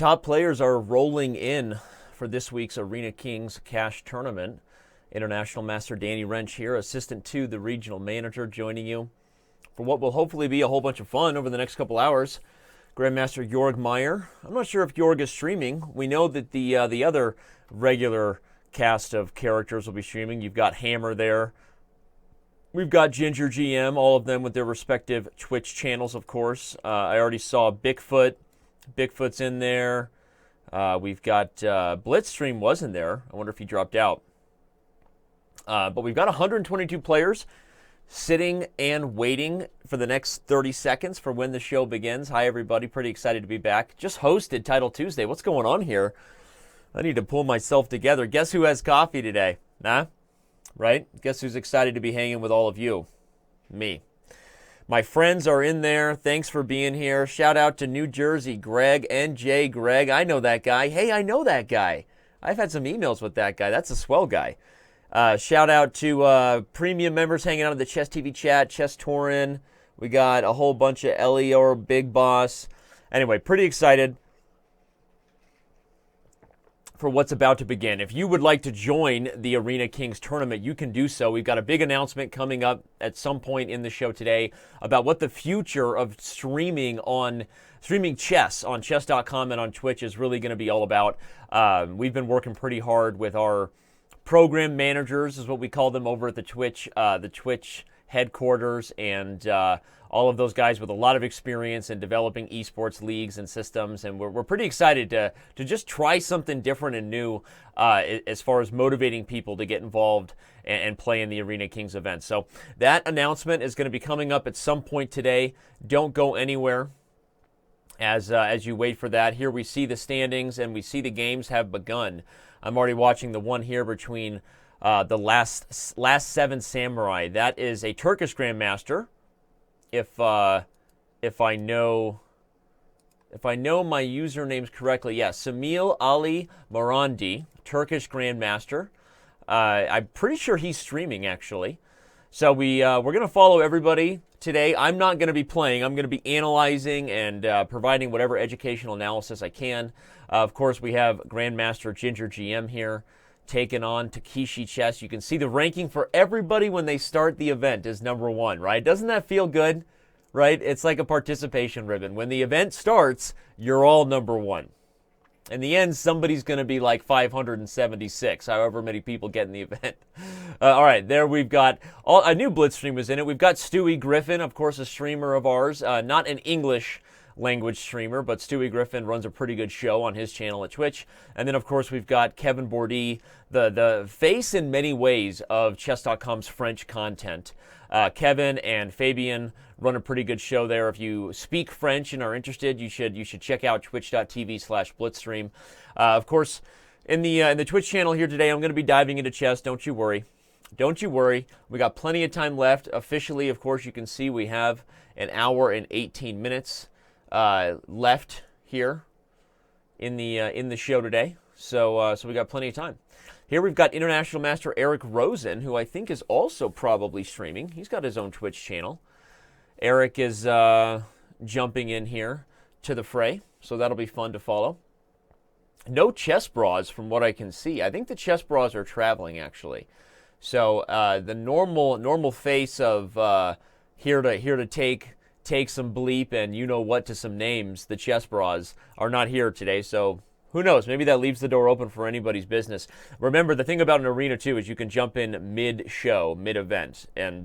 top players are rolling in for this week's Arena Kings Cash Tournament. International Master Daniel Rensch here, assistant to the regional manager, joining you for what will hopefully be a whole bunch of fun over the next couple hours. Grandmaster Georg Meier. I'm not sure if Georg is streaming. We know that the other regular cast of characters will be streaming. You've got Hammer there. We've got Ginger GM, all of them with their respective Twitch channels, of course. I already saw Bigfoot. Bigfoot's in there. We've got Blitzstream was in there. I wonder if he dropped out. But we've got 122 players sitting and waiting for the next 30 seconds for when the show begins. Hi, everybody. Pretty excited to be back. Just hosted Title Tuesday. What's going on here? I need to pull myself together. Guess who has coffee today? Nah? Right? Guess who's excited to be hanging with all of you? Me. My friends are in there. Thanks for being here. Shout out to New Jersey, Greg, NJ Greg. I know that guy. Hey, I know that guy. I've had some emails with that guy. That's a swell guy. Shout out to premium members hanging out in the Chess TV chat, Chess Torin. We got a whole bunch of Elior, Big Boss. Anyway, pretty excited for what's about to begin. If you would like to join the Arena Kings tournament, you can do so. We've got a big announcement coming up at some point in the show today about what the future of streaming chess on chess.com and on Twitch is really going to be all about. We've been working pretty hard with our program managers, is what we call them, over at the Twitch headquarters, and all of those guys with a lot of experience in developing esports leagues and systems, and we're pretty excited to just try something different and new as far as motivating people to get involved and play in the Arena Kings event. So that announcement is going to be coming up at some point today. Don't go anywhere as you wait for that. Here we see the standings, and we see the games have begun. I'm already watching the one here between the last seven samurai. That is a Turkish Grandmaster. If I know my usernames correctly, yes, Samil Ali Marandi, Turkish Grandmaster. I'm pretty sure he's streaming, actually. So we're going to follow everybody today. I'm not going to be playing. I'm going to be analyzing and providing whatever educational analysis I can. Of course, we have Grandmaster Ginger GM here taking on Takeshi Chess. You can see the ranking for everybody when they start the event is number one, right? Doesn't that feel good, right? It's like a participation ribbon. When the event starts, you're all number one. In the end, somebody's going to be like 576, however many people get in the event. All right, there we've got a new Blitzstream was in it. We've got Stewie Griffin, of course, a streamer of ours, not an English language streamer, but Stewie Griffin runs a pretty good show on his channel at Twitch. And then, of course, we've got Kevin Bourdi, the face in many ways of Chess.com's French content. Kevin and Fabian run a pretty good show there. If you speak French and are interested, you should check out twitch.tv/Blitzstream. Of course, in the Twitch channel here today, I'm going to be diving into chess. Don't you worry. Don't you worry. We got plenty of time left. Officially, of course, you can see we have an hour and 18 minutes left here in the show today. So we got plenty of time. Here we've got International Master Eric Rosen, who I think is also probably streaming. He's got his own Twitch channel. Eric is jumping in here to the fray, so that'll be fun to follow. No chess bras from what I can see. I think the chess bras are traveling, actually. So the normal face of here to take some bleep and you know what to some names, the chess bras, are not here today, so who knows? Maybe that leaves the door open for anybody's business. Remember, the thing about an arena, too, is you can jump in mid-show, mid-event, and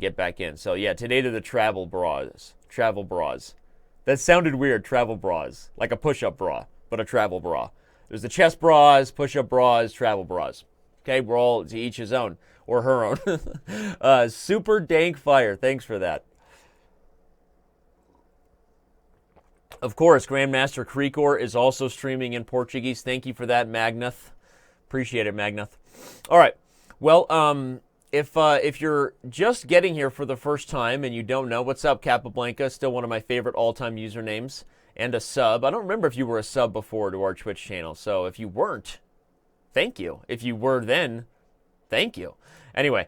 get back in. So, yeah, today to the travel bras. Travel bras. That sounded weird, travel bras. Like a push-up bra, but a travel bra. There's the chest bras, push-up bras, travel bras. Okay, we're all to each his own, or her own. Super dank fire. Thanks for that. Of course, Grandmaster Krikor is also streaming in Portuguese. Thank you for that, Magnath. Appreciate it, Magnath. All right. Well, if you're just getting here for the first time and you don't know, what's up, Capablanca? Still one of my favorite all-time usernames. And a sub. I don't remember if you were a sub before to our Twitch channel. So if you weren't, thank you. If you were then, Thank you. Anyway,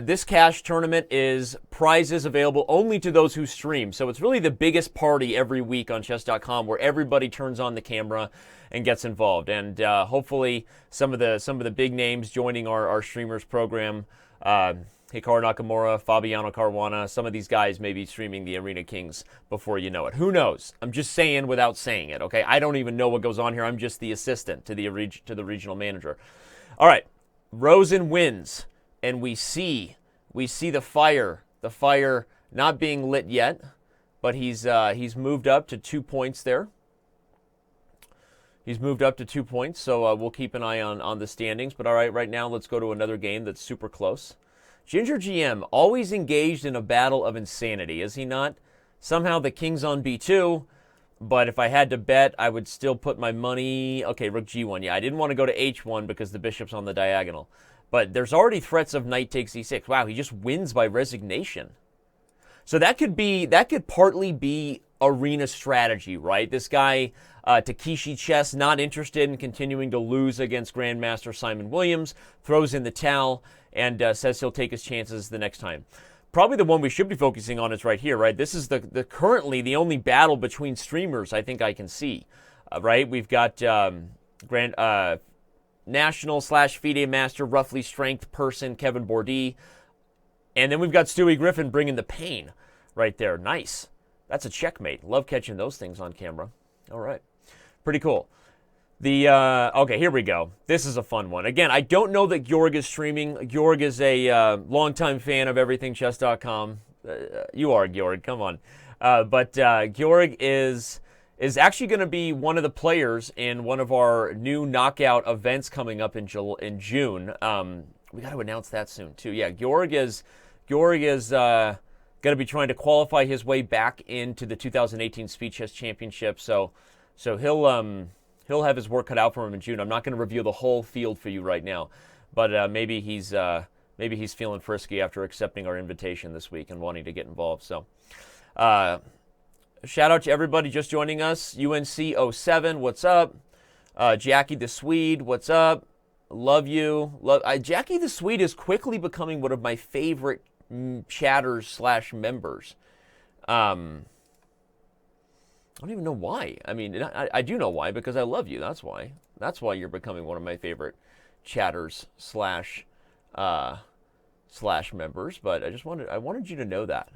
this cash tournament is prizes available only to those who stream. So it's really the biggest party every week on chess.com where everybody turns on the camera and gets involved. And hopefully some of the big names joining our streamers program, Hikaru Nakamura, Fabiano Caruana, some of these guys may be streaming the Arena Kings before you know it. Who knows? I'm just saying without saying it, okay? I don't even know what goes on here. I'm just the assistant to the regional manager. All right, Rosen wins, and we see the fire not being lit yet, but he's moved up to 2 points there. He's moved up to 2 points, so we'll keep an eye on the standings. But all right now let's go to another game that's super close. Ginger GM, always engaged in a battle of insanity, is he not? Somehow the king's on B2, but if I had to bet, I would still put my money... Okay, rook G1. Yeah, I didn't want to go to H1 because the bishop's on the diagonal. But there's already threats of knight takes E6. Wow, he just wins by resignation. So that could partly be arena strategy, right? This guy, Takeshi Chess, not interested in continuing to lose against Grandmaster Simon Williams, throws in the towel, and says he'll take his chances the next time. Probably the one we should be focusing on is right here, right? This is the currently the only battle between streamers I think I can see, right? We've got national / FIDE master, roughly strength person Kevin Bourdie, and then we've got Stewie Griffin bringing the pain right there. Nice. That's a checkmate. Love catching those things on camera. All right. Pretty cool. Okay, here we go. This is a fun one. Again, I don't know that Georg is streaming. Georg is a longtime fan of everythingchess.com. You are, Georg. Come on. But Georg is actually going to be one of the players in one of our new knockout events coming up in June. We got to announce that soon, too. Yeah, Georg is going to be trying to qualify his way back into the 2018 Speed Chess Championship. So he'll have his work cut out for him in June. I'm not going to reveal the whole field for you right now, but maybe he's feeling frisky after accepting our invitation this week and wanting to get involved. So, shout out to everybody just joining us. UNC07, what's up? Jackie the Swede, what's up? Love you. Jackie the Swede is quickly becoming one of my favorite chatters / members. I don't even know why. I mean, I do know why, because I love you. That's why. That's why you're becoming one of my favorite chatters / members. But I wanted you to know that.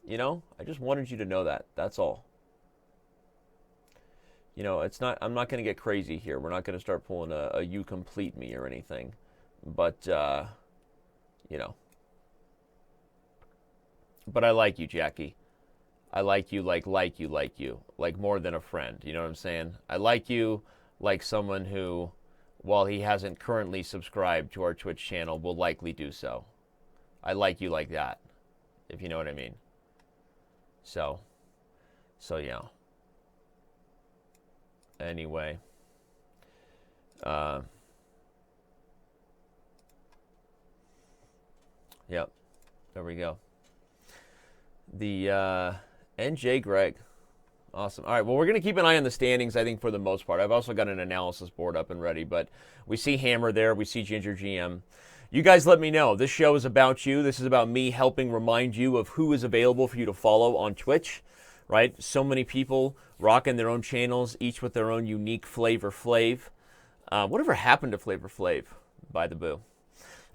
You know, I just wanted you to know that. That's all. You know, I'm not going to get crazy here. We're not going to start pulling a you complete me or anything. But, you know. But I like you, Jackie. I like you like you. Like more than a friend. You know what I'm saying? I like you like someone who, while he hasn't currently subscribed to our Twitch channel, will likely do so. I like you like that, if you know what I mean. So yeah. Anyway. Yep. There we go. The NJ Greg. Awesome. All right, well, we're going to keep an eye on the standings, I think, for the most part. I've also got an analysis board up and ready, but we see Hammer there. We see Ginger GM. You guys let me know. This show is about you. This is about me helping remind you of who is available for you to follow on Twitch, right? So many people rocking their own channels, each with their own unique Flavor Flav. Whatever happened to Flavor Flav, by the boo?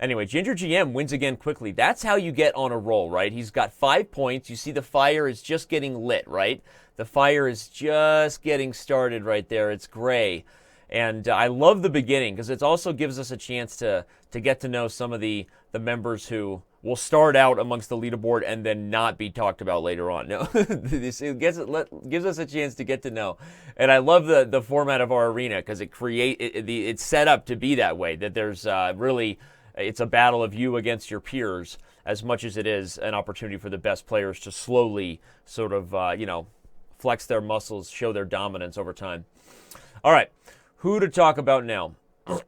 Anyway, Ginger GM wins again quickly. That's how you get on a roll, right? He's got 5 points. You see the fire is just getting lit, right? The fire is just getting started right there. It's gray. And I love the beginning because it also gives us a chance to get to know some of the members who will start out amongst the leaderboard and then not be talked about later on. No, it gives us a chance to get to know. And I love the format of our arena because it's set up to be that way, that there's really... It's a battle of you against your peers as much as it is an opportunity for the best players to slowly sort of, flex their muscles, show their dominance over time. All right, who to talk about now?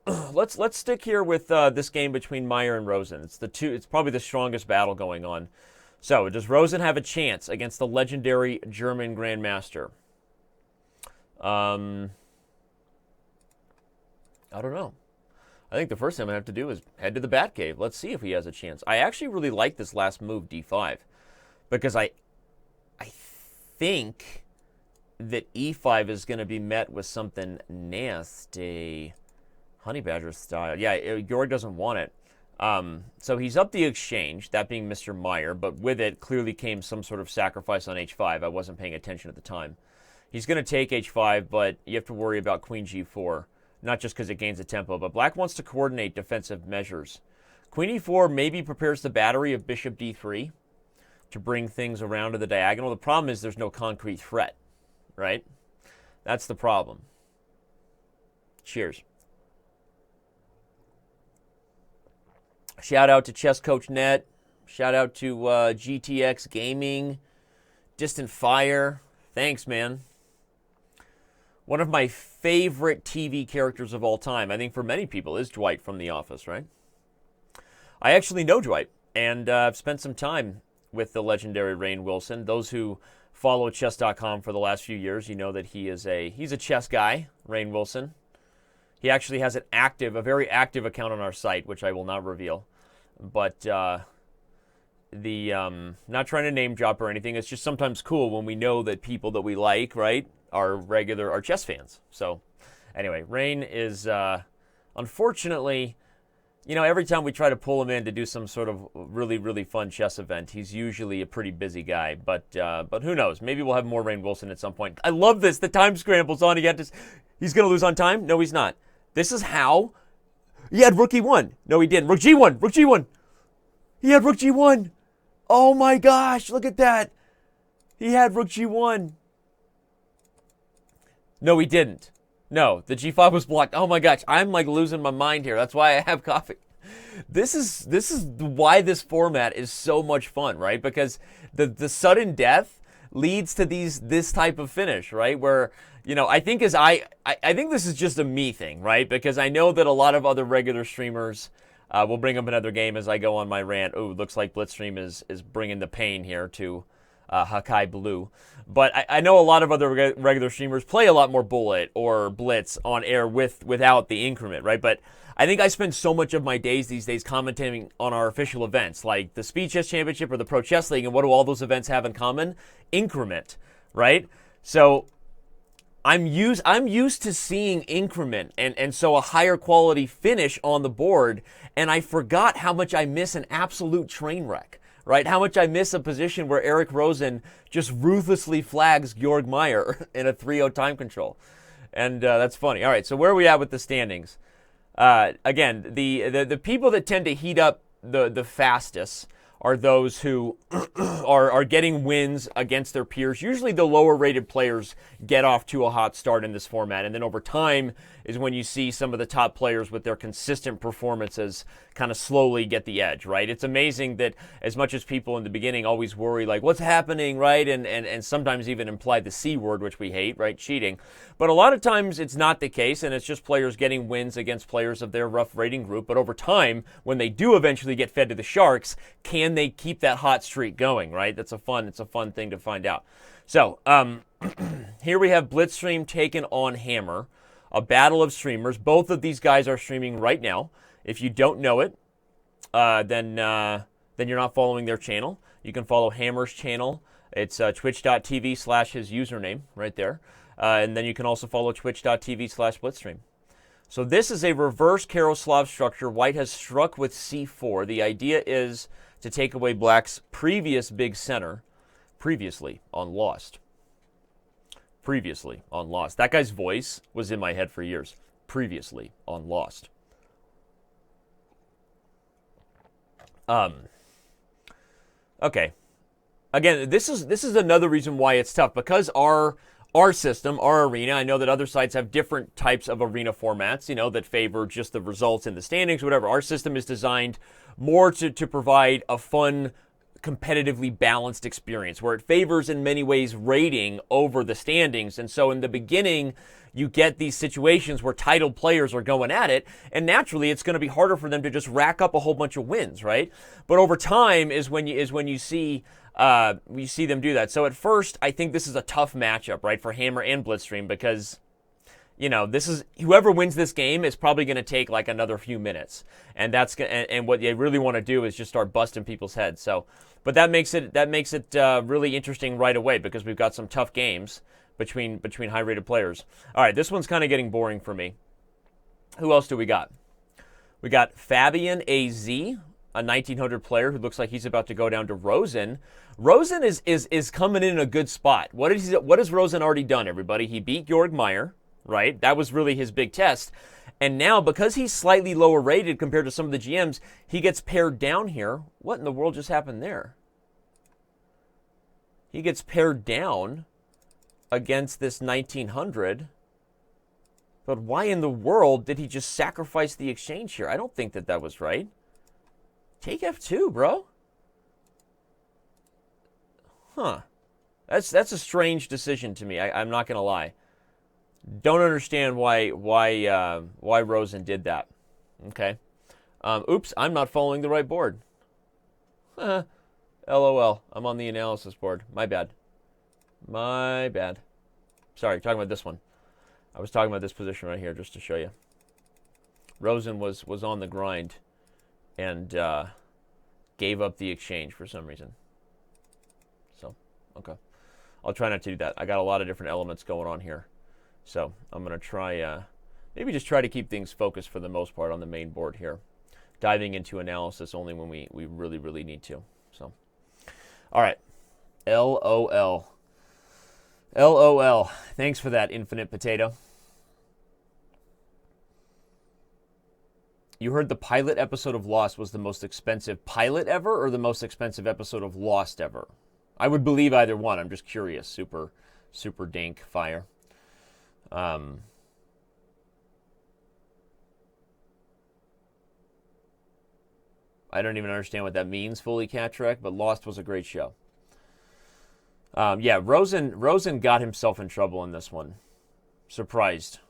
Let's stick here with this game between Meier and Rosen. It's probably the strongest battle going on. So, does Rosen have a chance against the legendary German Grandmaster? I don't know. I think the first thing I'm going to have to do is head to the Batcave. Let's see if he has a chance. I actually really like this last move, d5, because I think that e5 is going to be met with something nasty. Honey Badger style. Yeah, Georg doesn't want it. So he's up the exchange, that being Mr. Meyer, but with it clearly came some sort of sacrifice on h5. I wasn't paying attention at the time. He's going to take h5, but you have to worry about queen g4, not just because it gains a tempo, but black wants to coordinate defensive measures. Queen e4 maybe prepares the battery of bishop d3 to bring things around to the diagonal. The problem is there's no concrete threat, right? That's the problem. Cheers. Shout out to Chess Coach Net. Shout out to GTX Gaming. Distant Fire. Thanks, man. One of my favorite TV characters of all time, I think for many people, is Dwight from The Office, right? I actually know Dwight, and I've spent some time with the legendary Rainn Wilson. Those who follow chess.com for the last few years, you know that he's a chess guy, Rainn Wilson. He actually has a very active account on our site, which I will not reveal. But not trying to name drop or anything. It's just sometimes cool when we know that people that we like, right, are chess fans. So anyway, Rainn is unfortunately, every time we try to pull him in to do some sort of really, really fun chess event, he's usually a pretty busy guy. But who knows? Maybe we'll have more Rainn Wilson at some point. I love this. The time scramble's on. He's going to lose on time? No, he's not. This is how. He had rook e1. No, he didn't. Rook g1. Rook g1. He had rook g1. Oh my gosh, look at that. He had rook g1. No, he didn't. No, the g5 was blocked. Oh my gosh, I'm like losing my mind here. That's why I have coffee. This is why this format is so much fun, right? Because the sudden death leads to this type of finish, right? Where, I think I think this is just a me thing, right? Because I know that a lot of other regular streamers will bring up another game as I go on my rant. Oh, looks like Blitzstream is bringing the pain here to Hakai Blue. But I know a lot of other regular streamers play a lot more Bullet or Blitz on air without the increment, right? But I think I spend so much of my days these days commentating on our official events, like the Speed Chess Championship or the Pro Chess League, and what do all those events have in common? Increment, right? So I'm used to seeing increment and so a higher quality finish on the board, and I forgot how much I miss an absolute train wreck, right? How much I miss a position where Eric Rosen just ruthlessly flags Georg Meier in a 3-0 time control. And that's funny. All right, so where are we at with the standings? Again, the people that tend to heat up the fastest are those who are getting wins against their peers. Usually the lower rated players get off to a hot start in this format, and then over time is when you see some of the top players with their consistent performances kind of slowly get the edge, right? It's amazing that as much as people in the beginning always worry like what's happening, right? And sometimes even imply the C word, which we hate, right? Cheating. But a lot of times it's not the case, and it's just players getting wins against players of their rough rating group. But over time, when they do eventually get fed to the Sharks, can they keep that hot streak going, right? It's a fun thing to find out. So here we have Blitzstream taken on Hammer, a battle of streamers. Both of these guys are streaming right now. If you don't know it, then you're not following their channel. You can follow Hammer's channel. It's twitch.tv/his username right there. And then you can also follow twitch.tv/Blitzstream. So this is a reverse Karoslav structure. White has struck with c4. The idea is to take away black's previous big center, previously on Lost. Previously on Lost. That guy's voice was in my head for years. Previously on Lost. Okay. Again, this is another reason why it's tough, because our system, our arena, I know that other sites have different types of arena formats, that favor just the results in the standings, whatever. Our system is designed more to provide a fun, competitively balanced experience where it favors in many ways rating over the standings. And so in the beginning, you get these situations where titled players are going at it, and naturally it's going to be harder for them to just rack up a whole bunch of wins, right? But over time is when you see them do that. So at first, I think this is a tough matchup, right, for Hammer and Blitzstream, because you know, this is whoever wins this game is probably going to take like another few minutes, and and what they really want to do is just start busting people's heads. So, but that makes it really interesting right away because we've got some tough games between high-rated players. All right, this one's kind of getting boring for me. Who else do we got? We got Fabian AZ, a 1900 player who looks like he's about to go down to Rosen. Rosen is coming in a good spot. What has Rosen already done, everybody? He beat Georg Meier, right? That was really his big test. And now, because he's slightly lower rated compared to some of the GMs, he gets paired down here. What in the world just happened there? He gets paired down against this 1900. But why in the world did he just sacrifice the exchange here? I don't think that was right. Take F2, bro. Huh. That's a strange decision to me. I'm not going to lie. Don't understand why Rosen did that. Okay. Oops, I'm not following the right board. LOL. I'm on the analysis board. My bad. My bad. Sorry, talking about this one. I was talking about this position right here just to show you. Rosen was on the grind and gave up the exchange for some reason. So, okay. I'll try not to do that. I got a lot of different elements going on here. So I'm going to try, maybe just try to keep things focused for the most part on the main board here. Diving into analysis only when we really, really need to. So, all right. LOL. LOL. Thanks for that, Infinite Potato. You heard the pilot episode of Lost was the most expensive pilot ever or the most expensive episode of Lost ever? I would believe either one. I'm just curious. Super, super dank fire. I don't even understand what that means, fully, Catrek, but Lost was a great show. Yeah, Rosen got himself in trouble in this one. Surprised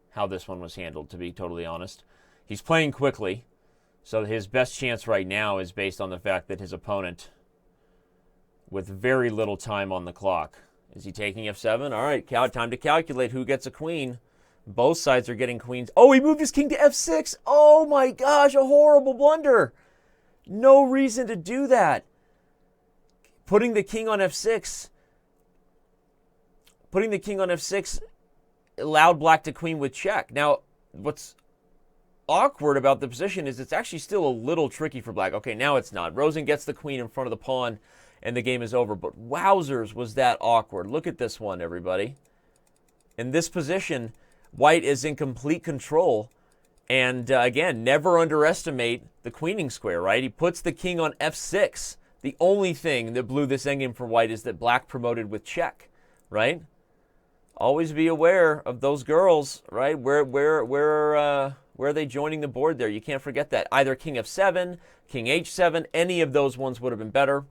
how this one was handled, to be totally honest. He's playing quickly, so his best chance right now is based on the fact that his opponent, with very little time on the clock, is he taking F7? All right, time to calculate who gets a queen. Both sides are getting queens. Oh, he moved his king to F6. Oh my gosh, a horrible blunder. No reason to do that. Putting the king on F6 allowed black to queen with check. Now, what's awkward about the position is it's actually still a little tricky for black. Okay, now it's not. Rosen gets the queen in front of the pawn, and the game is over. But wowzers, was that awkward. Look at this one, everybody. In this position, white is in complete control. And again, never underestimate the queening square, right? He puts the king on F6. The only thing that blew this endgame for white is that black promoted with check, right? Always be aware of those girls, right? Where are they joining the board there? You can't forget that. Either king F7, king H7, any of those ones would have been better.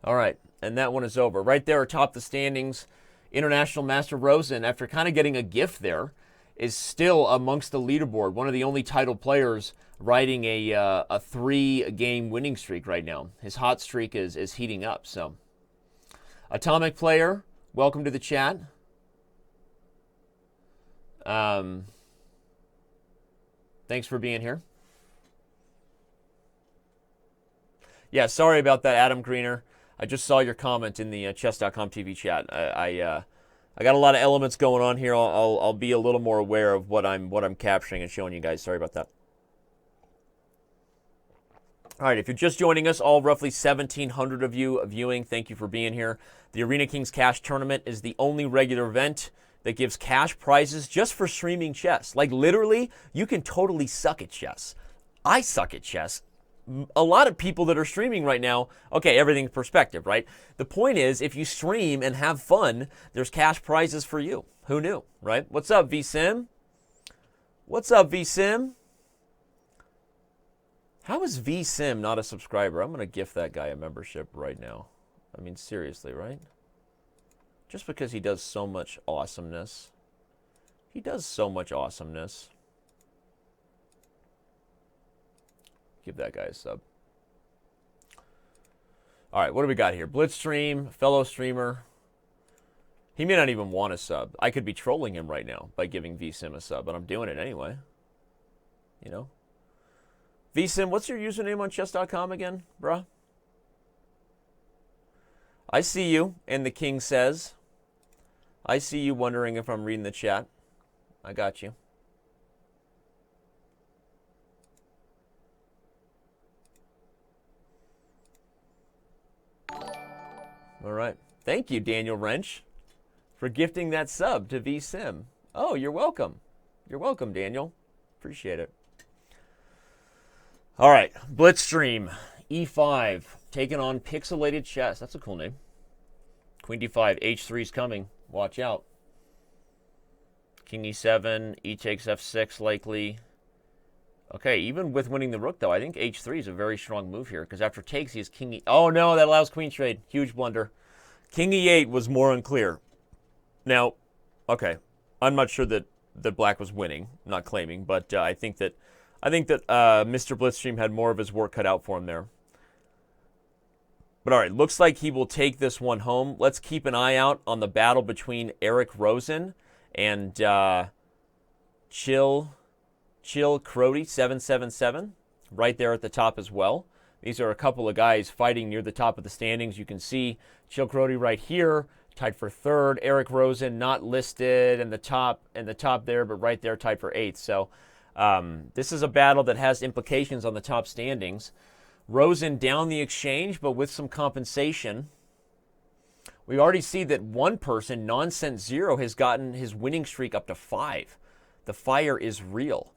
All right, and that one is over. Right there atop the standings, International Master Rosen, after kind of getting a gift there, is still amongst the leaderboard. One of the only title players riding a 3-game winning streak right now. His hot streak is heating up. So, Atomic Player, welcome to the chat. Thanks for being here. Yeah, sorry about that, Adam Greener. I just saw your comment in the chess.com TV chat. I got a lot of elements going on here. I'll be a little more aware of what I'm capturing and showing you guys. Sorry about that. All right, if you're just joining us, all roughly 1,700 of you viewing, thank you for being here. The Arena Kings Cash Tournament is the only regular event that gives cash prizes just for streaming chess. Like literally, you can totally suck at chess. I suck at chess. A lot of people that are streaming right now, okay, everything's perspective, right? The point is, if you stream and have fun, there's cash prizes for you. Who knew, right? What's up, VSim? What's up, VSim? How is VSim not a subscriber? I'm going to gift that guy a membership right now. I mean, seriously, right? Just because he does so much awesomeness. He does so much awesomeness. Give that guy a sub. All right, what do we got here? Blitzstream, fellow streamer. He may not even want a sub. I could be trolling him right now by giving VSim a sub, but I'm doing it anyway. You know? VSim, what's your username on chess.com again, bruh? I see you, and the king says. I see you wondering if I'm reading the chat. I got you. All right. Thank you, Daniel Rensch, for gifting that sub to VSim. Oh, you're welcome. You're welcome, Daniel. Appreciate it. All right. Blitzstream, E5, taking on Pixelated Chess. That's a cool name. Queen D5, H3's coming. Watch out. King E7, E takes F6 likely. Okay, even with winning the rook, though, I think H3 is a very strong move here, because after takes, he has King E... Oh, no, that allows queen trade. Huge blunder. King E8 was more unclear. Now, okay, I'm not sure that Black was winning. I'm not claiming, but I think that Mr. Blitzstream had more of his work cut out for him there. But all right, looks like he will take this one home. Let's keep an eye out on the battle between Eric Rosen and Chill Crody 777 right there at the top as well. These are a couple of guys fighting near the top of the standings. You can see Chill Crody right here, tied for third. Eric Rosen not listed in the top there, but right there tied for eighth. So this is a battle that has implications on the top standings. Rosen down the exchange, but with some compensation. We already see that one person, Nonsense Zero, has gotten his winning streak up to 5. The fire is real.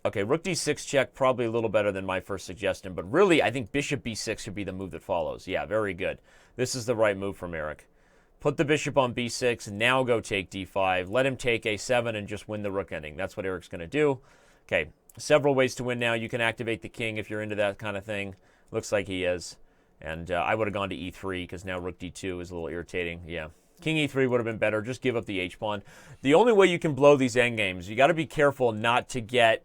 Okay, rook d6 check, probably a little better than my first suggestion, but really I think bishop b6 should be the move that follows. Yeah, very good. This is the right move from Eric. Put the bishop on b6, now go take d5, let him take a7 and just win the rook ending. That's what Eric's going to do. Okay, several ways to win now. You can activate the king if you're into that kind of thing. Looks like he is. And I would have gone to e3 because now rook d2 is a little irritating. Yeah. King e3 would have been better. Just give up the h-pawn. The only way you can blow these endgames, you got to be careful not to get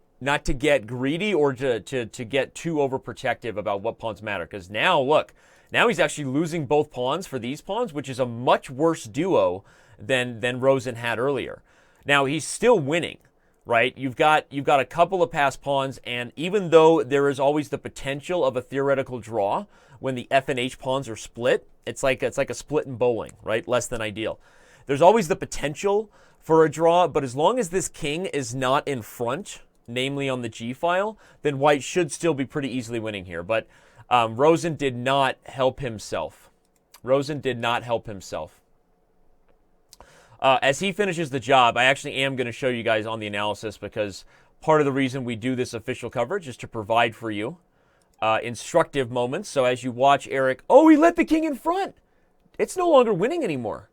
greedy or to get too overprotective about what pawns matter. Because now, look, now he's actually losing both pawns for these pawns, which is a much worse duo than Rosen had earlier. Now, he's still winning, right? You've got a couple of passed pawns, and even though there is always the potential of a theoretical draw when the f and h pawns are split, it's like a split in bowling, right? Less than ideal. There's always the potential for a draw, but as long as this king is not in front, namely on the g file, then white should still be pretty easily winning here. But Rosen did not help himself. Rosen did not help himself. As he finishes the job, I actually am going to show you guys on the analysis, because part of the reason we do this official coverage is to provide for you instructive moments. So as you watch Eric, oh, he let the king in front. It's no longer winning anymore.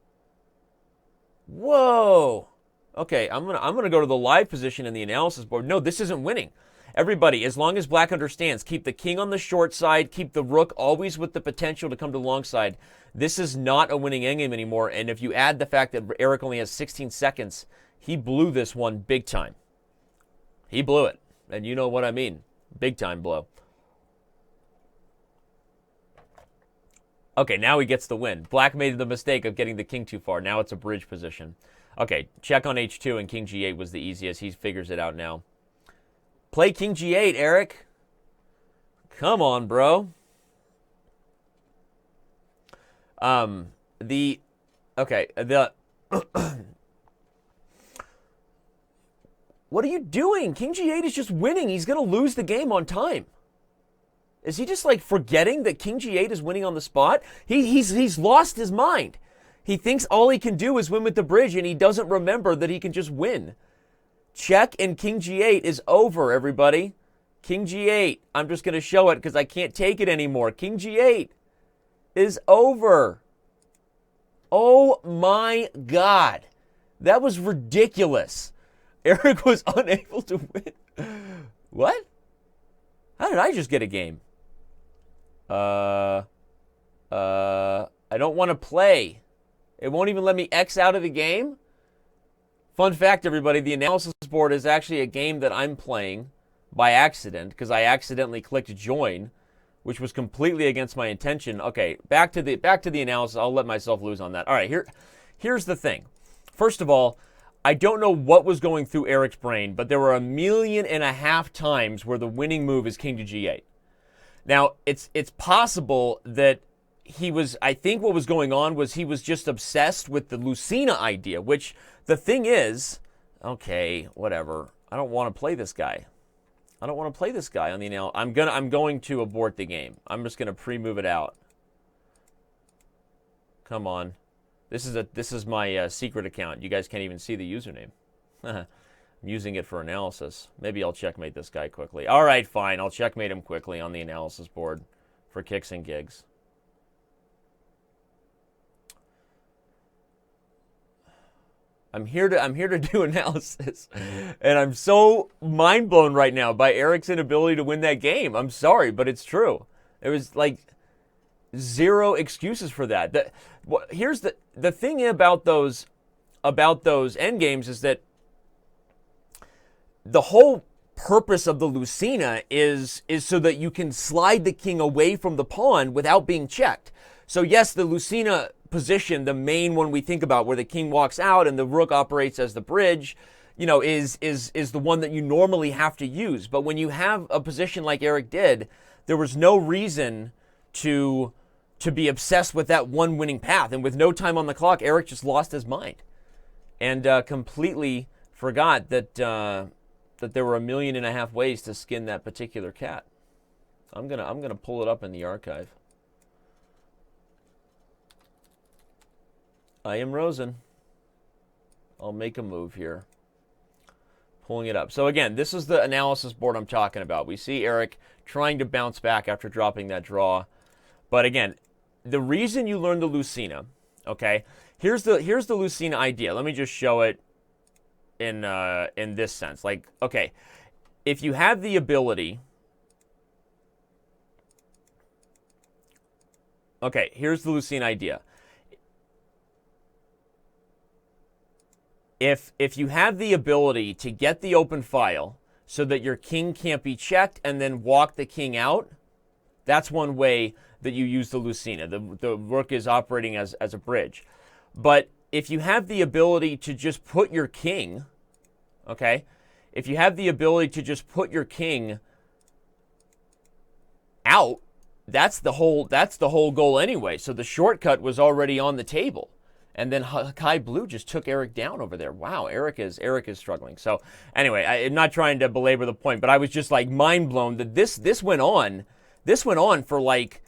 Whoa. Okay, I'm gonna go to the live position in the analysis board. No, this isn't winning. Everybody, as long as black understands, keep the king on the short side, keep the rook always with the potential to come to the long side. This is not a winning endgame anymore, and if you add the fact that Eric only has 16 seconds, he blew this one big time. He blew it, and you know what I mean. Big time blow. Okay, now he gets the win. Black made the mistake of getting the king too far. Now it's a bridge position. Okay, check on h2, and king g8 was the easiest. He figures it out now. Play king g8, Eric. Come on, bro. What are you doing? King g8 is just winning. He's going to lose the game on time. Is he just like forgetting that king g8 is winning on the spot? He's lost his mind. He thinks all he can do is win with the bridge, and he doesn't remember that he can just win. Check and king g8 is over, everybody. King g8. I'm just going to show it because I can't take it anymore. King g8 is over. Oh my God. That was ridiculous. Eric was unable to win. What? How did I just get a game? I don't want to play. It won't even let me X out of the game. Fun fact, everybody, the analysis board is actually a game that I'm playing by accident because I accidentally clicked join, which was completely against my intention. Okay, back to the analysis. I'll let myself lose on that. All right, here's the thing. First of all, I don't know what was going through Eric's brain, but there were 1.5 million times where the winning move is king to g8. Now, it's possible that I think what was going on was he was just obsessed with the Lucina idea, which the thing is, okay, whatever. I don't want to play this guy. I don't want to play this guy on the now. I'm going to abort the game. I'm just going to pre-move it out. Come on. This is my secret account. You guys can't even see the username. I'm using it for analysis. Maybe I'll checkmate this guy quickly. All right, fine. I'll checkmate him quickly on the analysis board for kicks and gigs. I'm here to do analysis, and I'm so mind blown right now by Eric's inability to win that game. I'm sorry, but it's true. There was like zero excuses for that. Here's the thing about those end games is that the whole purpose of the Lucina is so that you can slide the king away from the pawn without being checked. So yes, the Lucina position, the main one we think about, where the king walks out and the rook operates as the bridge, is the one that you normally have to use. But when you have a position like Eric did, there was no reason to be obsessed with that one winning path. And with no time on the clock, Eric just lost his mind and completely forgot that there were 1.5 million ways to skin that particular cat. I'm gonna pull it up in the archive. I am Rosen. I'll make a move here. Pulling it up. So again, this is the analysis board I'm talking about. We see Eric trying to bounce back after dropping that draw. But again, the reason you learn the Lucina, okay, here's the Lucina idea. Let me just show it in this sense. Like, okay, if you have the ability, okay, here's the Lucina idea. If you have the ability to get the open file so that your king can't be checked and then walk the king out, that's one way that you use the Lucina. The rook is operating as a bridge. But if you have the ability to just put your king, okay, if you have the ability to just put your king out, that's the whole goal anyway. So the shortcut was already on the table. And then Kai Blue just took Eric down over there. Wow, Eric is struggling. So anyway, I'm not trying to belabor the point, but I was just like mind blown that this went on. This went on for like,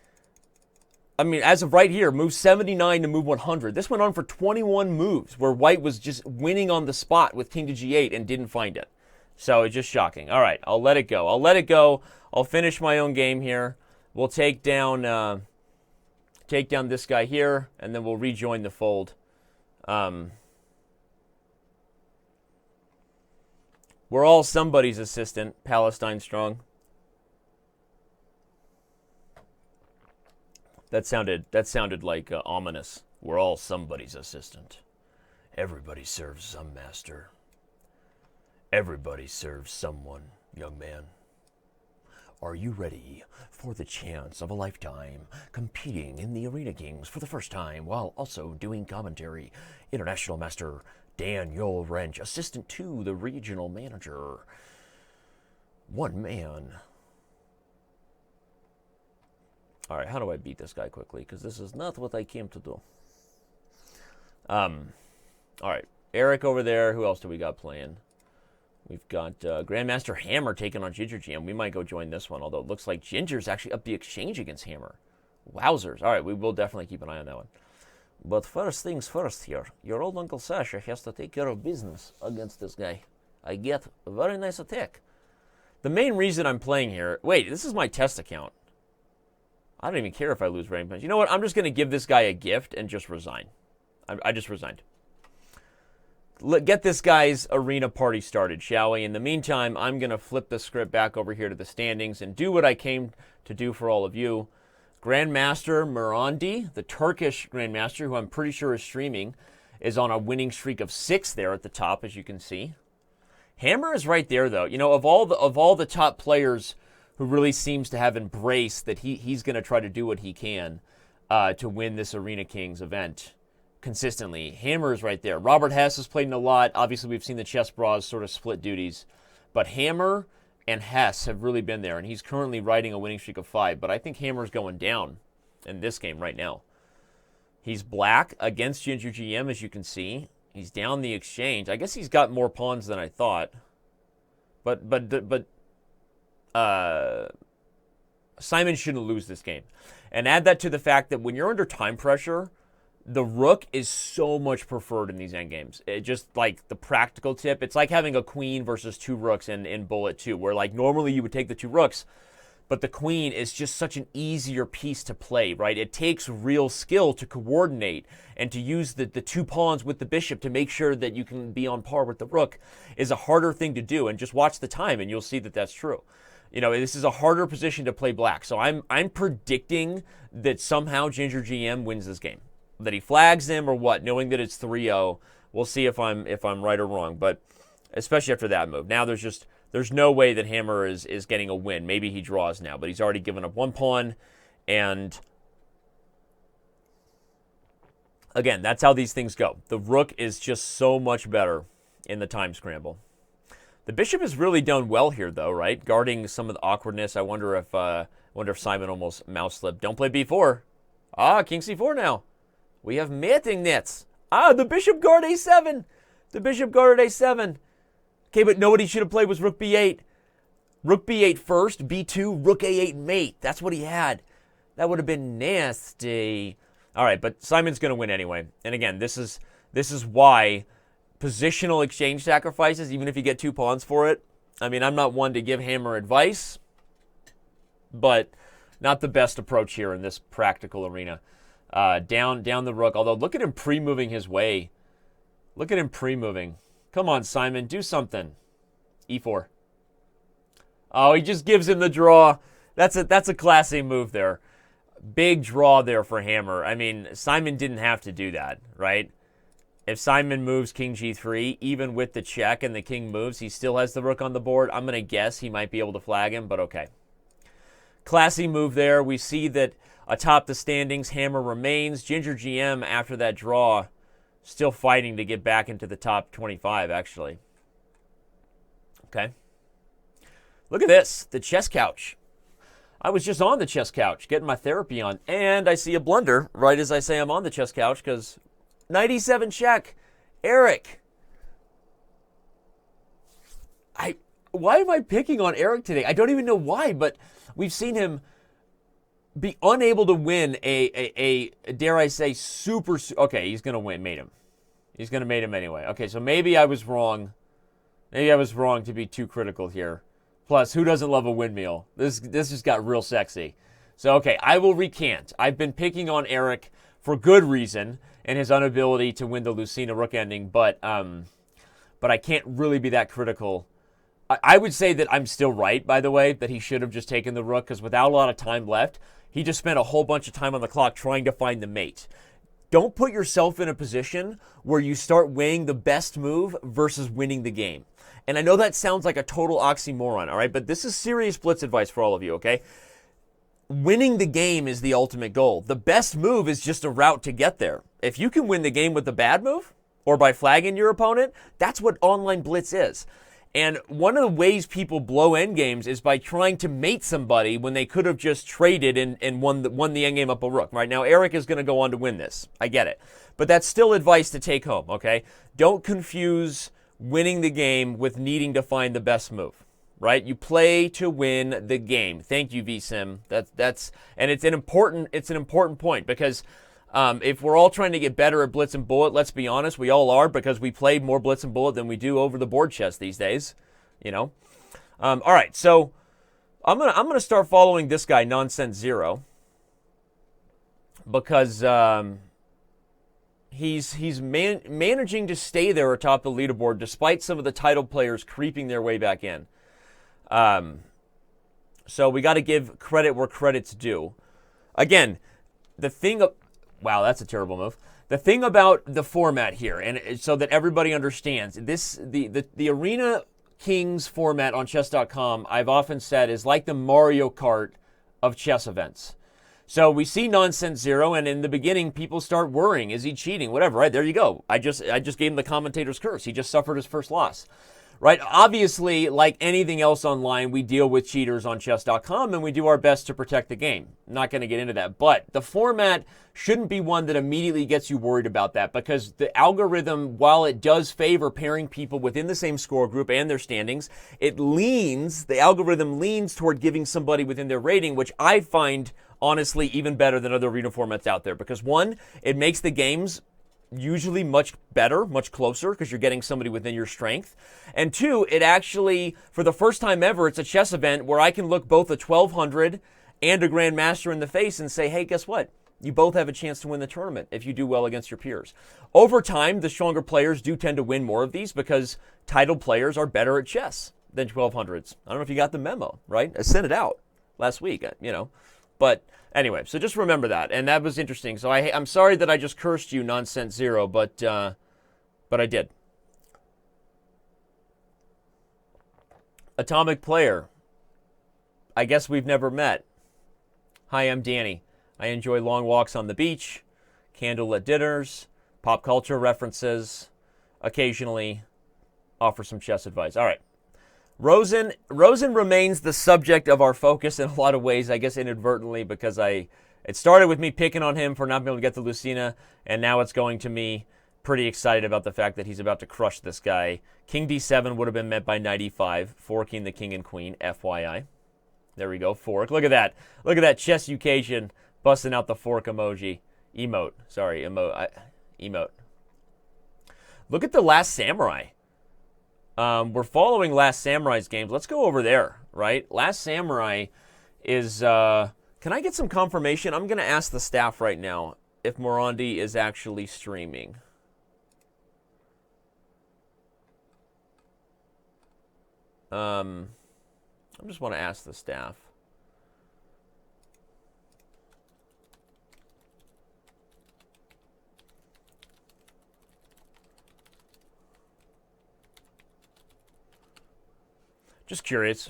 I mean, as of right here, move 79 to move 100. This went on for 21 moves where White was just winning on the spot with king to g8 and didn't find it. So it's just shocking. All right, I'll let it go. I'll finish my own game here. We'll take down this guy here, and then we'll rejoin the fold. We're all somebody's assistant, Palestine Strong. That sounded like ominous. We're all somebody's assistant. Everybody serves some master. Everybody serves someone, young man. Are you ready for the chance of a lifetime competing in the Arena Kings for the first time while also doing commentary? International Master Daniel Rensch, assistant to the regional manager. One man. All right, how do I beat this guy quickly? Because this is not what I came to do. All right, Eric over there. Who else do we got playing? We've got Grandmaster Hammer taking on Ginger Jam. We might go join this one, although it looks like Ginger's actually up the exchange against Hammer. Wowzers. All right, we will definitely keep an eye on that one. But first things first here. Your old Uncle Sasha has to take care of business against this guy. I get a very nice attack. The main reason I'm playing here... Wait, this is my test account. I don't even care if I lose rank points. You know what? I'm just going to give this guy a gift and just resign. I just resigned. Get this guy's arena party started, shall we? In the meantime, I'm going to flip the script back over here to the standings and do what I came to do for all of you. Grandmaster Mirandi, the Turkish Grandmaster, who I'm pretty sure is streaming, is on a winning streak of 6 there at the top, as you can see. Hammer is right there, though. You know, of all the top players who really seems to have embraced that he's going to try to do what he can to win this Arena Kings event, consistently. Hammer is right there. Robert Hess has played in a lot. Obviously, we've seen the chess bras sort of split duties. But Hammer and Hess have really been there, and he's currently riding a winning streak of 5. But I think Hammer's going down in this game right now. He's black against Ginger GM, as you can see. He's down the exchange. I guess he's got more pawns than I thought. But Simon shouldn't lose this game. And add that to the fact that when you're under time pressure, the rook is so much preferred in these endgames. It just like the practical tip. It's like having a queen versus 2 rooks in Bullet 2, where like normally you would take the 2 rooks, but the queen is just such an easier piece to play, right? It takes real skill to coordinate and to use the 2 pawns with the bishop to make sure that you can be on par with the rook is a harder thing to do. And just watch the time and you'll see that that's true. You know, this is a harder position to play black. So I'm predicting that somehow Ginger GM wins this game. That he flags him or what, knowing that it's 3-0. We'll see if I'm right or wrong. But especially after that move. Now there's no way that Hammer is getting a win. Maybe he draws now, but he's already given up 1 pawn. And again, that's how these things go. The rook is just so much better in the time scramble. The bishop has really done well here, though, right? Guarding some of the awkwardness. I wonder if Simon almost mouse slipped. Don't play b4. King c4 now. We have mating nets. The bishop guard a7. The bishop guarded a7. Okay, but nobody should have played was rook b8. Rook b8 first, b2, rook a8 mate. That's what he had. That would have been nasty. All right, but Simon's going to win anyway. And again, this is why positional exchange sacrifices, even if you get 2 pawns for it. I mean, I'm not one to give Hammer advice, but not the best approach here in this practical arena. Down the rook. Although, look at him pre-moving his way. Look at him pre-moving. Come on, Simon, do something. e4. Oh, he just gives him the draw. That's a classy move there. Big draw there for Hammer. I mean, Simon didn't have to do that, right? If Simon moves king g3, even with the check and the king moves, he still has the rook on the board. I'm going to guess he might be able to flag him, but okay. Classy move there. We see that atop the standings, Hammer remains. Ginger GM, after that draw, still fighting to get back into the top 25, actually. Okay. Look at this, the chess couch. I was just on the chess couch, getting my therapy on, and I see a blunder right as I say I'm on the chess couch, because knight e7 check. Eric. Why am I picking on Eric today? I don't even know why, but we've seen him be unable to win a dare I say, super... Okay, he's going to win, mate him. He's going to mate him anyway. Okay, so maybe I was wrong. Maybe I was wrong to be too critical here. Plus, who doesn't love a windmill? This just got real sexy. So, okay, I will recant. I've been picking on Eric for good reason and his inability to win the Lucina rook ending, but I can't really be that critical. I would say that I'm still right, by the way, that he should have just taken the rook, because without a lot of time left, he just spent a whole bunch of time on the clock trying to find the mate. Don't put yourself in a position where you start weighing the best move versus winning the game. And I know that sounds like a total oxymoron, all right? But this is serious blitz advice for all of you, okay? Winning the game is the ultimate goal. The best move is just a route to get there. If you can win the game with the bad move or by flagging your opponent, that's what online blitz is. And one of the ways people blow endgames is by trying to mate somebody when they could have just traded and won the endgame up a rook. Right now, Eric is going to go on to win this. I get it. But that's still advice to take home, okay? Don't confuse winning the game with needing to find the best move, right? You play to win the game. Thank you, VSim. And it's an important point, because if we're all trying to get better at Blitz and Bullet, let's be honest, we all are, because we play more Blitz and Bullet than we do over the board chess these days, you know. All right, so I'm gonna start following this guy, Nonsense Zero, because he's managing to stay there atop the leaderboard despite some of the title players creeping their way back in. So we got to give credit where credit's due. Again, the thing. Wow, that's a terrible move. The thing about the format here, and so that everybody understands, the Arena Kings format on chess.com, I've often said, is like the Mario Kart of chess events. So we see Nonsense Zero, and in the beginning, people start worrying. Is he cheating? Whatever, right? There you go. I just gave him the commentator's curse. He just suffered his first loss. Right? Obviously, like anything else online, we deal with cheaters on chess.com, and we do our best to protect the game. I'm not going to get into that. But the format shouldn't be one that immediately gets you worried about that, because the algorithm, while it does favor pairing people within the same score group and their standings, the algorithm leans toward giving somebody within their rating, which I find, honestly, even better than other arena formats out there. Because one, it makes the games usually much better, much closer, because you're getting somebody within your strength. And two, it actually, for the first time ever, it's a chess event where I can look both a 1200 and a Grandmaster in the face and say, hey, guess what? You both have a chance to win the tournament if you do well against your peers. Over time, the stronger players do tend to win more of these because titled players are better at chess than 1200s. I don't know if you got the memo, right? I sent it out last week, But anyway, so just remember that, and that was interesting. So I'm sorry that I just cursed you, Nonsense Zero, but I did. Atomic Player. I guess we've never met. Hi, I'm Danny. I enjoy long walks on the beach, candlelit dinners, pop culture references, occasionally offer some chess advice. All right. Rosen remains the subject of our focus in a lot of ways, I guess inadvertently, because it started with me picking on him for not being able to get to Lucina, and now it's going to me pretty excited about the fact that he's about to crush this guy. King d7 would have been met by knight e5, forking the king and queen, FYI. There we go, fork. Look at that. Look at that chess occasion busting out the fork emoji. Emote. Look at the Last Samurai. We're following Last Samurai's games. Let's go over there, right? Last Samurai is, can I get some confirmation? I'm going to ask the staff right now if Morandi is actually streaming. I just want to ask the staff. Just curious.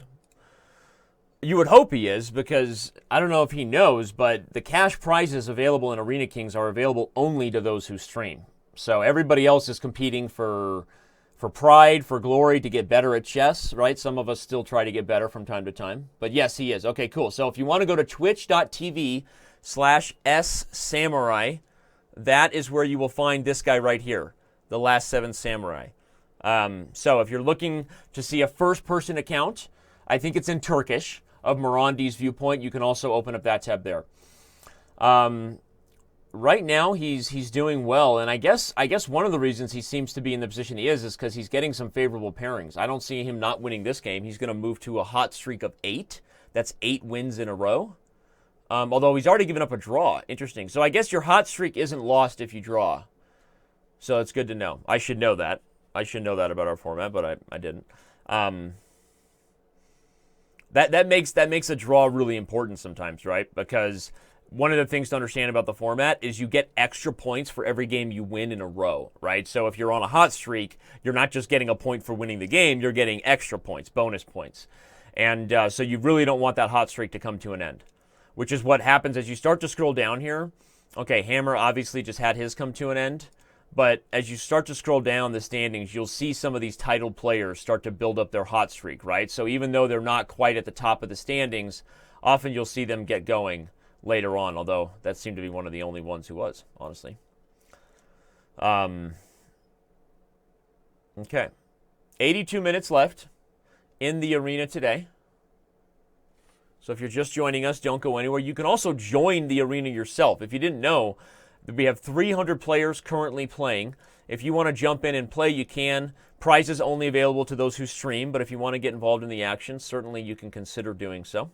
You would hope he is, because I don't know if he knows, but the cash prizes available in Arena Kings are available only to those who stream. So everybody else is competing for pride, for glory, to get better at chess, right? Some of us still try to get better from time to time. But yes, he is. Okay, cool. So if you want to go to twitch.tv/ssamurai, that is where you will find this guy right here, the Last 7 Samurai. So if you're looking to see a first-person account, I think it's in Turkish, of Morandi's viewpoint. You can also open up that tab there. Right now, he's doing well, and I guess one of the reasons he seems to be in the position he is because he's getting some favorable pairings. I don't see him not winning this game. He's going to move to a hot streak of 8. That's 8 wins in a row. Although he's already given up a draw. Interesting. So I guess your hot streak isn't lost if you draw. So it's good to know. I should know that. I should know that about our format, but I didn't. That makes a draw really important sometimes, right? Because one of the things to understand about the format is you get extra points for every game you win in a row, right? So if you're on a hot streak, you're not just getting a point for winning the game, you're getting extra points, bonus points. And so you really don't want that hot streak to come to an end, which is what happens as you start to scroll down here. Okay, Hammer obviously just had his come to an end. But as you start to scroll down the standings, you'll see some of these titled players start to build up their hot streak, right? So even though they're not quite at the top of the standings, often you'll see them get going later on, although that seemed to be one of the only ones who was, honestly. Okay. 82 minutes left in the arena today. So if you're just joining us, don't go anywhere. You can also join the arena yourself. If you didn't know, we have 300 players currently playing. If you want to jump in and play, you can. Prizes only available to those who stream, but if you want to get involved in the action, certainly you can consider doing so.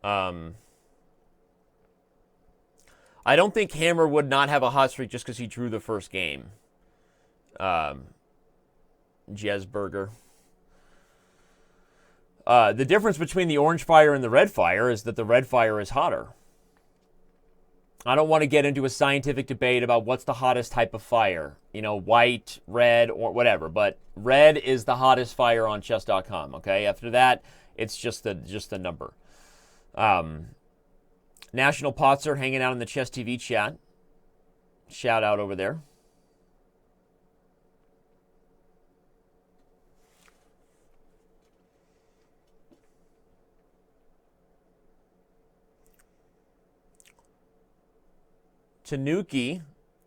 I don't think Hammer would not have a hot streak just because he drew the first game. Jezberger. The difference between the orange fire and the red fire is that the red fire is hotter. I don't want to get into a scientific debate about what's the hottest type of fire. You know, white, red, or whatever. But red is the hottest fire on chess.com, okay? After that, it's just the number. National Potzer hanging out in the Chess TV chat. Shout out over there. Tanuki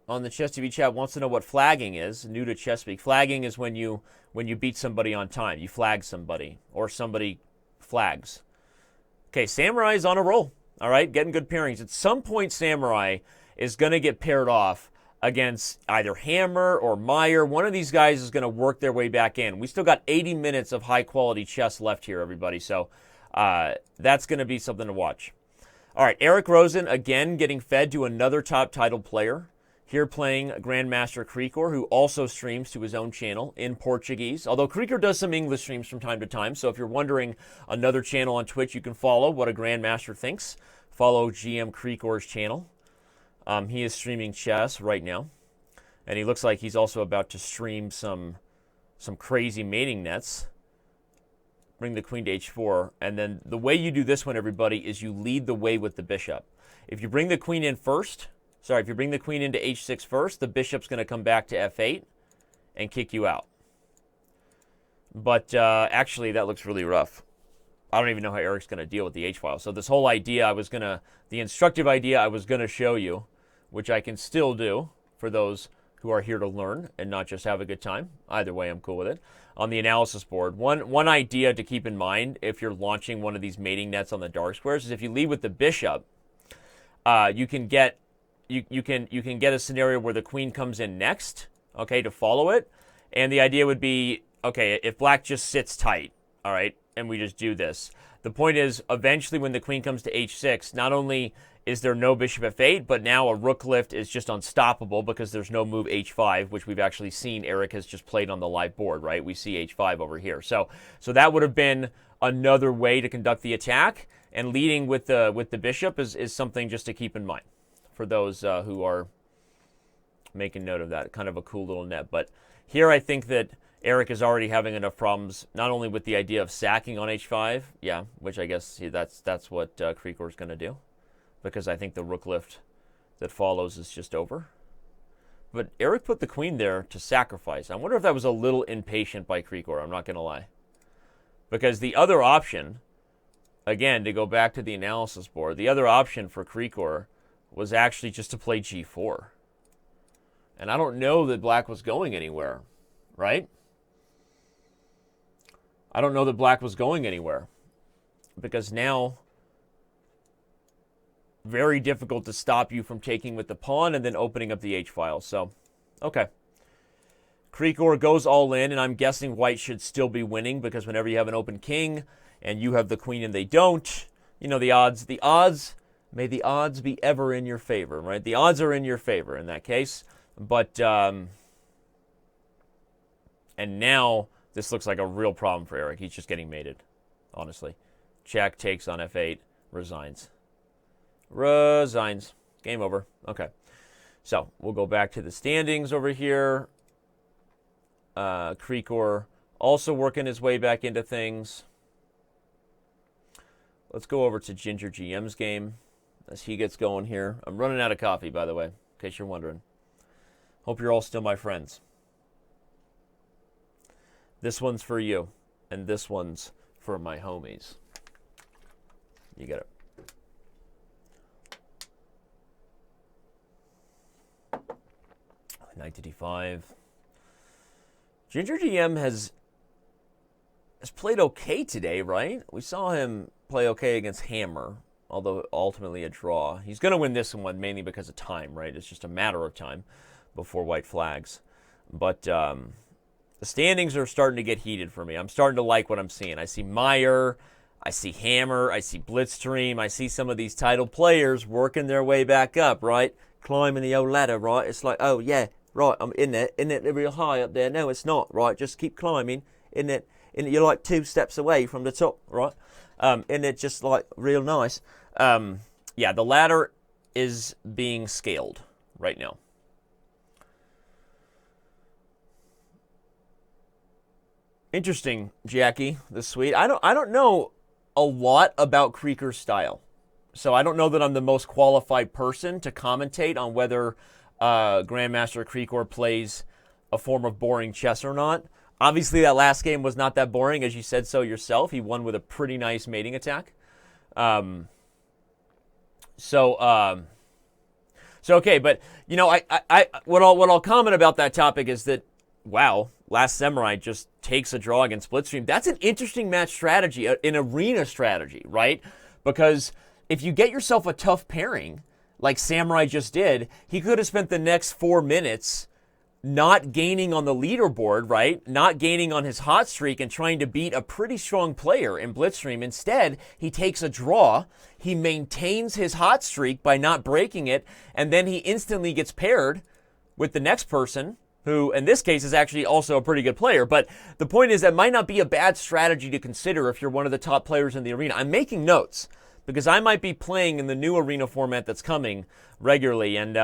on the Chess TV chat wants to know what flagging is. New to Chess Speak. Flagging is when you beat somebody on time. You flag somebody, or somebody flags. Okay, Samurai is on a roll. All right, getting good pairings. At some point, Samurai is going to get paired off against either Hammer or Meier. One of these guys is going to work their way back in. We still got 80 minutes of high-quality chess left here, everybody. So that's going to be something to watch. All right, Eric Rosen, again, getting fed to another top title player. Here playing Grandmaster Krikor, who also streams to his own channel in Portuguese. Although Krikor does some English streams from time to time. So if you're wondering another channel on Twitch you can follow, What a Grandmaster Thinks, follow GM Krikor's channel. He is streaming chess right now. And he looks like he's also about to stream some crazy mating nets. Bring the queen to h4. And then the way you do this one, everybody, is you lead the way with the bishop. If you bring the queen in first... Sorry, if you bring the queen into h6 first, the bishop's going to come back to f8 and kick you out. But actually, that looks really rough. I don't even know how Eric's going to deal with the h-file. So this whole idea the instructive idea I was going to show you, which I can still do for those who are here to learn and not just have a good time. Either way, I'm cool with it. On the analysis board, one idea to keep in mind if you're launching one of these mating nets on the dark squares is if you lead with the bishop, you can get a scenario where the queen comes in next, okay, to follow it. And the idea would be, okay, if black just sits tight, all right, and we just do this. The point is, eventually when the queen comes to h6, not only is there no bishop f8, but now a rook lift is just unstoppable because there's no move h5, which we've actually seen Eric has just played on the live board, right? We see h5 over here. So that would have been another way to conduct the attack, and leading with the bishop is something just to keep in mind for those who are making note of that. Kind of a cool little net. But here I think that Eric is already having enough problems, not only with the idea of sacking on h5, yeah, which I guess that's what Krikor is going to do, because I think the rook lift that follows is just over. But Eric put the queen there to sacrifice. I wonder if that was a little impatient by Krikor, I'm not going to lie. Because the other option, again, to go back to the analysis board, the other option for Krikor was actually just to play g4. And I don't know that black was going anywhere, right? I don't know that black was going anywhere. Because now, very difficult to stop you from taking with the pawn and then opening up the h-file. So, okay. Krikor goes all in, and I'm guessing white should still be winning, because whenever you have an open king and you have the queen and they don't, you know, the odds, may the odds be ever in your favor, right? The odds are in your favor in that case. But, and now this looks like a real problem for Eric. He's just getting mated, honestly. Jack takes on f8, resigns. Resigns. Game over. Okay. So we'll go back to the standings over here. Krikor also working his way back into things. Let's go over to Ginger GM's game as he gets going here. I'm running out of coffee, by the way, in case you're wondering. Hope you're all still my friends. This one's for you, and this one's for my homies. You get it. Knight to d5. Ginger GM has played okay today, right? We saw him play okay against Hammer, although ultimately a draw. He's going to win this one mainly because of time, right? It's just a matter of time before white flags. But the standings are starting to get heated for me. I'm starting to like what I'm seeing. I see Meier, I see Hammer, I see Blitzstream, I see some of these title players working their way back up, right? Climbing the old ladder, right? It's like, oh yeah, right, I'm in it. Isn't it real high up there? No, it's not, right? Just keep climbing. Isn't it? You're like 2 steps away from the top, right? Isn't it just like real nice? Yeah, the ladder is being scaled right now. Interesting, Jackie, the Swede. I don't know a lot about Krikor's style. So I don't know that I'm the most qualified person to commentate on whether Grandmaster Krikor plays a form of boring chess or not. Obviously, that last game was not that boring, as you said so yourself. He won with a pretty nice mating attack. So okay, but what I'll comment about that topic is that, wow, Last Samurai just takes a draw against Blitzstream. That's an interesting match strategy, an arena strategy, right? Because if you get yourself a tough pairing, like Samurai just did, he could have spent the next 4 minutes not gaining on the leaderboard, right? Not gaining on his hot streak and trying to beat a pretty strong player in Blitzstream. Instead, he takes a draw. He maintains his hot streak by not breaking it, and then he instantly gets paired with the next person, who in this case is actually also a pretty good player. But the point is that might not be a bad strategy to consider if you're one of the top players in the arena. I'm making notes because I might be playing in the new arena format that's coming regularly, and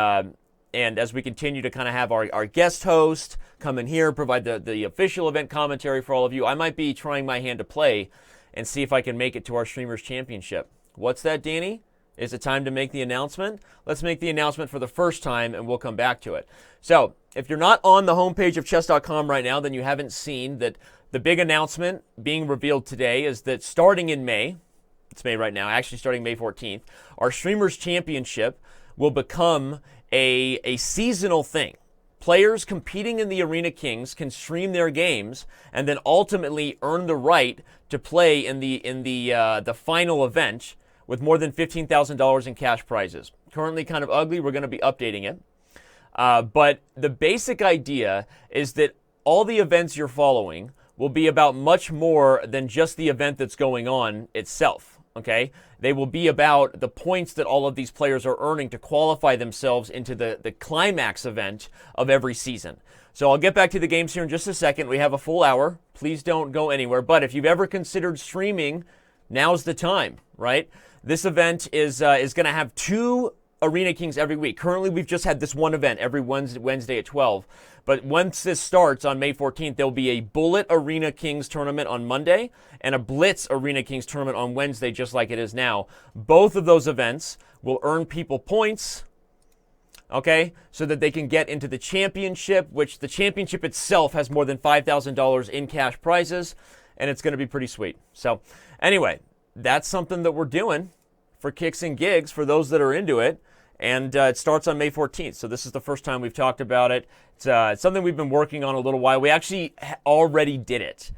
as we continue to kind of have our guest host come in here, provide the official event commentary for all of you, I might be trying my hand to play and see if I can make it to our Streamers Championship. What's that, Danny? Is it time to make the announcement? Let's make the announcement for the first time, and we'll come back to it. So, if you're not on the homepage of chess.com right now, then you haven't seen that the big announcement being revealed today is that starting in May, it's May right now, actually starting May 14th, our Streamers Championship will become a seasonal thing. Players competing in the Arena Kings can stream their games and then ultimately earn the right to play in the final event with more than $15,000 in cash prizes. Currently kind of ugly. We're going to be updating it. But the basic idea is that all the events you're following will be about much more than just the event that's going on itself. Okay? They will be about the points that all of these players are earning to qualify themselves into the climax event of every season. So I'll get back to the games here in just a second. We have a full hour. Please don't go anywhere. But if you've ever considered streaming, now's the time, right? This event is going to have 2 Arena Kings every week. Currently, we've just had this one event every Wednesday at 12. But once this starts on May 14th, there'll be a Bullet Arena Kings tournament on Monday and a Blitz Arena Kings tournament on Wednesday, just like it is now. Both of those events will earn people points, okay, so that they can get into the championship, which the championship itself has more than $5,000 in cash prizes, and it's going to be pretty sweet. So anyway, that's something that we're doing for kicks and gigs for those that are into it. And it starts on May 14th. So this is the first time we've talked about it. It's something we've been working on a little while. We actually already did it.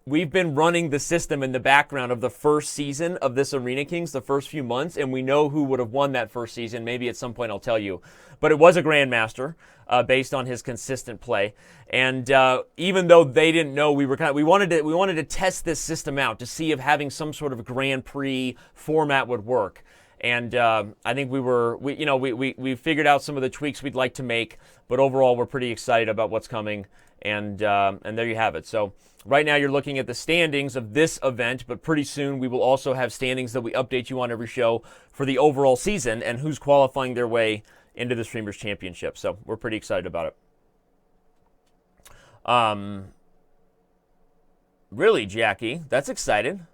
We've been running the system in the background of the first season of this Arena Kings, the first few months, and we know who would have won that first season. Maybe at some point I'll tell you. But it was a Grandmaster based on his consistent play. And even though they didn't know, we wanted to test this system out to see if having some sort of Grand Prix format would work. And I think we figured out some of the tweaks we'd like to make, but overall we're pretty excited about what's coming. And there you have it. So right now you're looking at the standings of this event, but pretty soon we will also have standings that we update you on every show for the overall season and who's qualifying their way into the Streamers Championship. So we're pretty excited about it. Really, Jackie, that's exciting.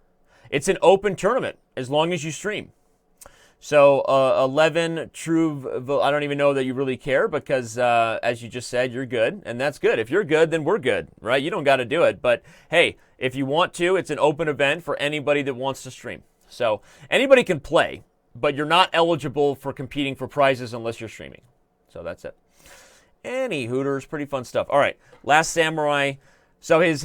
It's an open tournament as long as you stream. So 11 true, I don't even know that you really care because as you just said, you're good, and that's good. If you're good, then we're good, right? You don't got to do it. But hey, if you want to, it's an open event for anybody that wants to stream. So anybody can play, but you're not eligible for competing for prizes unless you're streaming. So that's it. Any Hooters, pretty fun stuff. All right, Last Samurai. So his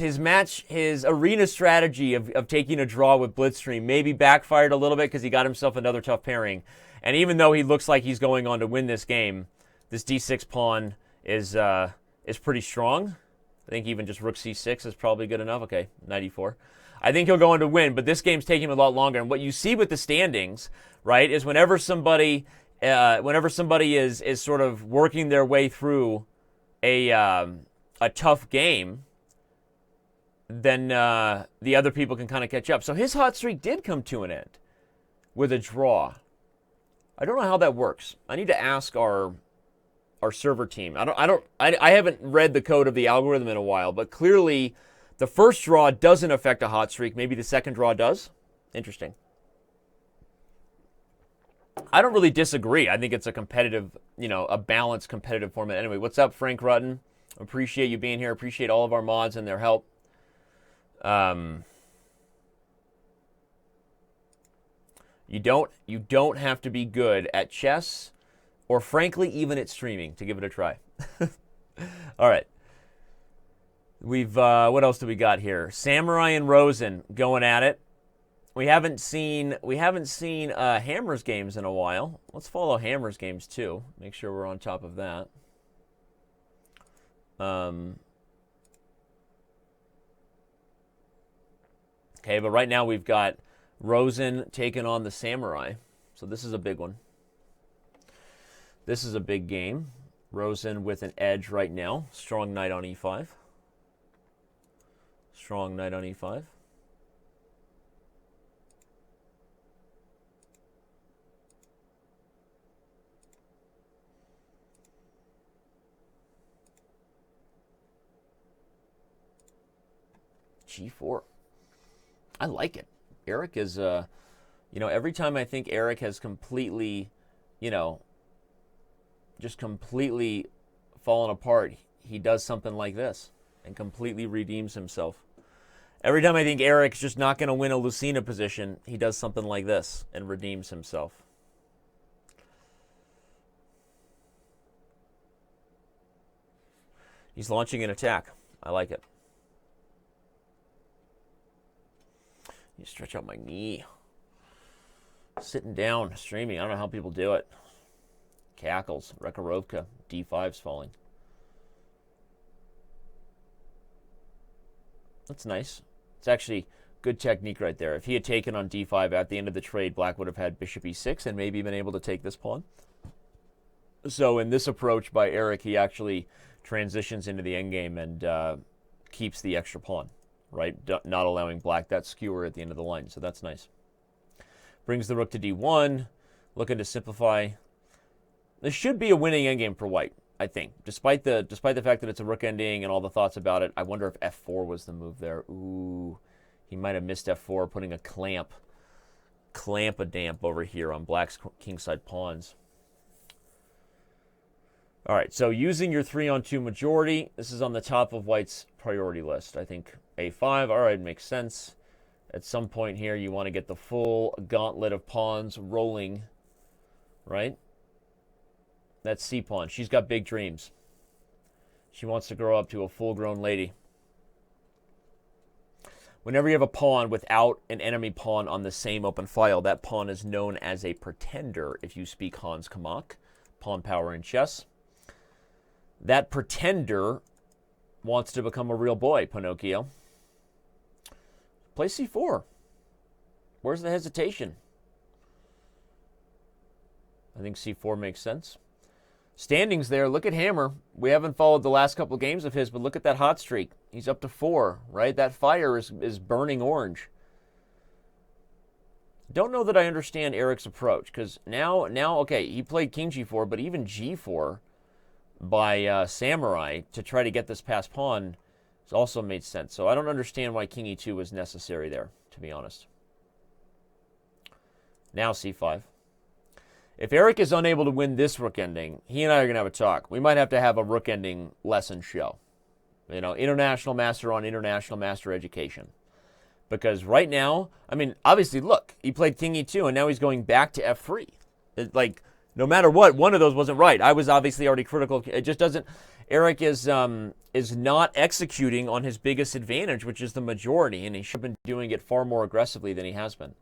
arena strategy of taking a draw with Blitzstream maybe backfired a little bit because he got himself another tough pairing. And even though he looks like he's going on to win this game, this d6 pawn is pretty strong. I think even just rook c6 is probably good enough. Okay, knight e4. I think he'll go on to win, but this game's taking him a lot longer. And what you see with the standings, right, is whenever somebody is sort of working their way through a tough game, then the other people can kind of catch up. So his hot streak did come to an end with a draw. I don't know how that works. I need to ask our server team. I haven't read the code of the algorithm in a while, but clearly the first draw doesn't affect a hot streak. Maybe the second draw does. Interesting. I don't really disagree. I think it's a competitive, a balanced competitive format. Anyway, what's up, Frank Rutten? Appreciate you being here. Appreciate all of our mods and their help. You don't have to be good at chess, or frankly, even at streaming to give it a try. All right. We've what else do we got here? Samurai and Rosen going at it. We haven't seen Hammer's games in a while. Let's follow Hammer's games too. Make sure we're on top of that. Okay, but right now we've got Rosen taking on the Samurai. So this is a big one. This is a big game. Rosen with an edge right now. Strong knight on e5. Strong knight on e5. G4. I like it. Eric is, every time I think Eric has completely, just completely fallen apart, he does something like this and completely redeems himself. Every time I think Eric's just not going to win a Lucina position, he does something like this and redeems himself. He's launching an attack. I like it. You stretch out my knee. Sitting down, streaming. I don't know how people do it. Cackles. Rekharovka. D5's falling. That's nice. It's actually good technique right there. If he had taken on D5 at the end of the trade, Black would have had Bishop E6 and maybe been able to take this pawn. So in this approach by Eric, he actually transitions into the endgame and keeps the extra pawn. Right, not allowing Black that skewer at the end of the line, so that's nice. Brings the rook to d1, looking to simplify. This should be a winning endgame for White, I think. Despite the fact that it's a rook ending and all the thoughts about it, I wonder if f4 was the move there. Ooh, he might have missed f4, putting a clamp a damp over here on Black's kingside pawns. All right, so using your 3-on-2 majority, this is on the top of White's priority list. I think a5, all right, makes sense. At some point here, you want to get the full gauntlet of pawns rolling, right? That's c-pawn. She's got big dreams. She wants to grow up to a full-grown lady. Whenever you have a pawn without an enemy pawn on the same open file, that pawn is known as a pretender if you speak Hans Kamak, pawn power in chess. That pretender wants to become a real boy, Pinocchio. Play c4. Where's the hesitation? I think c4 makes sense. Standings there. Look at Hammer. We haven't followed the last couple of games of his, but look at that hot streak. He's up to 4, right? That fire is burning orange. Don't know that I understand Eric's approach, because now, okay, he played king g4, but even g4 by Samurai to try to get this past pawn has also made sense. So I don't understand why king e2 was necessary there, to be honest. Now c5. If Eric is unable to win this rook ending, he and I are going to have a talk. We might have to have a rook ending lesson show. International master on international master education. Because right now, I mean, obviously, look, he played king e2, and now he's going back to f3. No matter what, one of those wasn't right. I was obviously already critical. It just doesn't. Eric is not executing on his biggest advantage, which is the majority, and he should have been doing it far more aggressively than he has been.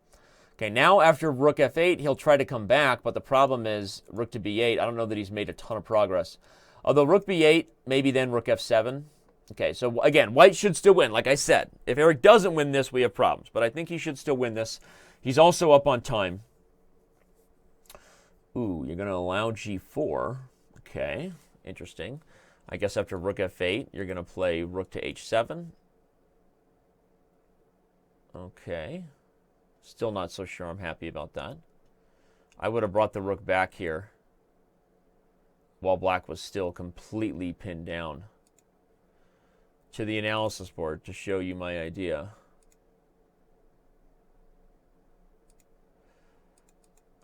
Okay, now after rook f8, he'll try to come back, but the problem is rook to b8. I don't know that he's made a ton of progress. Although rook b8, maybe then rook f7. Okay, so again, White should still win, like I said. If Eric doesn't win this, we have problems, but I think he should still win this. He's also up on time. Ooh, you're going to allow g4. Okay, interesting. I guess after rook f8, you're going to play rook to h7. Okay. Still not so sure I'm happy about that. I would have brought the rook back here while Black was still completely pinned down to the analysis board to show you my idea.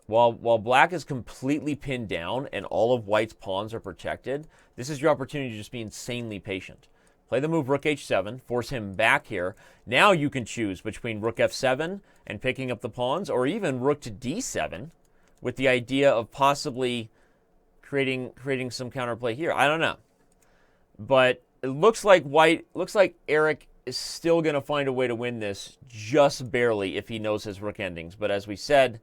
While black is completely pinned down and all of white's pawns are protected, this is your opportunity to just be insanely patient. Play the move rook h7, force him back here. Now you can choose between rook f7 and picking up the pawns, or even rook to d7 with the idea of possibly creating some counterplay here. I don't know. But it looks like Eric is still going to find a way to win this, just barely, if he knows his rook endings. But as we said,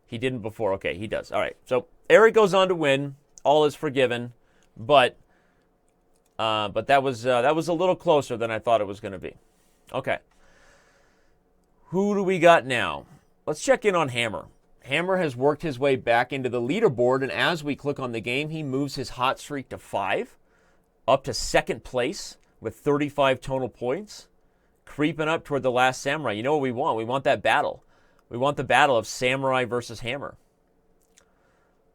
he didn't before. Okay, he does. All right. So Eric goes on to win. All is forgiven. But that was a little closer than I thought it was going to be. Okay. Who do we got now? Let's check in on Hammer. Hammer has worked his way back into the leaderboard, and as we click on the game, he moves his hot streak to 5, up to second place with 35 total points, creeping up toward the last samurai. You know what we want? We want that battle. We want the battle of samurai versus Hammer.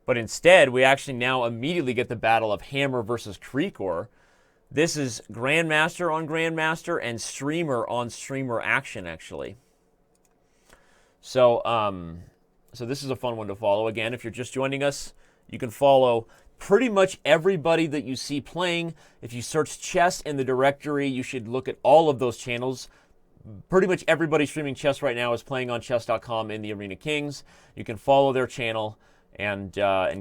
But instead, we actually now immediately get the battle of Hammer versus Krikor. This is Grandmaster on Grandmaster and Streamer on Streamer action, actually. So this is a fun one to follow. Again, if you're just joining us, you can follow pretty much everybody that you see playing. If you search chess in the directory, you should look at all of those channels. Pretty much everybody streaming chess right now is playing on chess.com in the Arena Kings. You can follow their channel and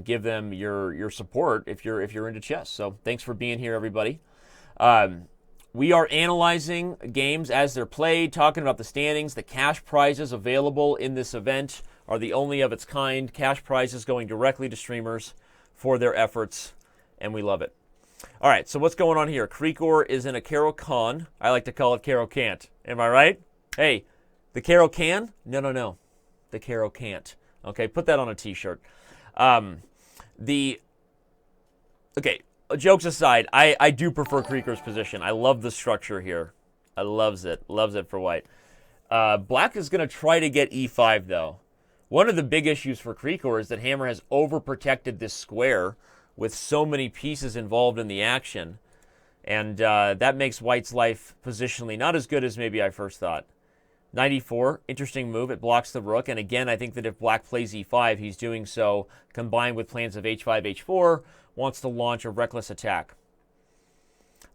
give them your support if you're into chess. So thanks for being here, everybody. We are analyzing games as they're played, talking about the standings. The cash prizes available in this event are the only of its kind. Cash prizes going directly to streamers for their efforts, and we love it. All right, so what's going on here? Krikor is in a Caro Can. I like to call it Caro Can't. Am I right? Hey, the Caro Can? No. The Caro Can't. Okay, put that on a t-shirt. Okay, jokes aside, I do prefer Krikor's position. I love the structure here. I loves it for white. Black is going to try to get e5, though. One of the big issues for Krikor is that Hammer has overprotected this square with so many pieces involved in the action. And that makes white's life positionally not as good as maybe I first thought. 94, interesting move. It blocks the rook. And again, I think that if black plays e5, he's doing so combined with plans of h5, h4, wants to launch a reckless attack.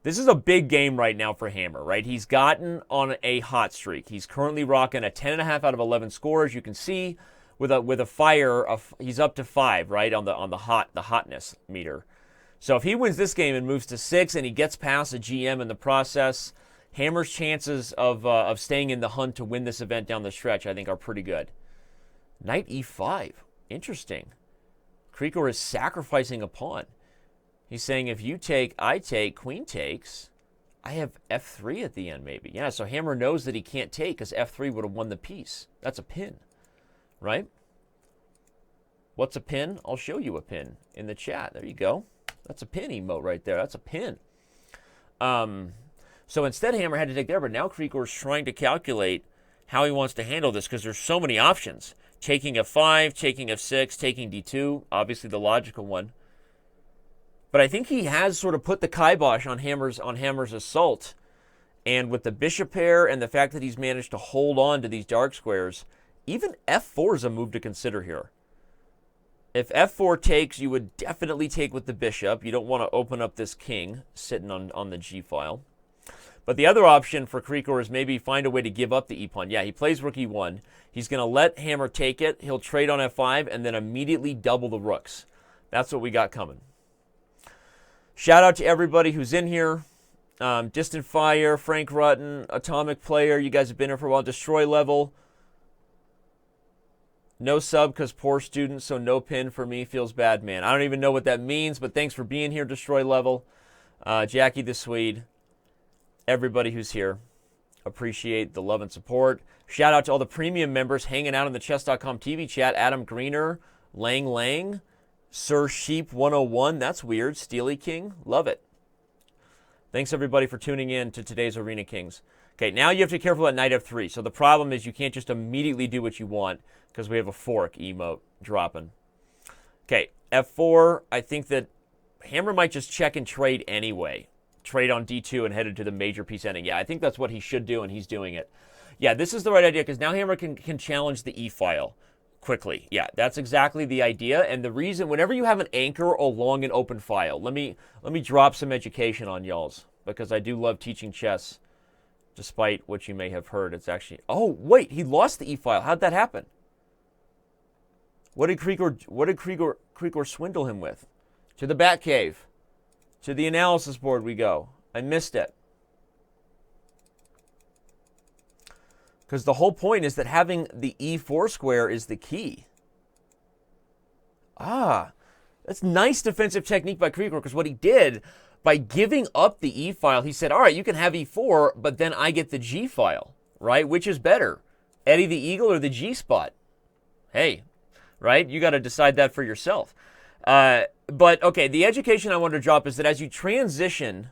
This is a big game right now for Hammer, right? He's gotten on a hot streak. He's currently rocking a 10.5 out of 11 score, as you can see. With a fire, he's up to 5, right, on the hotness meter. So if he wins this game and moves to 6 and he gets past a GM in the process, Hammer's chances of staying in the hunt to win this event down the stretch, I think, are pretty good. Knight e5. Interesting. Krikor is sacrificing a pawn. He's saying if you take, I take, queen takes, I have f3 at the end maybe. Yeah, so Hammer knows that he can't take because f3 would have won the piece. That's a pin, right? What's a pin? I'll show you a pin in the chat. There you go. That's a pin emote right there. That's a pin. So instead, Hammer had to take there, but now Krikor's trying to calculate how he wants to handle this because there's so many options. Taking f5, taking f6, taking d2, obviously the logical one. But I think he has sort of put the kibosh on Hammer's assault. And with the bishop pair and the fact that he's managed to hold on to these dark squares, even f4 is a move to consider here. If f4 takes, you would definitely take with the bishop. You don't want to open up this king sitting on the g file. But the other option for Krikor is maybe find a way to give up the e-pawn. Yeah, he plays rook e1. He's going to let Hammer take it. He'll trade on f5 and then immediately double the rooks. That's what we got coming. Shout out to everybody who's in here. Distant Fire, Frank Rutten, Atomic Player. You guys have been here for a while. Destroy Level. No sub because poor student, so no pin for me. Feels bad, man. I don't even know what that means, but thanks for being here, Destroy Level. Jackie the Swede. Everybody who's here. Appreciate the love and support. Shout out to all the premium members hanging out in the chess.com TV chat. Adam Greener, Lang, Sir Sheep 101. That's weird. Steely King. Love it. Thanks, everybody, for tuning in to today's Arena Kings. Okay, now you have to be careful at knight f3. So the problem is you can't just immediately do what you want because we have a fork emote dropping. Okay, f4. I think that Hammer might just check and trade anyway. Trade on d2 and headed to the major piece ending. Yeah, I think that's what he should do, and he's doing it. Yeah, this is the right idea because now Hammer can challenge the e-file. quickly. Yeah, that's exactly the idea. And the reason, whenever you have an anchor along an open file, let me drop some education on y'all's, because I do love teaching chess, despite what you may have heard. It's actually, oh wait, he lost the e-file. How'd that happen? What did Krikor swindle him with? To the Batcave. To the analysis board we go. I missed it. Because the whole point is that having the e4 square is the key. Ah, that's nice defensive technique by Krikor, because what he did, by giving up the e file, he said, all right, you can have e4, but then I get the g file, right? Which is better, Eddie the Eagle or the g spot? Hey, right? You got to decide that for yourself. But, okay, the education I wanted to drop is that as you transition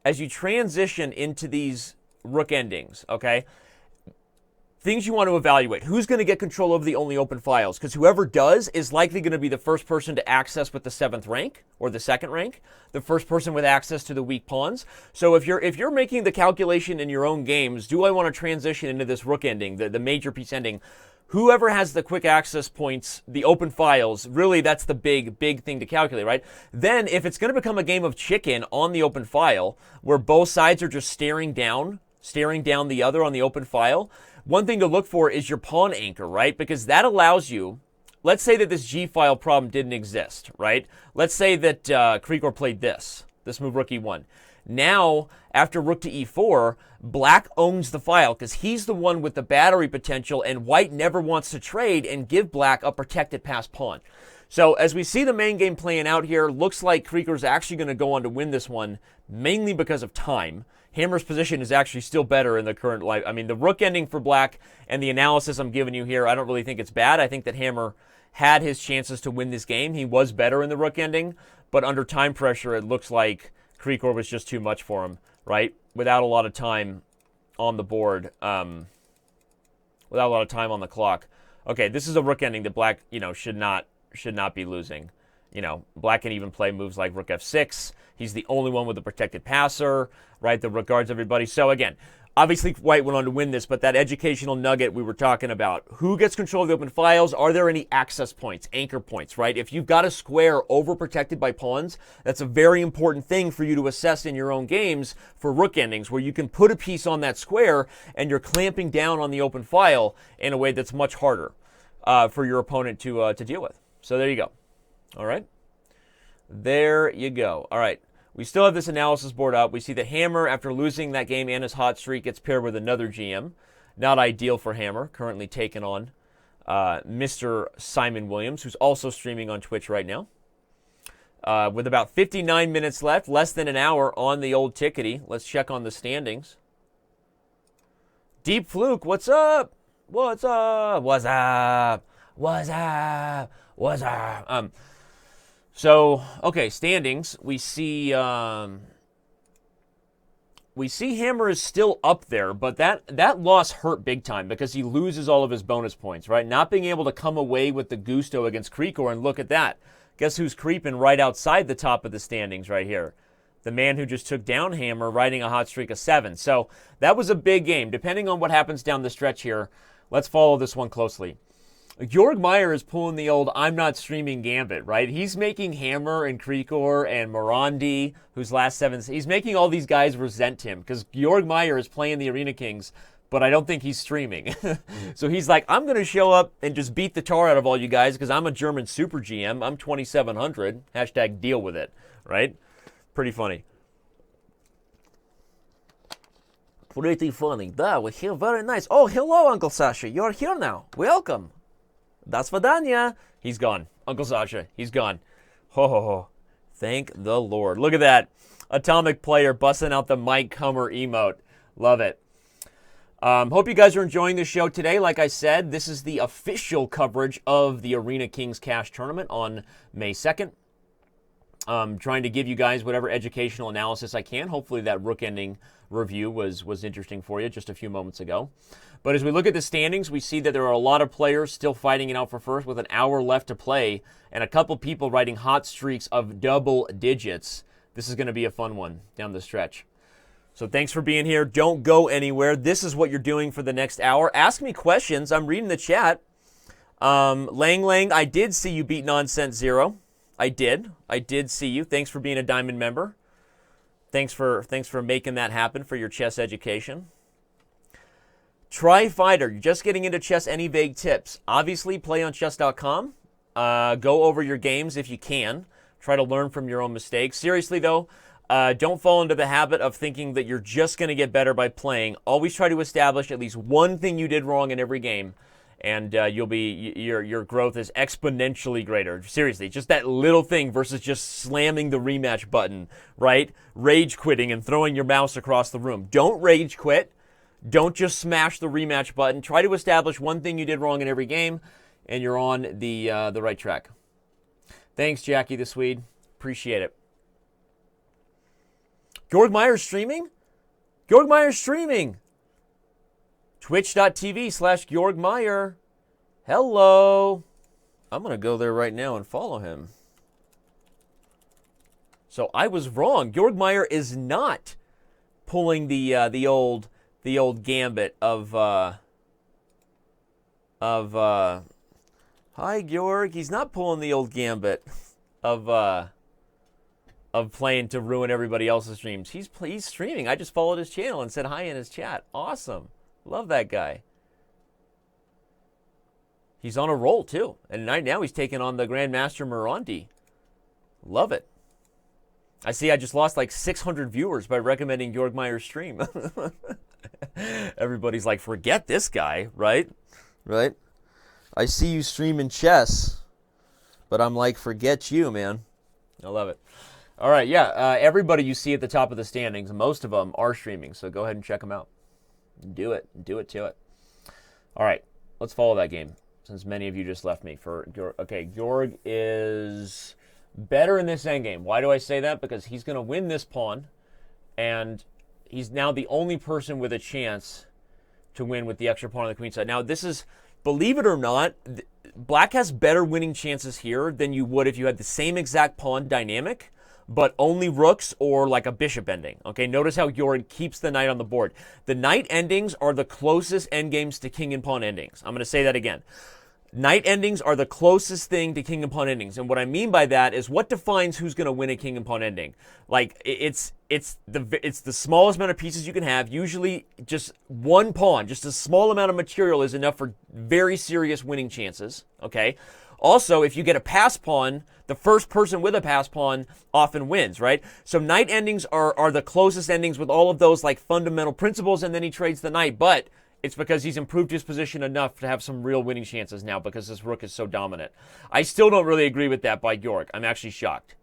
into these rook endings, okay, things you want to evaluate. Who's going to get control over the only open files? Because whoever does is likely going to be the first person to access with the 7th rank or the 2nd rank, the first person with access to the weak pawns. So if you're making the calculation in your own games, do I want to transition into this rook ending, the major piece ending? Whoever has the quick access points, the open files, really that's the big thing to calculate, right? Then if it's going to become a game of chicken on the open file, where both sides are just staring down the other on the open file, one thing to look for is your pawn anchor, right? Because that allows you, let's say that this g-file problem didn't exist, right? Let's say that Krikor played this move rook e1. Now, after rook to e4, black owns the file because he's the one with the battery potential, and white never wants to trade and give black a protected passed pawn. So as we see the main game playing out here, looks like Krikor's actually going to go on to win this one, mainly because of time. Hammer's position is actually still better in the current life. I mean, the rook ending for black and the analysis I'm giving you here, I don't really think it's bad. I think that Hammer had his chances to win this game. He was better in the rook ending, but under time pressure, it looks like Krikor was just too much for him, right? Without a lot of time on the board, without a lot of time on the clock. Okay, this is a rook ending that black, should not be losing. Black can even play moves like rook f6. He's the only one with a protected passer, right? The rook guards everybody. So again, obviously white went on to win this, but that educational nugget we were talking about, who gets control of the open files? Are there any access points, anchor points, right? If you've got a square overprotected by pawns, that's a very important thing for you to assess in your own games for rook endings, where you can put a piece on that square and you're clamping down on the open file in a way that's much harder for your opponent to deal with. So there you go. All right. There you go. All right. We still have this analysis board up. We see that Hammer, after losing that game and his hot streak, gets paired with another GM. Not ideal for Hammer, currently taking on Mr. Simon Williams, who's also streaming on Twitch right now. With about 59 minutes left, less than an hour on the old tickety. Let's check on the standings. Deep Fluke, what's up? What's up? What's up? What's up? What's up? So, okay, standings. We see Hammer is still up there, but that loss hurt big time because he loses all of his bonus points, right? Not being able to come away with the gusto against Krikor, and look at that. Guess who's creeping right outside the top of the standings right here? The man who just took down Hammer, riding a hot streak of 7. So that was a big game. Depending on what happens down the stretch here, let's follow this one closely. Georg Meier is pulling the old I'm not streaming gambit, right? He's making Hammer and Krikor and Morandi, whose last 7, he's making all these guys resent him because Georg Meier is playing the Arena Kings, but I don't think he's streaming. So he's like, I'm going to show up and just beat the tar out of all you guys because I'm a German super GM. I'm 2700. Hashtag deal with it, right? Pretty funny. Pretty funny. That was here. Very nice. Oh, hello, Uncle Sasha. You're here now. Welcome. That's Vadanya. He's gone. Uncle Sasha, he's gone. Ho, ho, ho. Thank the Lord. Look at that. Atomic Player busting out the Mike Hummer emote. Love it. Hope you guys are enjoying the show today. Like I said, this is the official coverage of the Arena Kings Cash Tournament on May 2nd. Trying to give you guys whatever educational analysis I can. Hopefully that rook ending review was interesting for you just a few moments ago. But as we look at the standings, we see that there are a lot of players still fighting it out for first with an hour left to play and a couple people riding hot streaks of double digits. This is going to be a fun one down the stretch. So thanks for being here. Don't go anywhere. This is what you're doing for the next hour. Ask me questions. I'm reading the chat. Lang Lang, I did see you beat Nonsense Zero. I did see you. Thanks for being a Diamond member. Thanks for making that happen for your chess education. Try Fighter, you're just getting into chess. Any vague tips? Obviously, play on chess.com. Go over your games if you can. Try to learn from your own mistakes. Seriously, though, don't fall into the habit of thinking that you're just going to get better by playing. Always try to establish at least one thing you did wrong in every game, and your growth is exponentially greater. Seriously, just that little thing versus just slamming the rematch button, right? Rage quitting and throwing your mouse across the room. Don't rage quit. Don't just smash the rematch button. Try to establish one thing you did wrong in every game, and you're on the right track. Thanks, Jackie the Swede. Appreciate it. Georg Meier streaming? Georg Meier streaming. Twitch.tv/Georg Meier. Hello. I'm going to go there right now and follow him. So I was wrong. Georg Meier is not pulling the old gambit of hi Georg. He's not pulling the old gambit of playing to ruin everybody else's streams. He's streaming. I just followed his channel and said hi in his chat. Awesome. Love that guy. He's on a roll too. And right now he's taking on the Grandmaster Morandi. Love it. I see I just lost like 600 viewers by recommending Georg Meier's stream. Everybody's like, forget this guy, right? Right? I see you streaming chess, but I'm like, forget you, man. I love it. All right, yeah, everybody you see at the top of the standings, most of them are streaming, so go ahead and check them out. Do it to it. All right, let's follow that game, since many of you just left me for Georg. Okay, Georg is better in this endgame. Why do I say that? Because he's going to win this pawn, and he's now the only person with a chance to win with the extra pawn on the queen side. Now, this is, believe it or not, black has better winning chances here than you would if you had the same exact pawn dynamic, but only rooks or like a bishop ending. Okay, notice how Georg keeps the knight on the board. The knight endings are the closest endgames to king and pawn endings. I'm going to say that again. Knight endings are the closest thing to king and pawn endings. And what I mean by that is what defines who's going to win a king and pawn ending. Like, it's the smallest amount of pieces you can have. Usually just one pawn, just a small amount of material is enough for very serious winning chances. Okay. Also, if you get a pass pawn, the first person with a pass pawn often wins, right? So knight endings are the closest endings with all of those like fundamental principles, and then he trades the knight. But it's because he's improved his position enough to have some real winning chances now because his rook is so dominant. I still don't really agree with that by Georg. I'm actually shocked.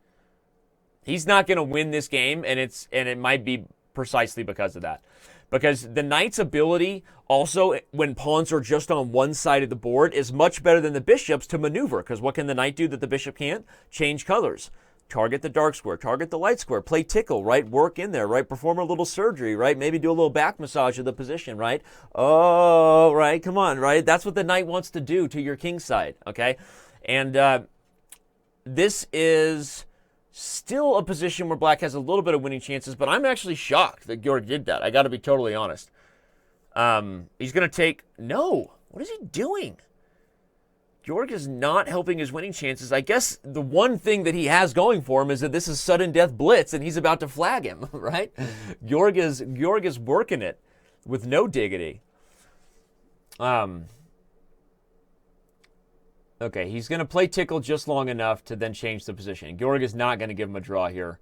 He's not going to win this game, and it might be precisely because of that. Because the knight's ability also, when pawns are just on one side of the board, is much better than the bishop's to maneuver. Because what can the knight do that the bishop can't? Change colors. Target the dark square, target the light square, play tickle, right? Work in there, right? Perform a little surgery, right? Maybe do a little back massage of the position, right? Oh, right, come on, right? That's what the knight wants to do to your king side, okay? And this is still a position where black has a little bit of winning chances, but I'm actually shocked that Georg did that. I got to be totally honest. He's going to take... No, what is he doing? Georg is not helping his winning chances. I guess the one thing that he has going for him is that this is sudden death blitz and he's about to flag him, right? Georg is working it with no diggity. Okay, he's going to play tickle just long enough to then change the position. Georg is not going to give him a draw here.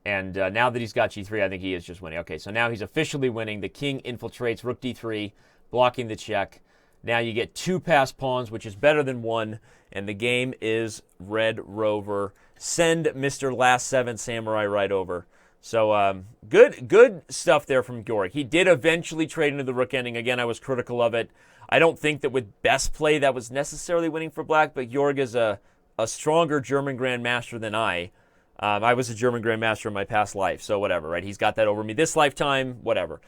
And now that he's got g3, I think he is just winning. Okay, so now he's officially winning. The king infiltrates, rook d3, blocking the check. Now you get two passed pawns, which is better than one, and the game is Red Rover. Send Mr. Last Seven Samurai right over. So good stuff there from Georg. He did eventually trade into the rook ending. Again, I was critical of it. I don't think that with best play that was necessarily winning for black, but Georg is a stronger German Grandmaster than I. I was a German Grandmaster in my past life, so whatever, right? He's got that over me this lifetime, whatever.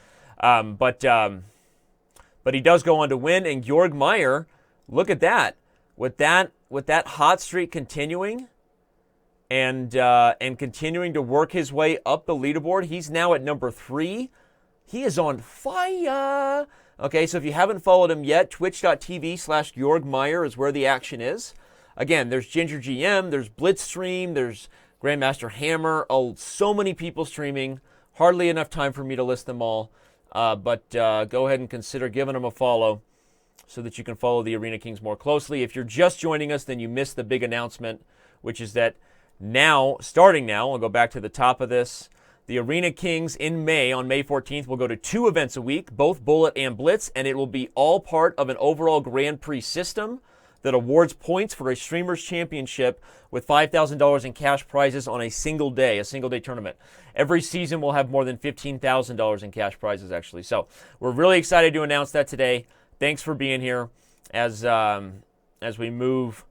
But he does go on to win, and Georg Meier, look at that. With that hot streak continuing and continuing to work his way up the leaderboard, he's now at number 3. He is on fire. Okay, so if you haven't followed him yet, twitch.tv/Georg Meier is where the action is. Again, there's Ginger GM, there's Blitzstream, there's Grandmaster Hammer, so many people streaming. Hardly enough time for me to list them all. But go ahead and consider giving them a follow so that you can follow the Arena Kings more closely. If you're just joining us, then you missed the big announcement, which is that starting now, I'll go back to the top of this, the Arena Kings in May, on May 14th, will go to 2 events a week, both Bullet and Blitz, and it will be all part of an overall Grand Prix system that awards points for a Streamers Championship with $5,000 in cash prizes on a single day tournament. Every season will have more than $15,000 in cash prizes, actually. So we're really excited to announce that today. Thanks for being here as we move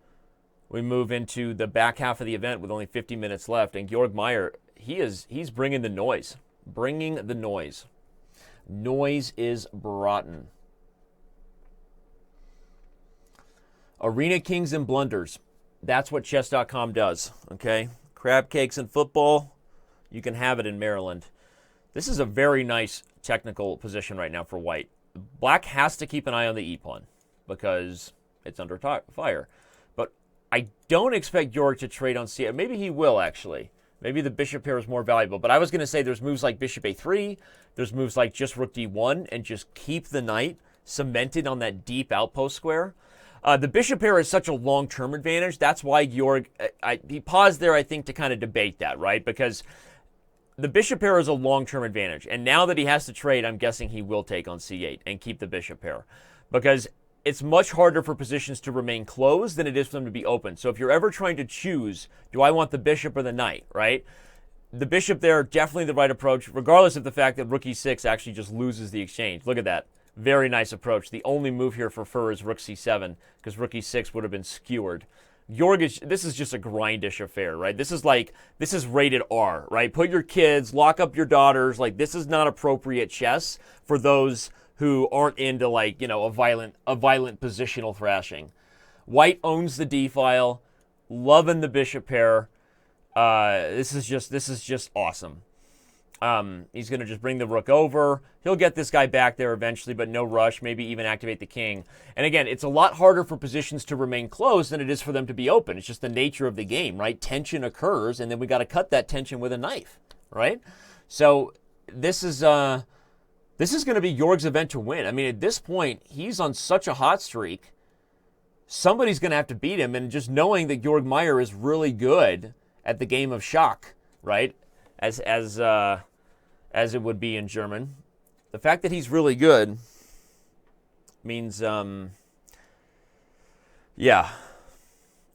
into the back half of the event with only 50 minutes left. And Georg Meier, he's bringing the noise. Bringing the noise. Noise is broughten. Arena Kings and blunders. That's what chess.com does, okay? Crab cakes and football, you can have it in Maryland. This is a very nice technical position right now for white. Black has to keep an eye on the e-pawn because it's under fire. But I don't expect Georg to trade on c8. Maybe he will, actually. Maybe the bishop pair is more valuable. But I was going to say there's moves like bishop a3. There's moves like just rook d1 and just keep the knight cemented on that deep outpost square. The bishop pair is such a long-term advantage. That's why Georg, he paused there, I think, to kind of debate that, right? Because the bishop pair is a long-term advantage. And now that he has to trade, I'm guessing he will take on c8 and keep the bishop pair. Because it's much harder for positions to remain closed than it is for them to be open. So if you're ever trying to choose, do I want the bishop or the knight, right? The bishop there, definitely the right approach, regardless of the fact that rook e6 actually just loses the exchange. Look at that. Very nice approach. The only move here for fur is rook c7 because rook e6 would have been skewered. This is just a grindish affair, right? This is rated R, right? Put your kids, lock up your daughters. Like, this is not appropriate chess for those who aren't into, like, you know, a violent positional thrashing. White owns the d file, loving the bishop pair. This is just awesome. He's going to just bring the rook over. He'll get this guy back there eventually, but no rush, maybe even activate the king. And again, it's a lot harder for positions to remain closed than it is for them to be open. It's just the nature of the game, right? Tension occurs, and then we got to cut that tension with a knife, right? So this is going to be Georg's event to win. I mean, at this point, he's on such a hot streak. Somebody's going to have to beat him, and just knowing that Georg Meier is really good at the game of Schach, right? As it would be in German. The fact that he's really good means, means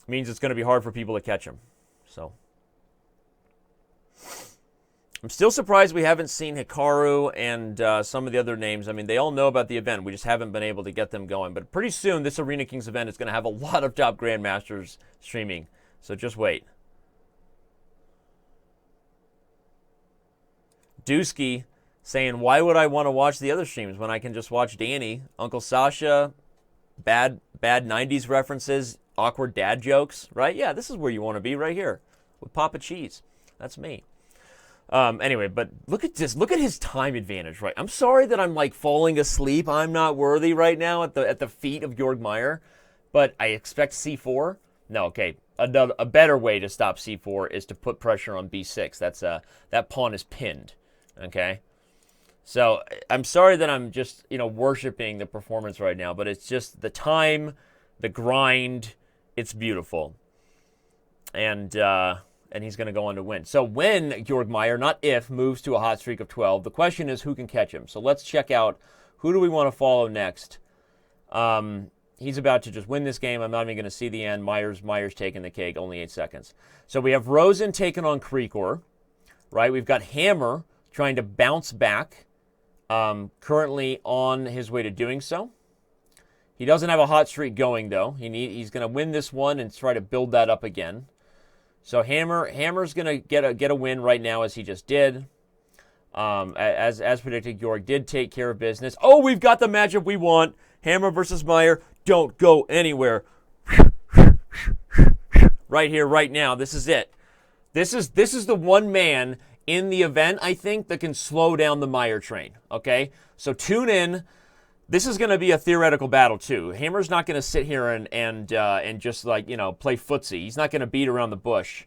it's going to be hard for people to catch him. So I'm still surprised we haven't seen Hikaru and some of the other names. I mean, they all know about the event. We just haven't been able to get them going. But pretty soon, this Arena Kings event is going to have a lot of top Grandmasters streaming. So just wait. Dusky saying, why would I want to watch the other streams when I can just watch Danny, Uncle Sasha, bad 90s references, awkward dad jokes, right? Yeah, this is where you want to be, right here with Papa Cheese. That's me. Anyway, but look at this. Look at his time advantage, right? I'm sorry that I'm like falling asleep. I'm not worthy right now at the feet of Georg Meier, but I expect c4. No, okay. A better way to stop c4 is to put pressure on b6. That pawn is pinned. Okay, so I'm sorry that I'm just, worshiping the performance right now, but it's just the time, the grind, it's beautiful. And he's going to go on to win. So when Georg Meier, not if, moves to a hot streak of 12, the question is who can catch him. So let's check out who do we want to follow next. He's about to just win this game. I'm not even going to see the end. Meier's taking the cake, only 8 seconds. So we have Rosen taking on Krikor, right? We've got Hammer trying to bounce back, currently on his way to doing so. He doesn't have a hot streak going, though. He's going to win this one and try to build that up again. So Hammer's going to get a win right now, as he just did. As predicted, Georg did take care of business. Oh, we've got the matchup we want. Hammer versus Meier. Don't go anywhere. Right here, right now. This is it. This is the one man in the event, I think, that can slow down the Meier train, okay? So tune in This is going to be a theoretical battle too. Hammer's not going to sit here and just like, you know, play footsie. He's not going to beat around the bush,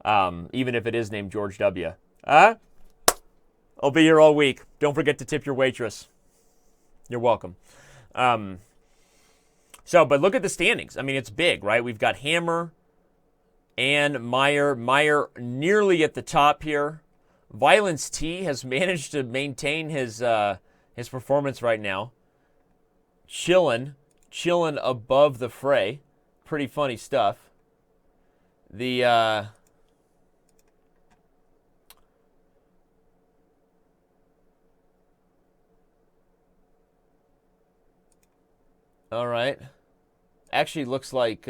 even if it is named George W. I'll be here all week. Don't forget to tip your waitress. You're welcome. But look at the standings. I mean, it's big, right? We've got Hammer and Meier. Meier nearly at the top here. Violence T has managed to maintain his performance right now. Chillin' above the fray. Pretty funny stuff. All right. Actually, looks like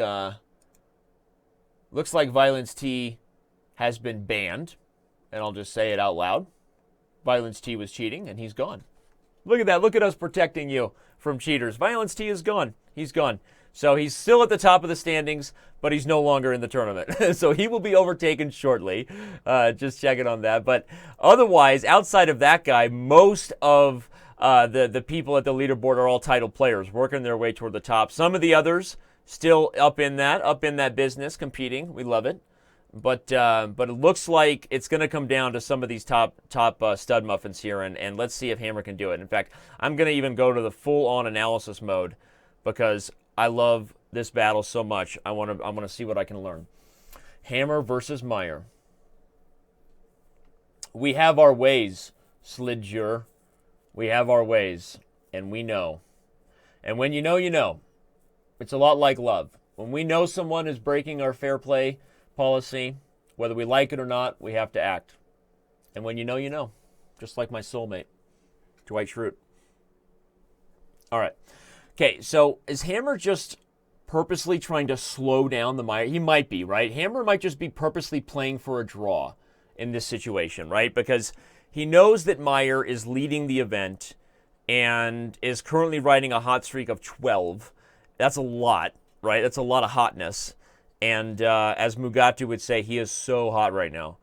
Violence T has been banned, and I'll just say it out loud. Violence T was cheating, and he's gone. Look at that. Look at us protecting you from cheaters. Violence T is gone. He's gone. So he's still at the top of the standings, but he's no longer in the tournament. So he will be overtaken shortly. Just checking on that. But otherwise, outside of that guy, most of the people at the leaderboard are all title players, working their way toward the top. Some of the others still up in that business, competing. We love it. But it looks like it's going to come down to some of these top stud muffins here, and let's see if Hammer can do it. In fact, I'm going to even go to the full-on analysis mode because I love this battle so much. I want to see what I can learn. Hammer versus Meier. We have our ways, Slidjur. We have our ways, and we know. And when you know, you know. It's a lot like love. When we know someone is breaking our fair play policy, whether we like it or not, we have to act. And when you know, you know. Just like my soulmate, Dwight Schrute. All right. Okay, so is Hammer just purposely trying to slow down the Meier? He might be, right? Hammer might just be purposely playing for a draw in this situation, right? Because he knows that Meier is leading the event and is currently riding a hot streak of 12. That's a lot, right? That's a lot of hotness. And as Mugatu would say, he is so hot right now.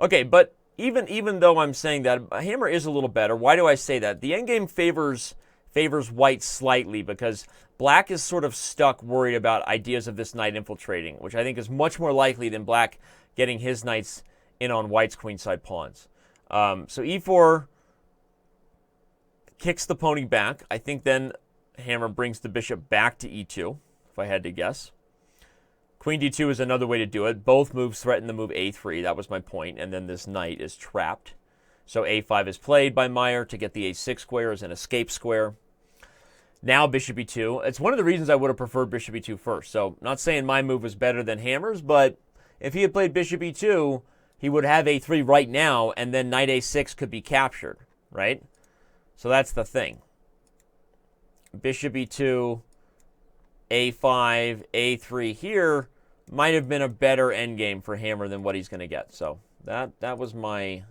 Okay, but even though I'm saying that, Hammer is a little better. Why do I say that? The endgame favors white slightly because black is sort of stuck worried about ideas of this knight infiltrating, which I think is much more likely than black getting his knights in on white's queenside pawns. So e4 kicks the pony back. I think then Hammer brings the bishop back to e2. If I had to guess. Queen d2 is another way to do it. Both moves threaten the move a3. That was my point. And then this knight is trapped. So a5 is played by Meier to get the a6 square as an escape square. Now bishop e2. It's one of the reasons I would have preferred bishop e2 first. So not saying my move was better than Hammer's, but if he had played bishop e2, he would have a3 right now, and then knight a6 could be captured, right? So that's the thing. Bishop e2... a5, a3 here might have been a better endgame for Hammer than what he's going to get. So that was my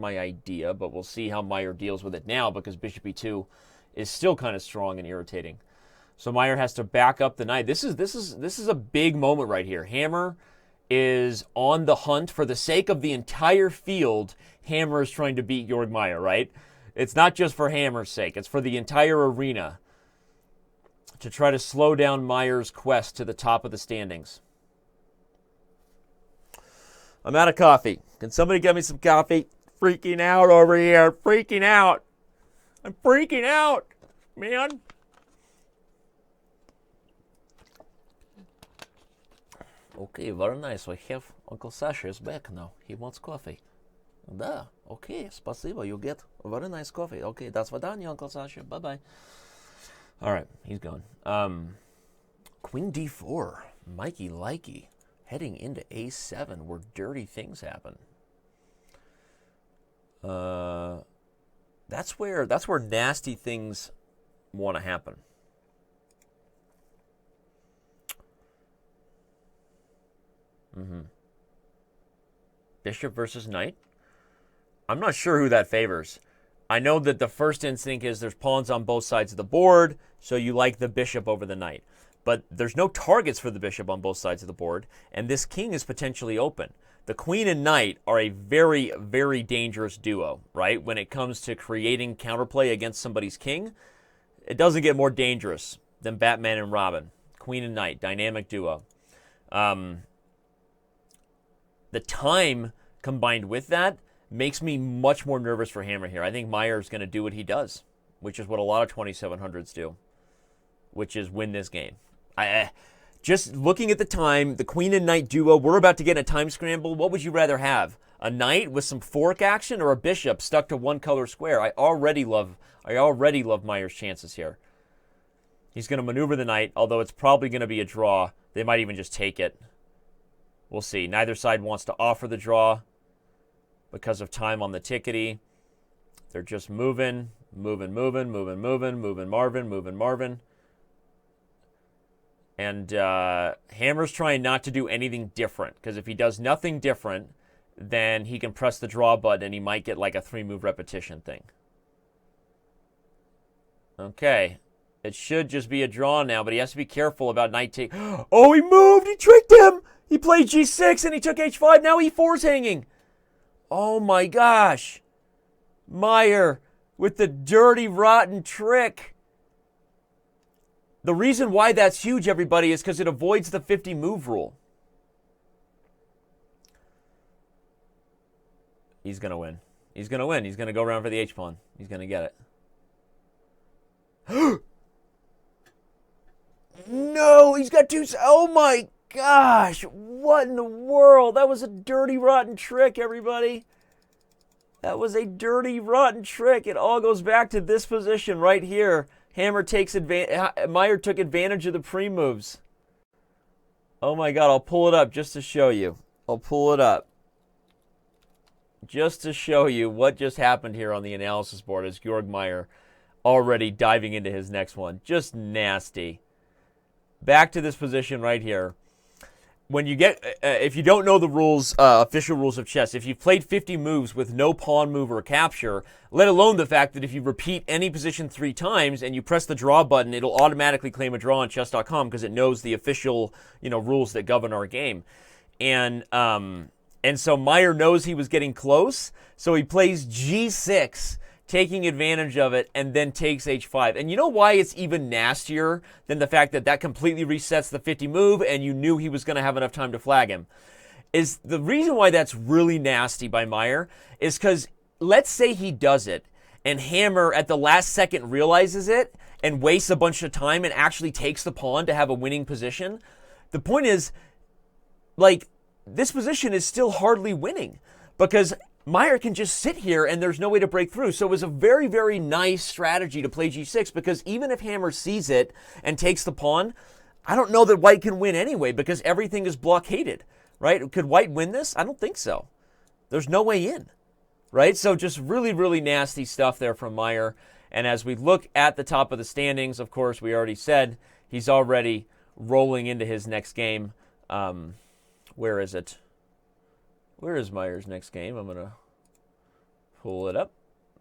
idea, but we'll see how Meier deals with it now because bishop e2 is still kind of strong and irritating. So Meier has to back up the knight. This is a big moment right here. Hammer is on the hunt for the sake of the entire field. Hammer is trying to beat Georg Meier, right? It's not just for Hammer's sake. It's for the entire arena, to try to slow down Meier's quest to the top of the standings. I'm out of coffee. Can somebody get me some coffee? Freaking out over here. Freaking out. I'm freaking out, man. Okay, very nice. We have Uncle Sasha is back now. He wants coffee. Да, okay, спасибо. You get very nice coffee. Okay, that's свидания, Uncle Sasha. Bye-bye. All right, he's gone. Queen d4, Mikey likey, heading into a7 where dirty things happen. That's where nasty things want to happen. Bishop versus knight. I'm not sure who that favors. I know that the first instinct is there's pawns on both sides of the board, so you like the bishop over the knight. But there's no targets for the bishop on both sides of the board, and this king is potentially open. The queen and knight are a very, very dangerous duo, right? When it comes to creating counterplay against somebody's king, it doesn't get more dangerous than Batman and Robin. Queen and knight, dynamic duo. The time combined with that makes me much more nervous for Hammer here. I think Meier is going to do what he does, which is what a lot of 2700s do, which is win this game. Just looking at the time, the queen and knight duo, we're about to get in a time scramble. What would you rather have? A knight with some fork action or a bishop stuck to one color square? I already love Meier's chances here. He's going to maneuver the knight, although it's probably going to be a draw. They might even just take it. We'll see. Neither side wants to offer the draw because of time on the tickety. They're just moving Marvin. And Hammer's trying not to do anything different, because if he does nothing different, then he can press the draw button and he might get like a 3-move repetition thing. Okay. It should just be a draw now, but he has to be careful about knight take. Oh, he moved! He tricked him! He played g6 and he took h5. Now e4's hanging. Oh my gosh. Meier with the dirty, rotten trick. The reason why that's huge, everybody, is because it avoids the 50-move rule. He's going to win. He's going to win. He's going to go around for the h-pawn. He's going to get it. No, he's got two. Oh my gosh. What in the world? That was a dirty, rotten trick, everybody. That was a dirty, rotten trick. It all goes back to this position right here. Hammer takes advantage. Meier took advantage of the pre-moves. Oh my God, I'll pull it up just to show you. I'll pull it up just to show you what just happened here on the analysis board as Georg Meier already diving into his next one. Just nasty. Back to this position right here. When you get, if you don't know the rules, official rules of chess, if you've played 50 moves with no pawn move or capture, let alone the fact that if you repeat any position 3 times and you press the draw button, it'll automatically claim a draw on chess.com because it knows the official, rules that govern our game. And so Meier knows he was getting close, so he plays g6, taking advantage of it, and then takes h5. And you know why it's even nastier than the fact that completely resets the 50 move and you knew he was going to have enough time to flag him? Is the reason why that's really nasty by Meier is because let's say he does it and Hammer at the last second realizes it and wastes a bunch of time and actually takes the pawn to have a winning position. The point is, this position is still hardly winning because Meier can just sit here and there's no way to break through. So it was a very, very nice strategy to play g6 because even if Hammer sees it and takes the pawn, I don't know that White can win anyway because everything is blockaded, right? Could White win this? I don't think so. There's no way in, right? So just really, really nasty stuff there from Meier. And as we look at the top of the standings, of course, we already said he's already rolling into his next game. Where is it? Where is Meier's next game? I'm going to pull it up.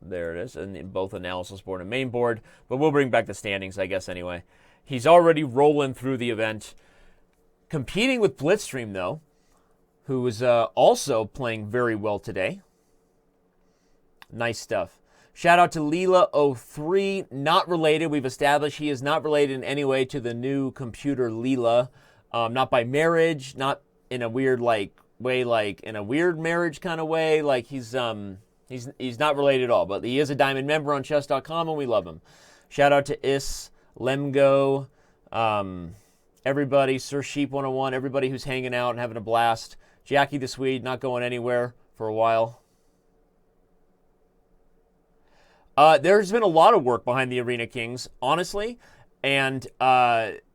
There it is, in both analysis board and main board. But we'll bring back the standings, I guess, anyway. He's already rolling through the event. Competing with Blitzstream, though, who is also playing very well today. Nice stuff. Shout out to Leela03. Not related. We've established he is not related in any way to the new computer Leela. Not by marriage, not in a weird, in a weird marriage kind of way. He's not related at all, but he is a diamond member on chess.com and we love him. Shout out to Is, Lemgo, everybody, Sir Sheep 101, everybody who's hanging out and having a blast. Jackie the Swede, not going anywhere for a while. There's been a lot of work behind the Arena Kings, honestly, and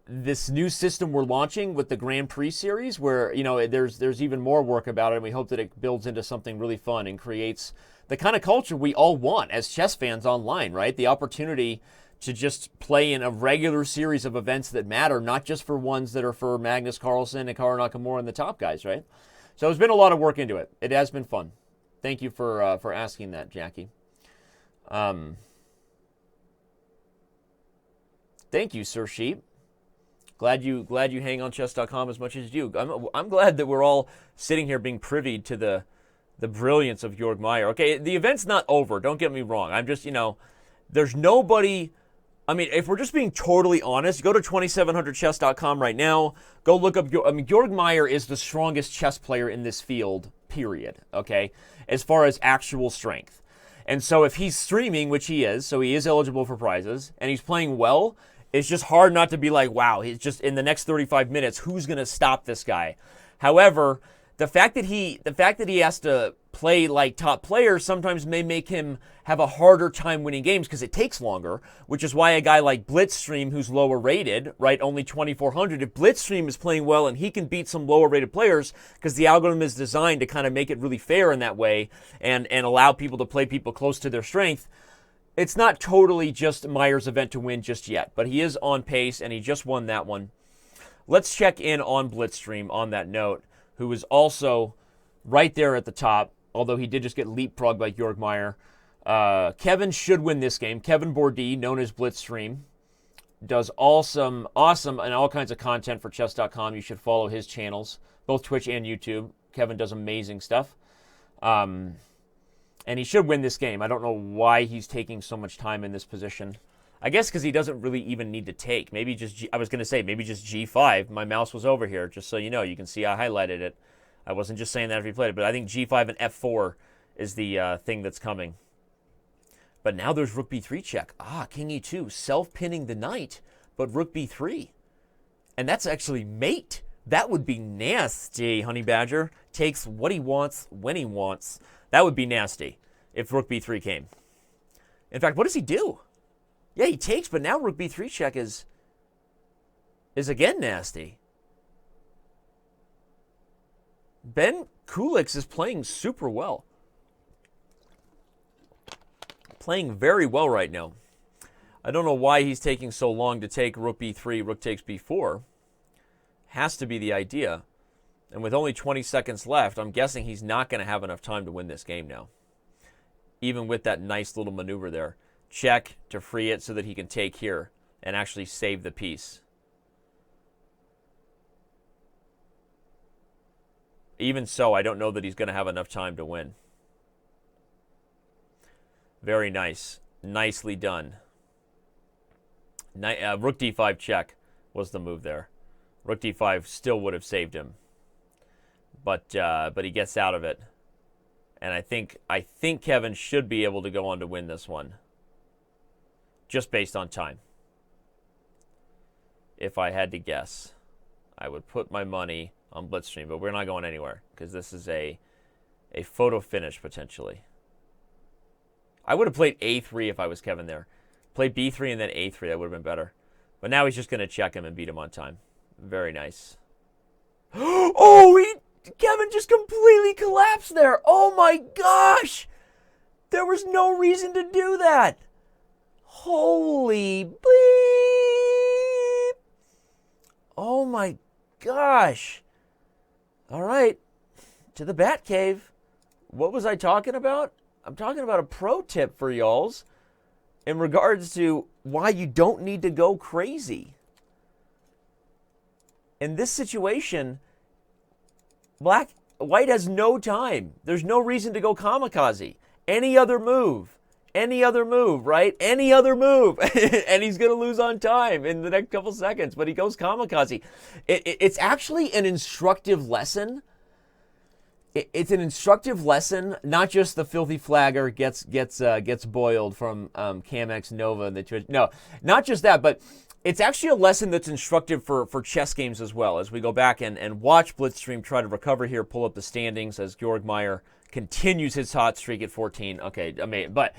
this new system we're launching with the Grand Prix series where, there's even more work about it, and we hope that it builds into something really fun and creates the kind of culture we all want as chess fans online, right? The opportunity to just play in a regular series of events that matter, not just for ones that are for Magnus Carlsen and Kara Nakamura and the top guys, right? So there's been a lot of work into it. It has been fun. Thank you for asking that, Jackie. Thank you, Sir Sheep. Glad you hang on chess.com as much as you do. I'm glad that we're all sitting here being privy to the brilliance of Georg Meier. Okay, the event's not over. Don't get me wrong. I'm just, there's nobody. I mean, if we're just being totally honest, go to 2700chess.com right now. Go look up. Georg Meier is the strongest chess player in this field, period. Okay, as far as actual strength. And so if he's streaming, which he is, so he is eligible for prizes, and he's playing well, it's just hard not to be like, wow, he's just in the next 35 minutes, who's going to stop this guy? However, the fact that he has to play like top players sometimes may make him have a harder time winning games because it takes longer, which is why a guy like Blitzstream, who's lower rated, right, only 2,400, if Blitzstream is playing well and he can beat some lower rated players because the algorithm is designed to kind of make it really fair in that way and allow people to play people close to their strength, it's not totally just Meier's event to win just yet, but he is on pace and he just won that one. Let's check in on Blitzstream on that note, who is also right there at the top, although he did just get leapfrogged by Georg Meier. Kevin should win this game. Kevin Bourdie, known as Blitzstream, does awesome and all kinds of content for chess.com. You should follow his channels, both Twitch and YouTube. Kevin does amazing stuff. And he should win this game. I don't know why he's taking so much time in this position. I guess because he doesn't really even need to take. Maybe just, I was going to say, maybe just G5. My mouse was over here, just so you know. You can see I highlighted it. I wasn't just saying that if he played it, but I think G5 and F4 is the thing that's coming. But now there's Rook B3 check. King E2, self-pinning the knight, but Rook B3. And that's actually mate. That would be nasty, Honey Badger. Takes what he wants when he wants. That would be nasty if Rook B3 came. In fact, what does he do? Yeah, he takes, but now Rook B3 check is again nasty. Ben Kulix is playing super well. Playing very well right now. I don't know why he's taking so long to take Rook B3, Rook takes B4. Has to be the idea. And with only 20 seconds left, I'm guessing he's not going to have enough time to win this game now. Even with that nice little maneuver there. Check to free it so that he can take here and actually save the piece. Even so, I don't know that he's going to have enough time to win. Very nice. Nicely done. Rook D5 check was the move there. Rook D5 still would have saved him. But he gets out of it. And I think Kevin should be able to go on to win this one. Just based on time. If I had to guess, I would put my money on Blitzstream, but we're not going anywhere because this is a photo finish potentially. I would have played A3 if I was Kevin there. Played B3 and then A3, that would have been better. But now he's just going to check him and beat him on time. Very nice. Kevin just completely collapsed there. Oh my gosh! There was no reason to do that. Holy bleep! Oh my gosh! All right, to the Bat Cave. What was I talking about? I'm talking about a pro tip for y'alls in regards to why you don't need to go crazy. In this situation, White has no time. There's no reason to go kamikaze. Any other move, right? Any other move. And he's going to lose on time in the next couple seconds, but he goes kamikaze. It's actually an instructive lesson. It's an instructive lesson, not just the filthy flagger gets boiled from CamX Nova and the Twitch. No, not just that, but it's actually a lesson that's instructive for chess games as well. As we go back and watch Blitzstream try to recover here, pull up the standings as Georg Meier continues his hot streak at 14. Okay, amazing. But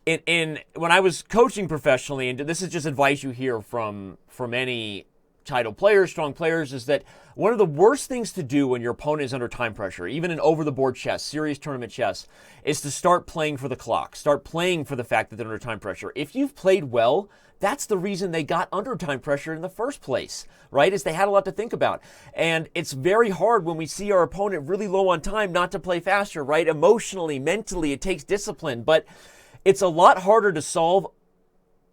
when I was coaching professionally, and this is just advice you hear from any title players, strong players, is that one of the worst things to do when your opponent is under time pressure, even in over-the-board chess, serious tournament chess, is to start playing for the clock. Start playing for the fact that they're under time pressure. If you've played well, that's the reason they got under time pressure in the first place, right? Is they had a lot to think about. And it's very hard when we see our opponent really low on time not to play faster, right? Emotionally, mentally, it takes discipline. But it's a lot harder to solve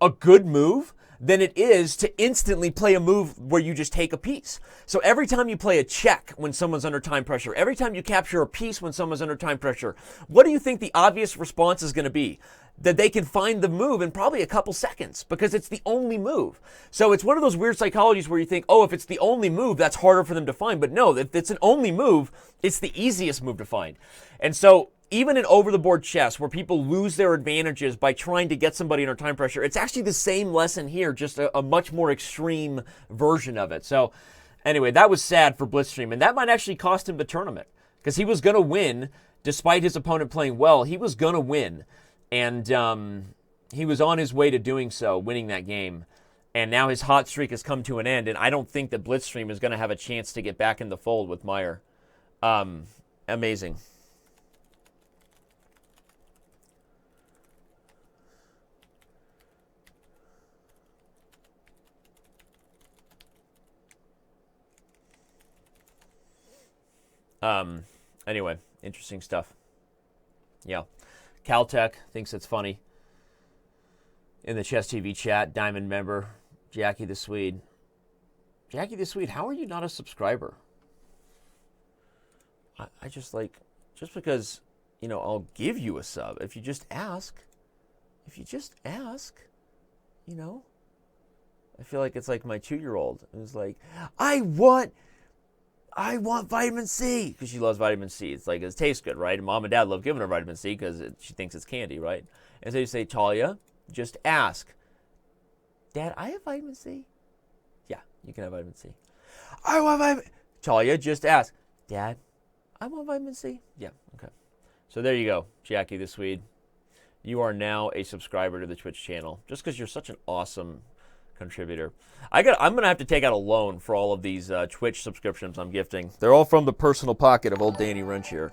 a good move than it is to instantly play a move where you just take a piece. So every time you play a check when someone's under time pressure, every time you capture a piece when someone's under time pressure, what do you think the obvious response is going to be? That they can find the move in probably a couple seconds because it's the only move. So it's one of those weird psychologies where you think, oh, if it's the only move, that's harder for them to find. But no, if it's an only move, it's the easiest move to find. And so even in over-the-board chess, where people lose their advantages by trying to get somebody under time pressure, it's actually the same lesson here, just a much more extreme version of it. So anyway, that was sad for Blitzstream, and that might actually cost him the tournament because he was going to win despite his opponent playing well. He was going to win. And he was on his way to doing so, winning that game. And now his hot streak has come to an end, and I don't think that Blitzstream is going to have a chance to get back in the fold with Meier. Amazing. Anyway, interesting stuff. Yeah. Caltech thinks it's funny. In the Chess TV chat, Diamond member, Jackie the Swede. Jackie the Swede, how are you not a subscriber? I just because, I'll give you a sub. If you just ask, I feel like it's like my 2-year-old. It was like, I want vitamin C because she loves vitamin C. It's like, it tastes good, right? And mom and dad love giving her vitamin C because she thinks it's candy, right? And so you say, Talia, just ask. Dad, I have vitamin C? Yeah, you can have vitamin C. I want vitamin... Talia, just ask. Dad, I want vitamin C? Yeah, okay. So there you go, Jackie the Swede. You are now a subscriber to the Twitch channel just because you're such an awesome contributor. I'm going to have to take out a loan for all of these Twitch subscriptions I'm gifting. They're all from the personal pocket of old Danny Rensch here.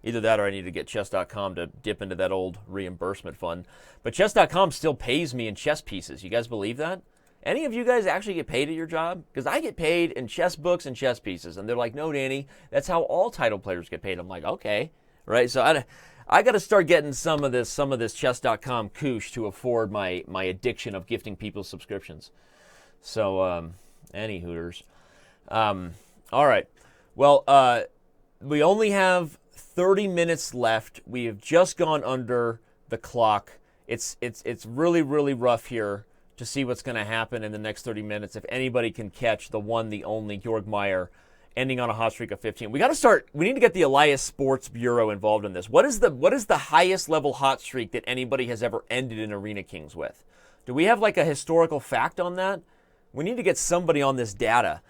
Either that or I need to get chess.com to dip into that old reimbursement fund. But chess.com still pays me in chess pieces. You guys believe that? Any of you guys actually get paid at your job? Because I get paid in chess books and chess pieces. And they're like, no, Danny, that's how all title players get paid. I'm like, okay. Right? So I got to start getting some of this chess.com koosh to afford my addiction of gifting people subscriptions. So, any Hooters. All right. Well, we only have 30 minutes left. We have just gone under the clock. It's really, really rough here to see what's going to happen in the next 30 minutes. If anybody can catch the one, the only Georg Meier ending on a hot streak of 15. We need to get the Elias Sports Bureau involved in this. What is the highest level hot streak that anybody has ever ended in Arena Kings with? Do we have like a historical fact on that? We need to get somebody on this data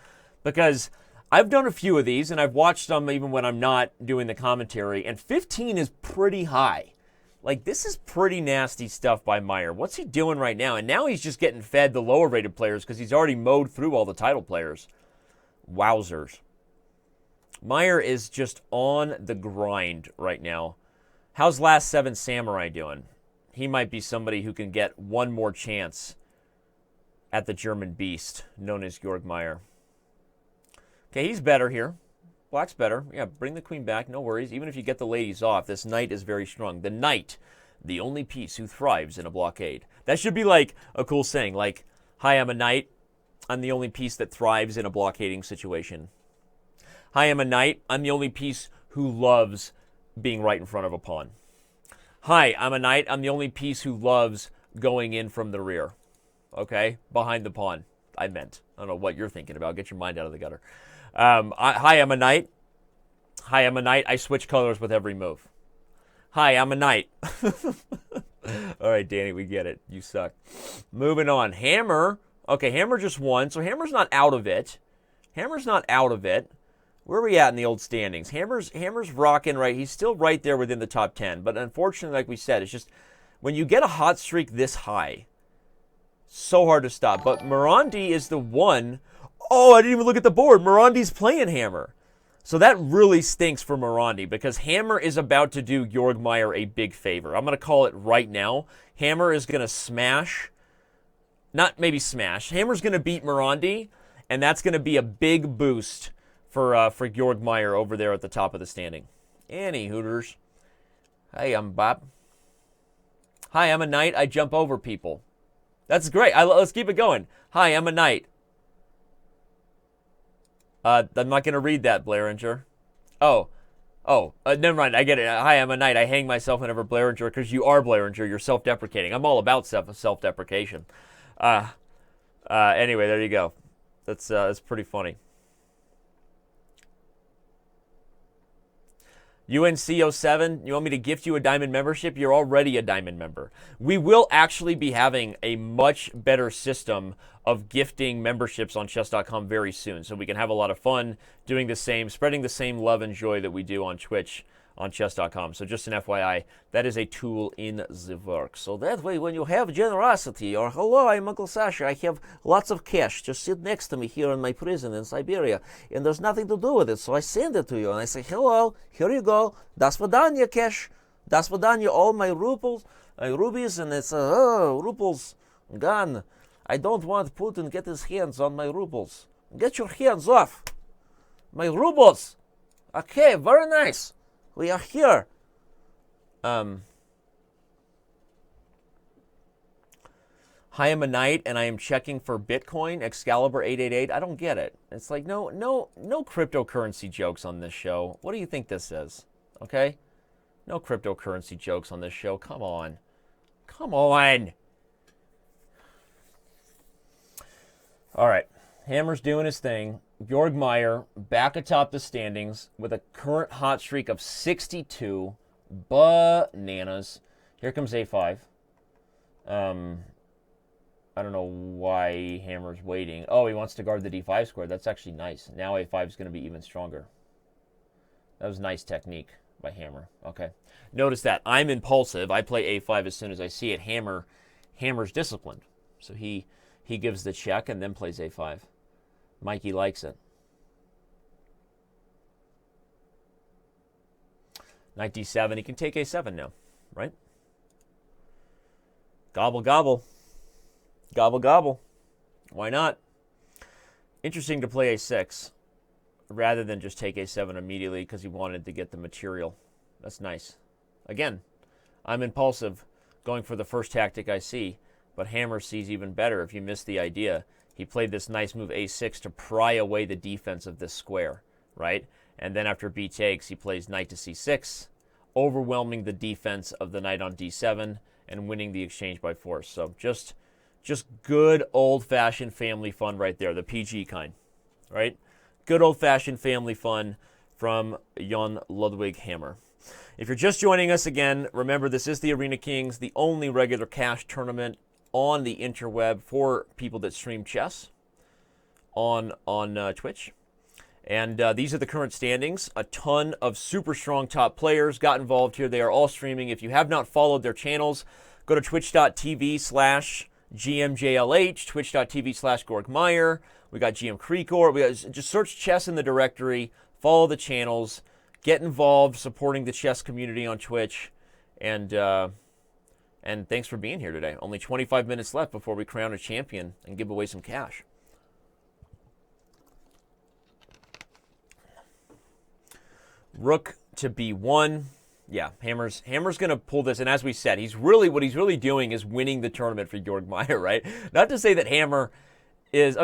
because I've done a few of these and I've watched them even when I'm not doing the commentary, and 15 is pretty high. Like, this is pretty nasty stuff by Meier. What's he doing right now? And now he's just getting fed the lower rated players because he's already mowed through all the title players. Wowzers. Meier is just on the grind right now. How's Last Seven Samurai doing? He might be somebody who can get one more chance at the German beast known as Georg Meier. Okay, he's better here. Black's better. Yeah, bring the queen back. No worries. Even if you get the ladies off, this knight is very strong. The knight, the only piece who thrives in a blockade. That should be like a cool saying. Like, hi, I'm a knight. I'm the only piece that thrives in a blockading situation. Hi, I'm a knight. I'm the only piece who loves being right in front of a pawn. Hi, I'm a knight. I'm the only piece who loves going in from the rear. Okay? Behind the pawn. I don't know what you're thinking about. Get your mind out of the gutter. Hi, I'm a knight. Hi, I'm a knight. I switch colors with every move. Hi, I'm a knight. All right, Danny, we get it. You suck. Moving on. Hammer. Okay, Hammer just won, so Hammer's not out of it. Hammer's not out of it. Where are we at in the old standings? Hammer's rocking right. He's still right there within the top 10. But unfortunately, like we said, it's just when you get a hot streak this high, so hard to stop. But Morandi is the one. Oh, I didn't even look at the board. Morandi's playing Hammer. So that really stinks for Morandi because Hammer is about to do Georg Meier a big favor. I'm going to call it right now. Hammer is going to smash. Not maybe smash. Hammer's going to beat Morandi, and that's going to be a big boost for Georg Meier over there at the top of the standing. Any Hooters. Hey, I'm Bob. Hi, I'm a knight. I jump over people. That's great. Let's keep it going. Hi, I'm a knight. I'm not going to read that, Blairinger. Never mind. I get it. Hi, I'm a knight. I hang myself whenever Blairinger, because you are Blairinger. You're self-deprecating. I'm all about self-deprecation. Anyway, there you go. That's pretty funny. UNC07, you want me to gift you a diamond membership? You're already a diamond member. We will actually be having a much better system of gifting memberships on chess.com very soon, so we can have a lot of fun doing the same, spreading the same love and joy that we do on Twitch on chess.com. So just an FYI, that is a tool in the works. So that way, when you have generosity, or hello, I'm Uncle Sasha, I have lots of cash, just sit next to me here in my prison in Siberia, and there's nothing to do with it, so I send it to you, and I say, hello, here you go, das Vidanya cash, das Vidanya, all my rubies, and it's, rubles gone. I don't want Putin to get his hands on my rubles. Get your hands off my rubles. Okay, very nice. We are here. Hi, I'm a knight, and I am checking for Bitcoin, Excalibur 888. I don't get it. It's like, no cryptocurrency jokes on this show. What do you think this is? Okay? No cryptocurrency jokes on this show. Come on. Come on. All right. Hammer's doing his thing. Georg Meier back atop the standings with a current hot streak of 62. Bananas. Here comes A5. I don't know why Hammer's waiting. Oh, he wants to guard the D5 square. That's actually nice. Now A5 is going to be even stronger. That was nice technique by Hammer. Okay. Notice that I'm impulsive. I play A5 as soon as I see it. Hammer's disciplined. So he gives the check and then plays A5. Mikey likes it. Knight D7. He can take A7 now, right? Gobble, gobble. Gobble, gobble. Why not? Interesting to play A6 rather than just take A7 immediately because he wanted to get the material. That's nice. Again, I'm impulsive, going for the first tactic I see, but Hammer sees even better. If you missed the idea, he played this nice move A6 to pry away the defense of this square, right? And then after B takes, he plays knight to C6, overwhelming the defense of the knight on D7 and winning the exchange by force. So just good old-fashioned family fun right there, the PG kind, right? Good old-fashioned family fun from Jon Ludvig Hammer. If you're just joining us again, remember this is the Arena Kings, the only regular cash tournament on the interweb for people that stream chess on Twitch. And these are the current standings. A ton of super strong top players got involved here. They are all streaming. If you have not followed their channels, go to twitch.tv/GMJLH, twitch.tv/Georg Meier. We got GM Krikor. Just search chess in the directory, follow the channels, get involved supporting the chess community on Twitch. And thanks for being here today. Only 25 minutes left before we crown a champion and give away some cash. Rook to B1. Yeah, Hammer's going to pull this. And as we said, what he's really doing is winning the tournament for Georg Meier, right? Not to say that Hammer is,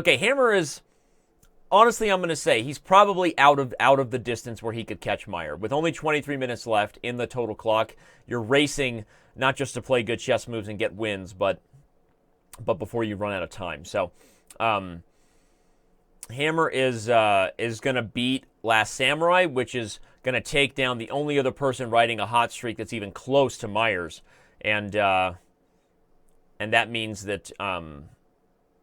honestly, I'm going to say he's probably out of the distance where he could catch Meier. With only 23 minutes left in the total clock, you're racing not just to play good chess moves and get wins, but before you run out of time. So Hammer is going to beat Last Samurai, which is going to take down the only other person riding a hot streak that's even close to Meier's, and that means that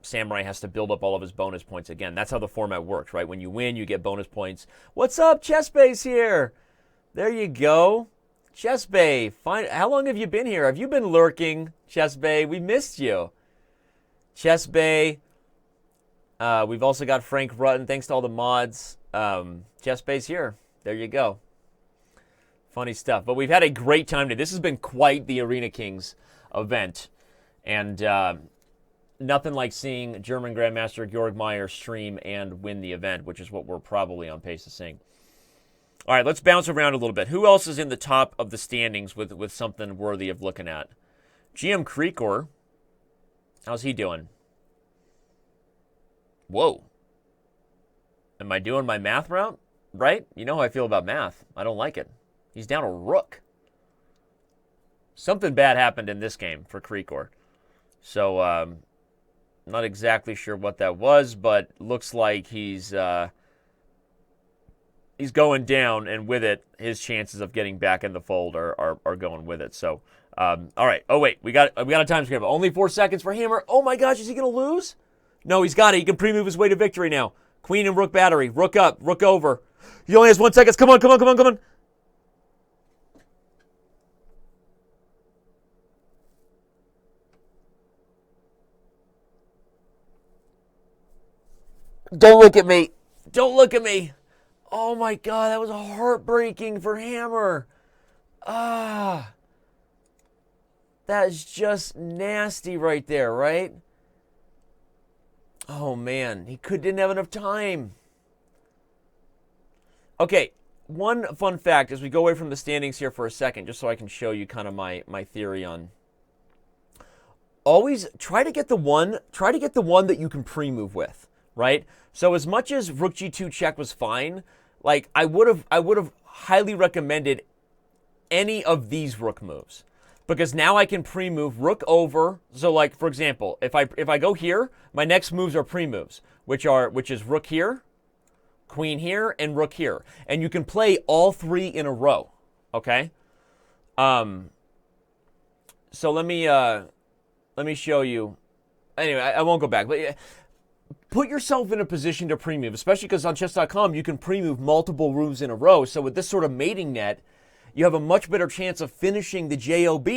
Samurai has to build up all of his bonus points again. That's how the format works, right? When you win, you get bonus points. What's up, Chess Base here? There you go. Chess Bay, how long have you been here? Have you been lurking, Chess Bay? We missed you. Chess Bay. We've also got Frank Rutten. Thanks to all the mods. Chess Bay's here. There you go. Funny stuff. But we've had a great time today. This has been quite the Arena Kings event. And nothing like seeing German Grandmaster Georg Meier stream and win the event, which is what we're probably on pace to seeing. All right, let's bounce around a little bit. Who else is in the top of the standings with something worthy of looking at? GM Krikor How's he doing? Whoa. Am I doing my math route right? You know how I feel about math. I don't like it. He's down a rook. Something bad happened in this game for Krikor. So, not exactly sure what that was, but looks like he's going down, and with it, his chances of getting back in the fold are going with it. So, all right. Oh wait, we got a time scramble. Only 4 seconds for Hammer. Oh my gosh, is he gonna lose? No, he's got it. He can pre-move his way to victory now. Queen and rook battery. Rook up. Rook over. He only has 1 second. Come on, come on, come on, come on. Don't look at me. Don't look at me. Oh my God, that was heartbreaking for Hammer. Ah. That is just nasty right there, right? Oh man, he didn't have enough time. Okay, one fun fact as we go away from the standings here for a second, just so I can show you kind of my theory on. Always try to get the one that you can pre-move with, right? So as much as rook g2 check was fine, like I would have highly recommended any of these rook moves. Because now I can pre-move rook over. So like, for example, if I go here, my next moves are pre-moves, which is rook here, queen here, and rook here. And you can play all three in a row. Okay? So let me show you. Anyway, I won't go back. But put yourself in a position to pre-move, especially because on chess.com you can pre-move multiple moves in a row. So with this sort of mating net, you have a much better chance of finishing the JOB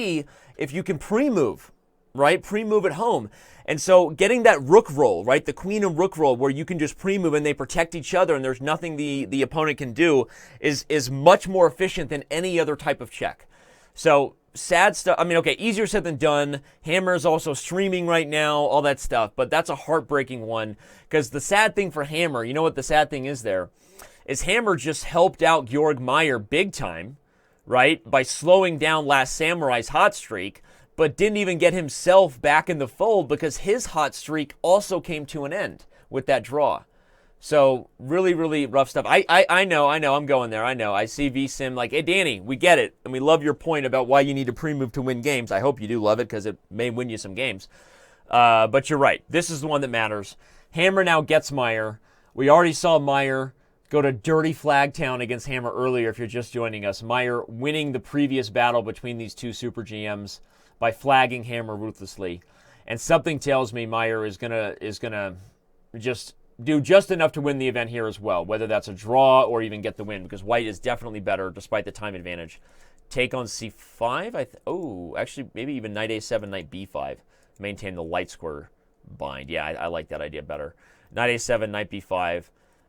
if you can pre-move, right? Pre-move at home. And so getting that rook roll, right? The queen and rook roll where you can just pre-move and they protect each other and there's nothing the opponent can do is much more efficient than any other type of check. So sad stuff. I mean, okay, easier said than done. Hammer is also streaming right now, all that stuff. But that's a heartbreaking one because the sad thing for Hammer, you know what the sad thing is there, is Hammer just helped out Georg Meier big time, right, by slowing down Last Samurai's hot streak, but didn't even get himself back in the fold because his hot streak also came to an end with that draw. So really, really rough stuff. I know, I'm going there. I know. I see VSim like, hey, Danny, we get it. And we love your point about why you need to pre-move to win games. I hope you do love it because it may win you some games. But you're right. This is the one that matters. Hammer now gets Meier. We already saw Meier go to dirty Flagtown against Hammer earlier if you're just joining us. Meier winning the previous battle between these two super GMs by flagging Hammer ruthlessly. And something tells me Meier is gonna just do just enough to win the event here as well, whether that's a draw or even get the win, because white is definitely better despite the time advantage. Take on c5. Actually, maybe even knight a7, knight b5. Maintain the light square bind. Yeah, I like that idea better. Knight a7, knight b5.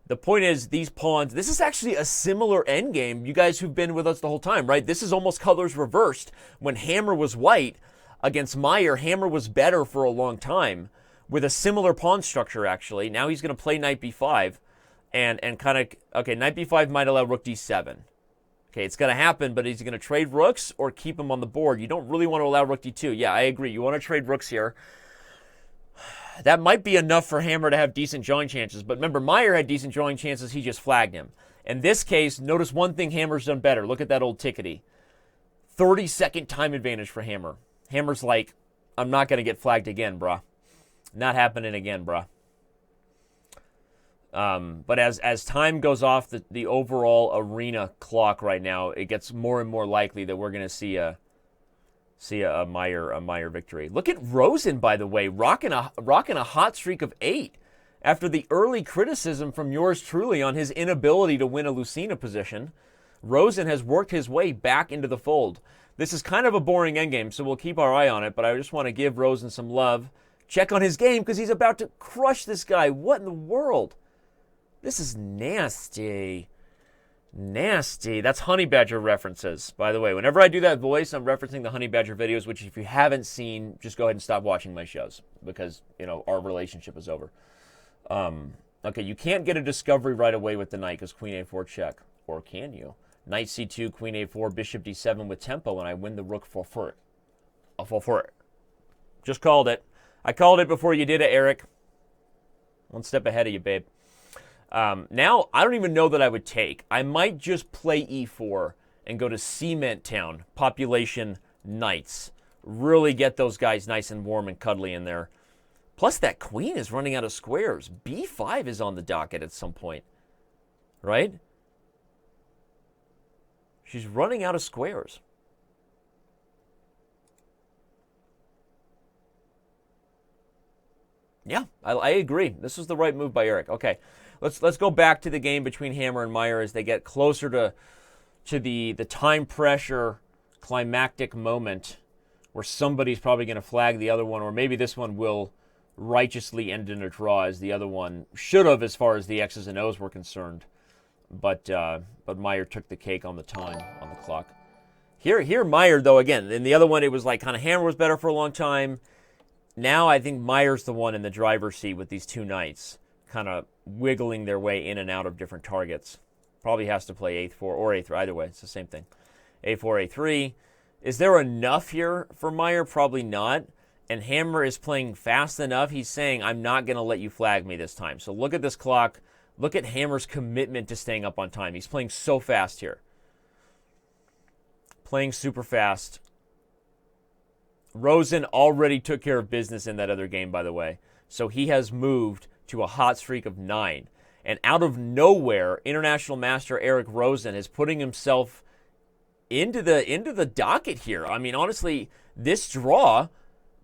The point is, these pawns, this is actually a similar endgame, you guys who've been with us the whole time, right? This is almost colors reversed. When Hammer was white against Meier, Hammer was better for a long time with a similar pawn structure, actually. Now he's going to play knight b5 and kind of, okay, knight b5 might allow rook d7. Okay, it's going to happen, but is he going to trade rooks or keep him on the board? You don't really want to allow rook d2. Yeah, I agree. You want to trade rooks here. That might be enough for Hammer to have decent drawing chances. But remember, Meier had decent drawing chances. He just flagged him. In this case, notice one thing Hammer's done better. Look at that old tickety. 30-second time advantage for Hammer. Hammer's like, I'm not going to get flagged again, bruh. Not happening again, bruh. But as time goes off the overall arena clock right now, it gets more and more likely that we're going to see a Meier victory. Look at Rosen, by the way, rocking a hot streak of 8 after the early criticism from yours truly on his inability to win a Lucina position. Rosen has worked his way back into the fold. This is kind of a boring endgame, so we'll keep our eye on it, but I just want to give Rosen some love. Check on his game because he's about to crush this guy. What in the world? This is nasty. Nasty. That's Honey Badger references, by the way. Whenever I do that voice, I'm referencing the Honey Badger videos, which if you haven't seen, just go ahead and stop watching my shows because, you know, our relationship is over. Okay, you can't get a discovery right away with the knight because queen a4 check. Or can you? Knight c2, queen a4, bishop d7 with tempo, and I win the rook for it. Just called it. I called it before you did it, Eric. One step ahead of you, babe. Now, I don't even know that I would take. I might just play e4 and go to Cement Town, population knights. Really get those guys nice and warm and cuddly in there. Plus, that queen is running out of squares. b5 is on the docket at some point, right? She's running out of squares. Yeah, I agree. This is the right move by Eric. Okay, let's go back to the game between Hammer and Meier as they get closer to the time pressure climactic moment where somebody's probably going to flag the other one, or maybe this one will righteously end in a draw as the other one should have as far as the X's and O's were concerned. But Meier took the cake on the time, on the clock. Here Meier, though, again, in the other one, it was like kind of Hammer was better for a long time. Now I think Meier's the one in the driver's seat with these two knights, kind of wiggling their way in and out of different targets. Probably has to play a4 or a3. Either way, it's the same thing. a4, a3. Is there enough here for Meier? Probably not. And Hammer is playing fast enough. He's saying, I'm not going to let you flag me this time. So look at this clock. Look at Hammer's commitment to staying up on time. He's playing so fast here. Playing super fast. Rosen already took care of business in that other game, by the way. So he has moved to a hot streak of 9. And out of nowhere, International Master Eric Rosen is putting himself into the docket here. I mean, honestly, this draw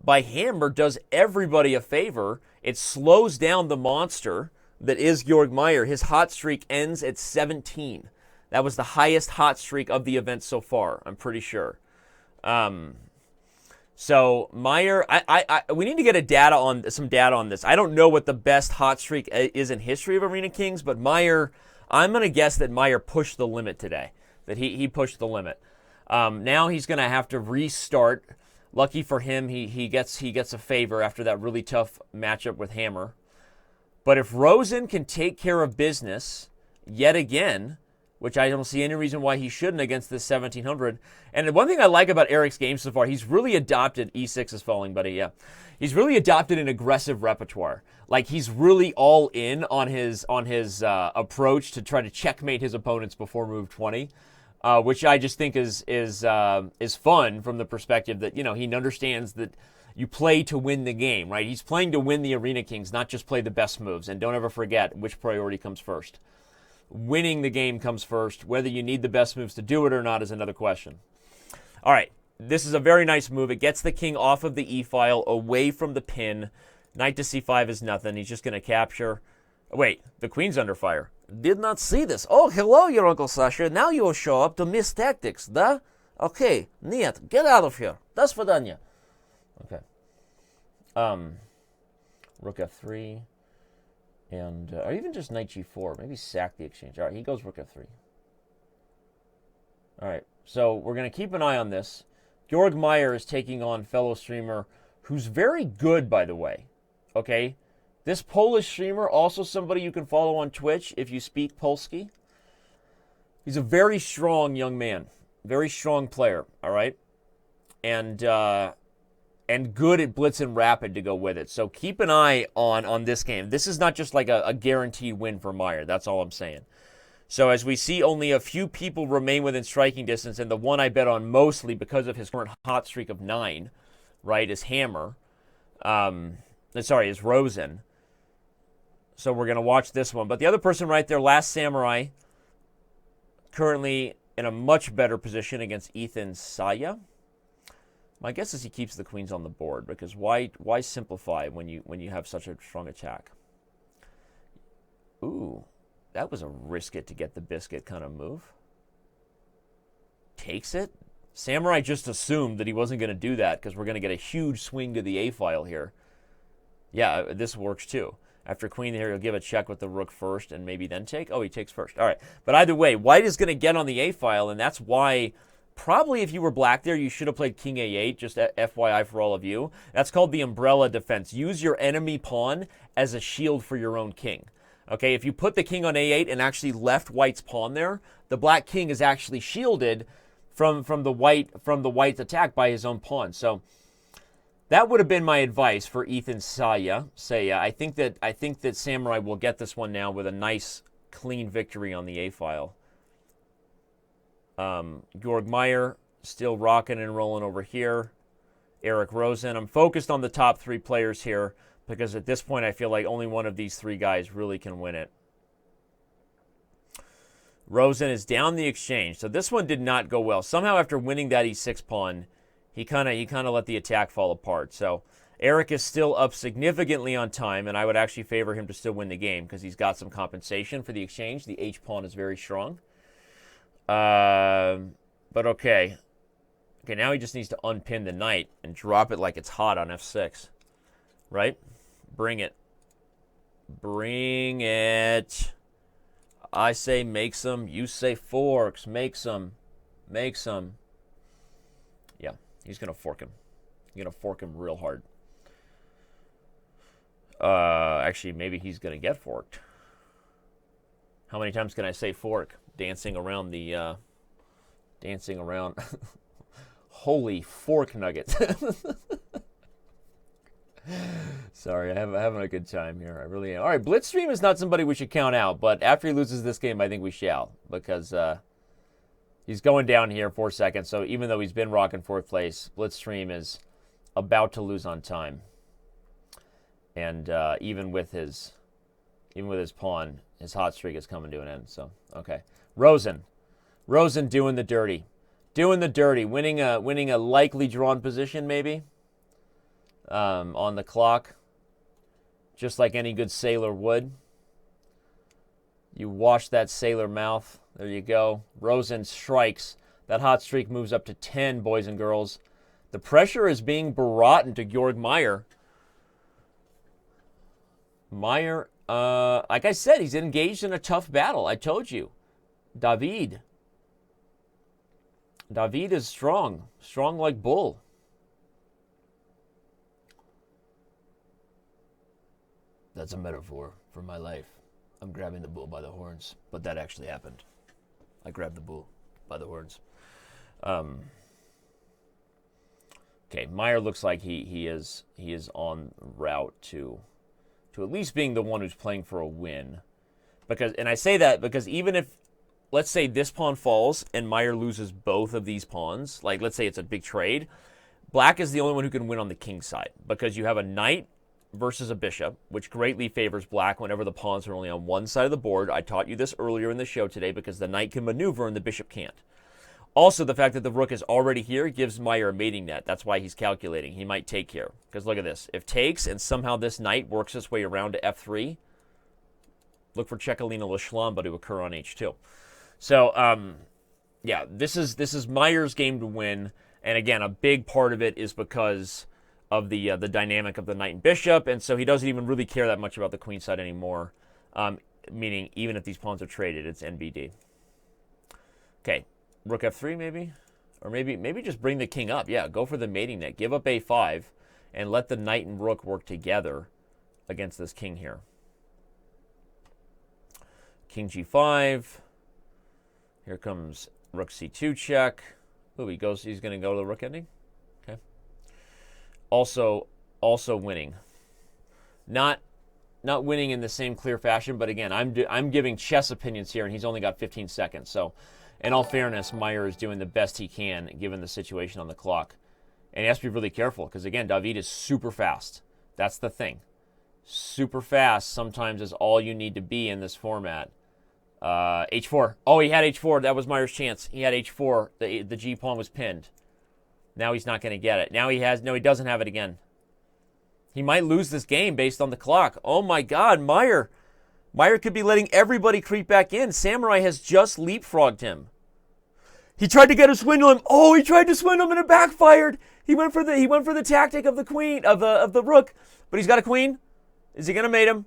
by Hammer does everybody a favor. It slows down the monster that is Georg Meier. His hot streak ends at 17. That was the highest hot streak of the event so far, I'm pretty sure. So Meier, we need to get some data on this. I don't know what the best hot streak is in history of Arena Kings, but Meier, I'm going to guess that Meier pushed the limit today. That he pushed the limit. Now he's going to have to restart. Lucky for him, he gets a favor after that really tough matchup with Hammer. But if Rosen can take care of business yet again, which I don't see any reason why he shouldn't against this 1700. And one thing I like about Eric's game so far, he's really adopted, e6 is falling, buddy, yeah. He's really adopted an aggressive repertoire. Like, he's really all in on his approach to try to checkmate his opponents before move 20, which I just think is fun from the perspective that, he understands that you play to win the game, right? He's playing to win the Arena Kings, not just play the best moves. And don't ever forget which priority comes first. Winning the game comes first. Whether you need the best moves to do it or not is another question. All right, this is a very nice move. It gets the king off of the e-file, away from the pin. Knight to c5 is nothing. He's just going to capture. Wait, the queen's under fire. Did not see this. Oh, hello, your Uncle Sasha. Now you will show up to miss tactics, da? Okay, Niet, get out of here. Das Vidanya. Okay. Rook f3. And, or even just knight g4. Maybe sack the exchange. All right, he goes rook f3. All right, so we're going to keep an eye on this. Georg Meier is taking on fellow streamer who's very good, by the way. Okay? This Polish streamer, also somebody you can follow on Twitch if you speak Polski. He's a very strong young man. Very strong player, all right? And good at blitz and rapid to go with it. So keep an eye on this game. This is not just like a guaranteed win for Meier. That's all I'm saying. So as we see, only a few people remain within striking distance, and the one I bet on mostly because of his current hot streak of 9, right, is Hammer. Is Rosen. So we're going to watch this one. But the other person right there, Last Samurai, currently in a much better position against Ethan Saya. My guess is he keeps the queens on the board, because why simplify when you have such a strong attack? Ooh, that was a risk it to get the biscuit kind of move. Takes it. Samurai just assumed that he wasn't going to do that because we're going to get a huge swing to the A-file here. Yeah, this works too. After queen here, he'll give a check with the rook first and maybe then take. Oh, he takes first. All right. But either way, white is going to get on the A-file, and that's why probably if you were black there, you should have played king A8, just FYI for all of you. That's called the umbrella defense. Use your enemy pawn as a shield for your own king. Okay, if you put the king on A8 and actually left white's pawn there, the black king is actually shielded from the white's attack by his own pawn. So That would have been my advice for Ethan Saya. I think that Samurai will get this one now with a nice, clean victory on the A file. Georg Meier still rocking and rolling over here. Eric Rosen. I'm focused on the top 3 players here because at this point I feel like only one of these 3 guys really can win it. Rosen is down the exchange. So this one did not go well. Somehow after winning that E6 pawn, he kind of let the attack fall apart. So Eric is still up significantly on time, and I would actually favor him to still win the game because he's got some compensation for the exchange. The H pawn is very strong. But okay. Okay, now he just needs to unpin the knight and drop it like it's hot on F6. Right? Bring it. Bring it. I say make some. You say forks. Make some. Make some. Yeah, he's going to fork him. He's going to fork him real hard. Actually, maybe he's going to get forked. How many times can I say fork? Dancing around the... dancing around... Holy fork nuggets. Sorry, I'm having a good time here. I really am. All right, Blitzstream is not somebody we should count out, but after he loses this game, I think we shall, because he's going down here 4 seconds. So even though he's been rocking 4th place, Blitzstream is about to lose on time. And even with his pawn, his hot streak is coming to an end. So okay, Rosen doing the dirty. Doing the dirty, winning a likely drawn position maybe on the clock, just like any good sailor would. You wash that sailor mouth. There you go. Rosen strikes. That hot streak moves up to 10, boys and girls. The pressure is being brought into Georg Meier. Meier, like I said, he's engaged in a tough battle. I told you. David is strong like bull. That's a metaphor for my life. I'm grabbing the bull by the horns, but that actually happened. I grabbed the bull by the horns. Okay, Meier looks like he is on route to at least being the one who's playing for a win. And I say that because even if, let's say this pawn falls and Meier loses both of these pawns, like let's say it's a big trade, Black is the only one who can win on the king side because you have a knight versus a bishop, which greatly favors Black whenever the pawns are only on one side of the board. I taught you this earlier in the show today because the knight can maneuver and the bishop can't. Also, the fact that the rook is already here gives Meier a mating net. That's why he's calculating. He might take here. Because look at this. If takes and somehow this knight works its way around to f3, look for Cecalina Lashlampa to occur on h2. So, yeah, this is Meier's game to win. And again, a big part of it is because of the dynamic of the knight and bishop. And so he doesn't even really care that much about the queen side anymore. Meaning, even if these pawns are traded, it's NBD. Okay. Rook f3 maybe? Or maybe just bring the king up. Yeah, go for the mating net. Give up a5 and let the knight and rook work together against this king here. King g5. Here comes rook c2 check. Ooh, he's going to go to the rook ending. Okay. Also winning. Not winning in the same clear fashion, but again, I'm giving chess opinions here and he's only got 15 seconds. So in all fairness, Meier is doing the best he can given the situation on the clock. And he has to be really careful because, again, David is super fast. That's the thing. Super fast sometimes is all you need to be in this format. H4. Oh, he had H4. That was Meier's chance. He had H4. The G-pawn was pinned. Now he's not going to get it. Now he doesn't have it again. He might lose this game based on the clock. Oh, my God, Meier. Meier could be letting everybody creep back in. Samurai has just leapfrogged him. He tried to get a swindle him. Oh, he tried to swindle him and it backfired. He went for the tactic of the queen of the rook, but he's got a queen. Is he gonna mate him?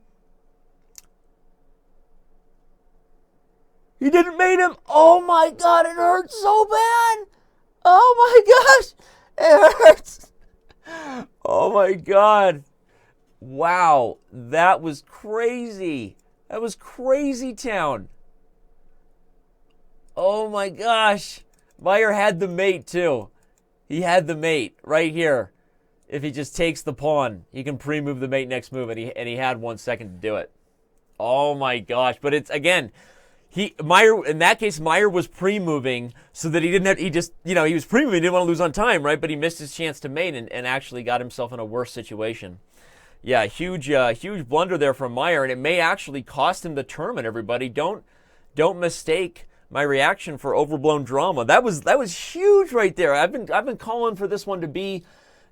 He didn't mate him. Oh my God, it hurts so bad. Oh my gosh, it hurts. Oh my God. Wow, that was crazy. That was crazy town. Oh my gosh. Meier had the mate too. He had the mate right here. If he just takes the pawn, he can pre-move the mate next move, and he had 1 second to do it. Oh my gosh! But it's again, Meier in that case, Meier was pre-moving so that he didn't have. He just he was pre-moving, he didn't want to lose on time, right? But he missed his chance to mate and actually got himself in a worse situation. Yeah, huge blunder there from Meier, and it may actually cost him the tournament. Everybody, don't mistake my reaction for overblown drama. That was huge right there. I've been calling for this one to be,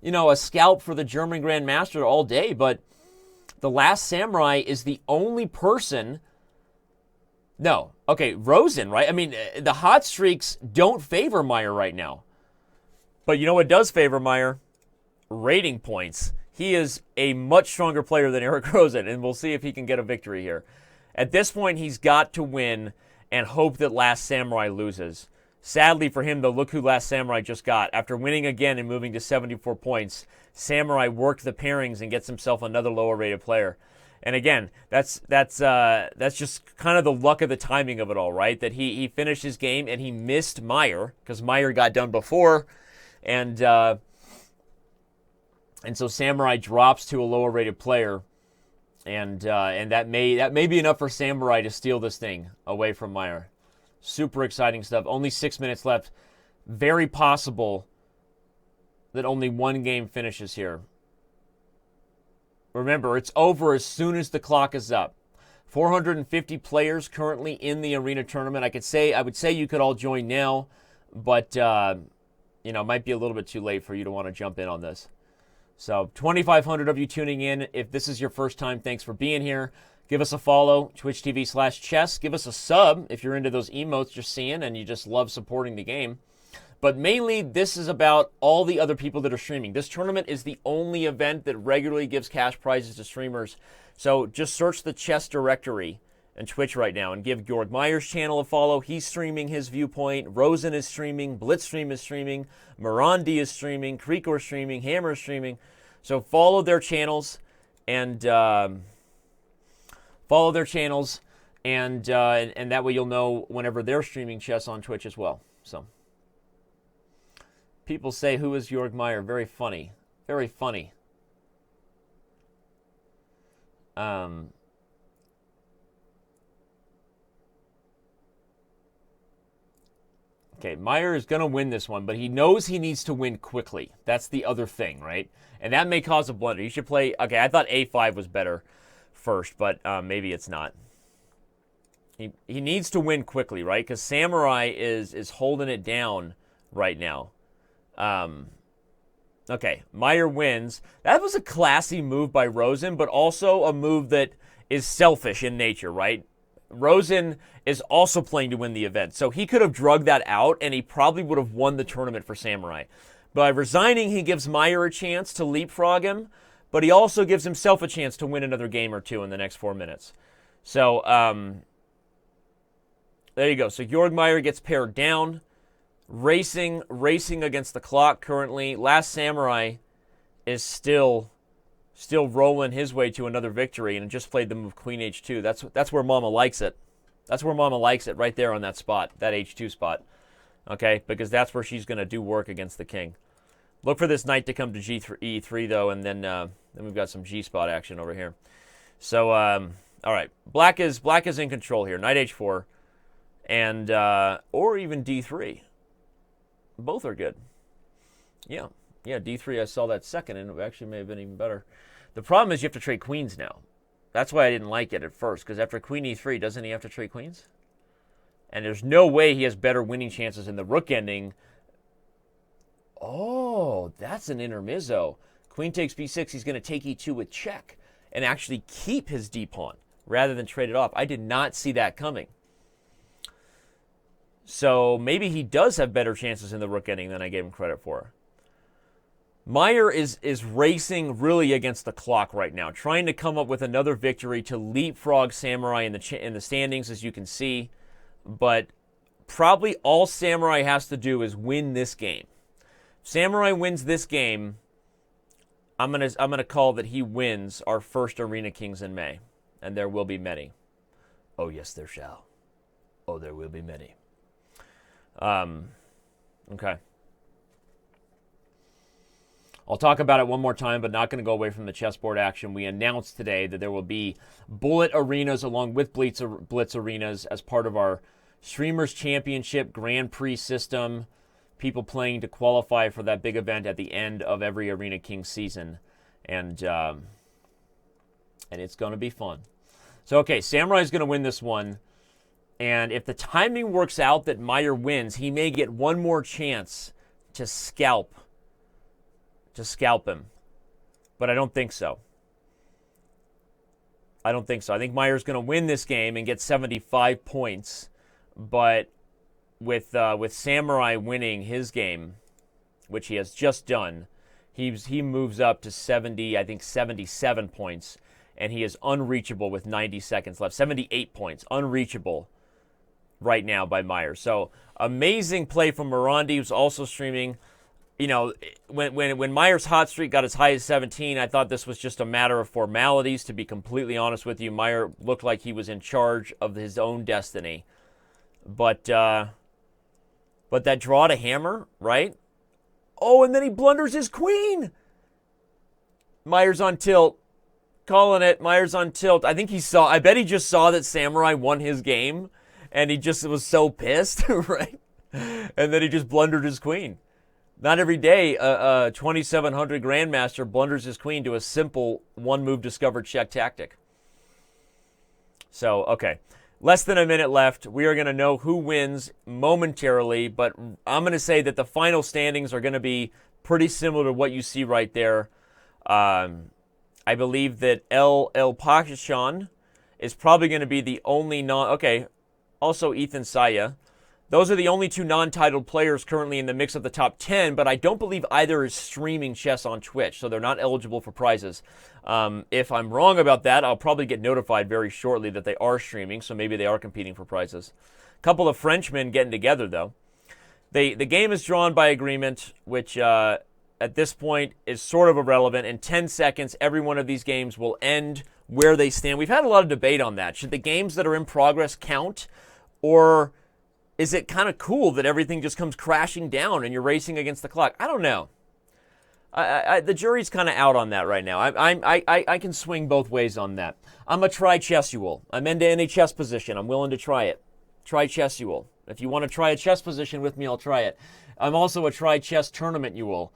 a scalp for the German Grandmaster all day, but the Last Samurai is the only person. No, okay, Rosen, right? I mean, the hot streaks don't favor Meier right now, but you know what does favor Meier? Rating points. He is a much stronger player than Eric Rosen, and we'll see if he can get a victory here. At this point, he's got to win and hope that Last Samurai loses. Sadly for him, though, look who Last Samurai just got. After winning again and moving to 74 points, Samurai worked the pairings and gets himself another lower-rated player. And again, that's just kind of the luck of the timing of it all, right? That he finished his game and he missed Meier because Meier got done before, and so Samurai drops to a lower-rated player, and that may be enough for Samurai to steal this thing away from Meier. Super exciting stuff. Only 6 minutes left. Very possible that only one game finishes here. Remember, it's over as soon as the clock is up. 450 players currently in the arena tournament. I would say you could all join now, but it might be a little bit too late for you to want to jump in on this. So 2,500 of you tuning in. If this is your first time, thanks for being here. Give us a follow, Twitch TV/chess. Give us a sub if you're into those emotes you're seeing and you just love supporting the game. But mainly, this is about all the other people that are streaming. This tournament is the only event that regularly gives cash prizes to streamers. So just search the chess directory and Twitch right now and give Georg Meier's channel a follow. He's streaming his viewpoint. Rosen is streaming. Blitzstream is streaming. Morandi is streaming. Krikor is streaming. Hammer is streaming. So follow their channels and and that way you'll know whenever they're streaming chess on Twitch as well. So people say, who is Georg Meier? Very funny. Very funny. Okay, Meier is going to win this one, but he knows he needs to win quickly. That's the other thing, right? And that may cause a blunder. You should play... Okay, I thought A5 was better first, but maybe it's not. He needs to win quickly, right? Because Samurai is holding it down right now. Okay, Meier wins. That was a classy move by Rosen, but also a move that is selfish in nature, right? Rosen is also playing to win the event, so he could have drugged that out, and he probably would have won the tournament for Samurai. By resigning, he gives Meier a chance to leapfrog him, but he also gives himself a chance to win another game or two in the next 4 minutes. So, there you go. So Georg Meier gets paired down. Racing against the clock currently. Last Samurai is still rolling his way to another victory and just played the move Queen H2. That's where Mama likes it. That's where Mama likes it, right there on that spot, that H2 spot. Okay, because that's where she's going to do work against the king. Look for this knight to come to E3 though, and then we've got some G spot action over here. So all right, black is in control here. Knight H4, and or even D3. Both are good. Yeah, D3, I saw that second, and it actually may have been even better. The problem is you have to trade queens now. That's why I didn't like it at first, because after Queen E3, doesn't he have to trade queens? And there's no way he has better winning chances in the rook ending. Oh, that's an intermezzo. Queen takes B6, he's going to take E2 with check and actually keep his D-pawn rather than trade it off. I did not see that coming. So maybe he does have better chances in the rook ending than I gave him credit for. Meier is racing really against the clock right now, trying to come up with another victory to leapfrog Samurai in the standings, as you can see. But probably all Samurai has to do is win this game. If Samurai wins this game, I'm gonna call that he wins our first Arena Kings in May, and there will be many. Oh yes, there shall. Oh, there will be many. Okay. I'll talk about it one more time, but not going to go away from the chessboard action. We announced today that there will be bullet arenas along with blitz arenas as part of our Streamers Championship Grand Prix system. People playing to qualify for that big event at the end of every Arena King season. And it's going to be fun. So, okay, Samurai's going to win this one. And if the timing works out that Meier wins, he may get one more chance to scalp him. But I don't think so. I think Meier's going to win this game and get 75 points. But with Samurai winning his game, which he has just done, he moves up to 77 points, and he is unreachable with 90 seconds left. 78 points, unreachable right now by Meier. So amazing play from Morandi, who's also streaming. You know, when Meier's hot streak got as high as 17, I thought this was just a matter of formalities, to be completely honest with you. Meier looked like he was in charge of his own destiny. But that draw to Hammer, right? Oh, and then he blunders his queen. Meier's on tilt. Calling it. Meier's on tilt. I bet he just saw that Samurai won his game, and he just was so pissed, right? And then he just blundered his queen. Not every day a 2700 Grandmaster blunders his queen to a simple one-move discovered check tactic. So, okay. Less than a minute left. We are going to know who wins momentarily, but I'm going to say that the final standings are going to be pretty similar to what you see right there. I believe that El Pakistan is probably going to be the only also Ethan Saya. Those are the only two non-titled players currently in the mix of the top 10, but I don't believe either is streaming chess on Twitch, so they're not eligible for prizes. If I'm wrong about that, I'll probably get notified very shortly that they are streaming, so maybe they are competing for prizes. A couple of Frenchmen getting together, though. The game is drawn by agreement, which at this point is sort of irrelevant. In 10 seconds, every one of these games will end where they stand. We've had a lot of debate on that. Should the games that are in progress count, or is it kind of cool that everything just comes crashing down and you're racing against the clock? I don't know. The jury's kind of out on that right now. I can swing both ways on that. I'm a try chessual. I'm into any chess position. I'm willing to try it. Try chessual. If you want to try a chess position with me, I'll try it. I'm also a try chess tournament you'll.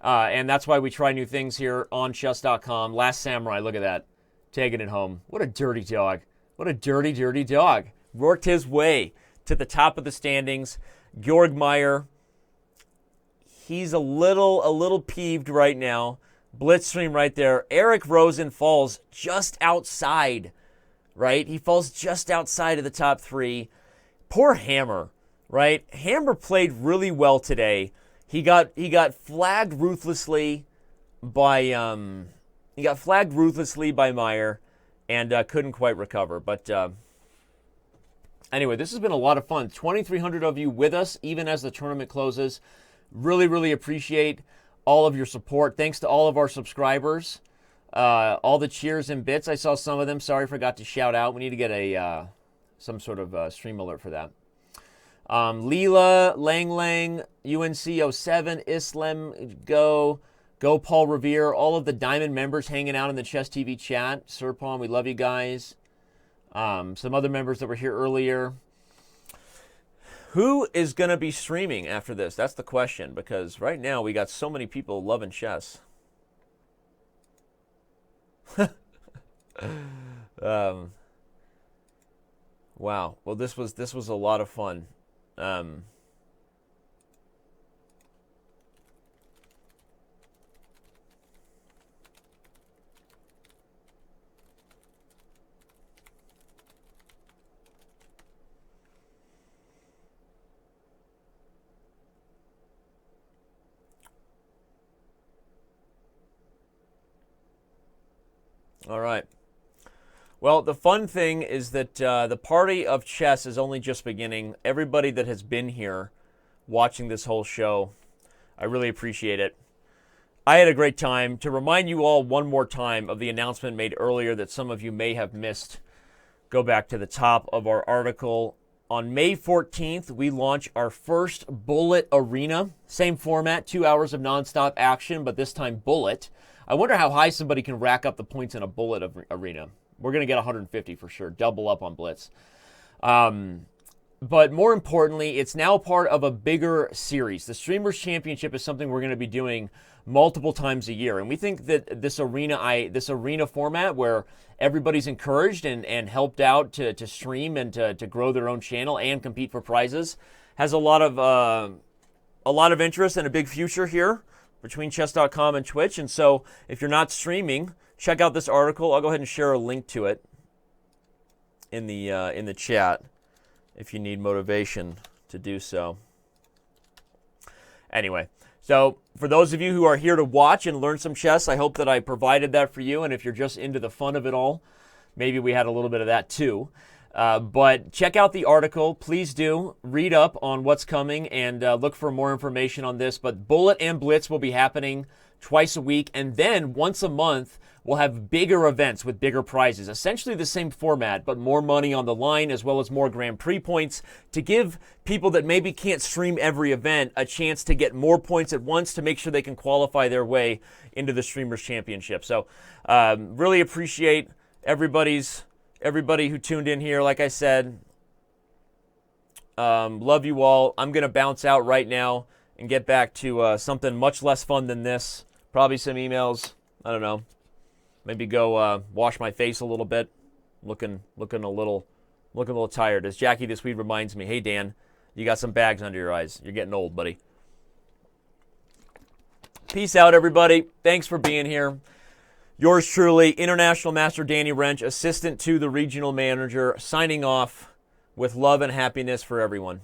And that's why we try new things here on chess.com. Last Samurai, look at that. Taking it home. What a dirty dog. What a dirty, dirty dog. Worked his way to the top of the standings. Georg Meier, he's a little peeved right now. Blitzstream right there. Eric Rosen falls just outside, right? He falls just outside of the top three. Poor Hammer, right? Hammer played really well today. He got flagged ruthlessly by Meier and couldn't quite recover. But anyway, this has been a lot of fun. 2,300 of you with us, even as the tournament closes. Really, really appreciate all of your support. Thanks to all of our subscribers. All the cheers and bits. I saw some of them. Sorry, forgot to shout out. We need to get some sort of stream alert for that. Leela, Lang, UNC07, Islam, Go Paul Revere, all of the Diamond members hanging out in the Chess TV chat. Serpon, we love you guys. Some other members that were here earlier. Who is going to be streaming after this? That's the question, because right now we got so many people loving chess. Wow. Well, this was a lot of fun. All right. Well, the fun thing is that the party of chess is only just beginning. Everybody that has been here watching this whole show, I really appreciate it. I had a great time. To remind you all one more time of the announcement made earlier that some of you may have missed, go back to the top of our article On May 14th, we launch our first Bullet Arena. Same format, 2 hours of nonstop action, but this time Bullet. I wonder how high somebody can rack up the points in a Bullet Arena. We're going to get 150 for sure, double up on Blitz. But more importantly, it's now part of a bigger series. The Streamers Championship is something we're going to be doing multiple times a year. And we think that this arena format where everybody's encouraged and helped out to stream and to grow their own channel and compete for prizes has a lot of interest and a big future here between chess.com and Twitch. And so if you're not streaming, check out this article. I'll go ahead and share a link to it in the chat if you need motivation to do so. Anyway, so for those of you who are here to watch and learn some chess, I hope that I provided that for you. And if you're just into the fun of it all, maybe we had a little bit of that too. But check out the article. Please do read up on what's coming and look for more information on this. But Bullet and Blitz will be happening twice a week. And then once a month, we'll have bigger events with bigger prizes. Essentially the same format, but more money on the line as well as more Grand Prix points to give people that maybe can't stream every event a chance to get more points at once to make sure they can qualify their way into the Streamers Championship. So really appreciate everybody who tuned in here. Like I said, love you all. I'm going to bounce out right now and get back to something much less fun than this. Probably some emails. I don't know. Maybe go wash my face a little bit. Looking a little tired. As Jackie this week reminds me, hey Dan, you got some bags under your eyes. You're getting old, buddy. Peace out, everybody. Thanks for being here. Yours truly, International Master Daniel Rensch, assistant to the regional manager, signing off with love and happiness for everyone.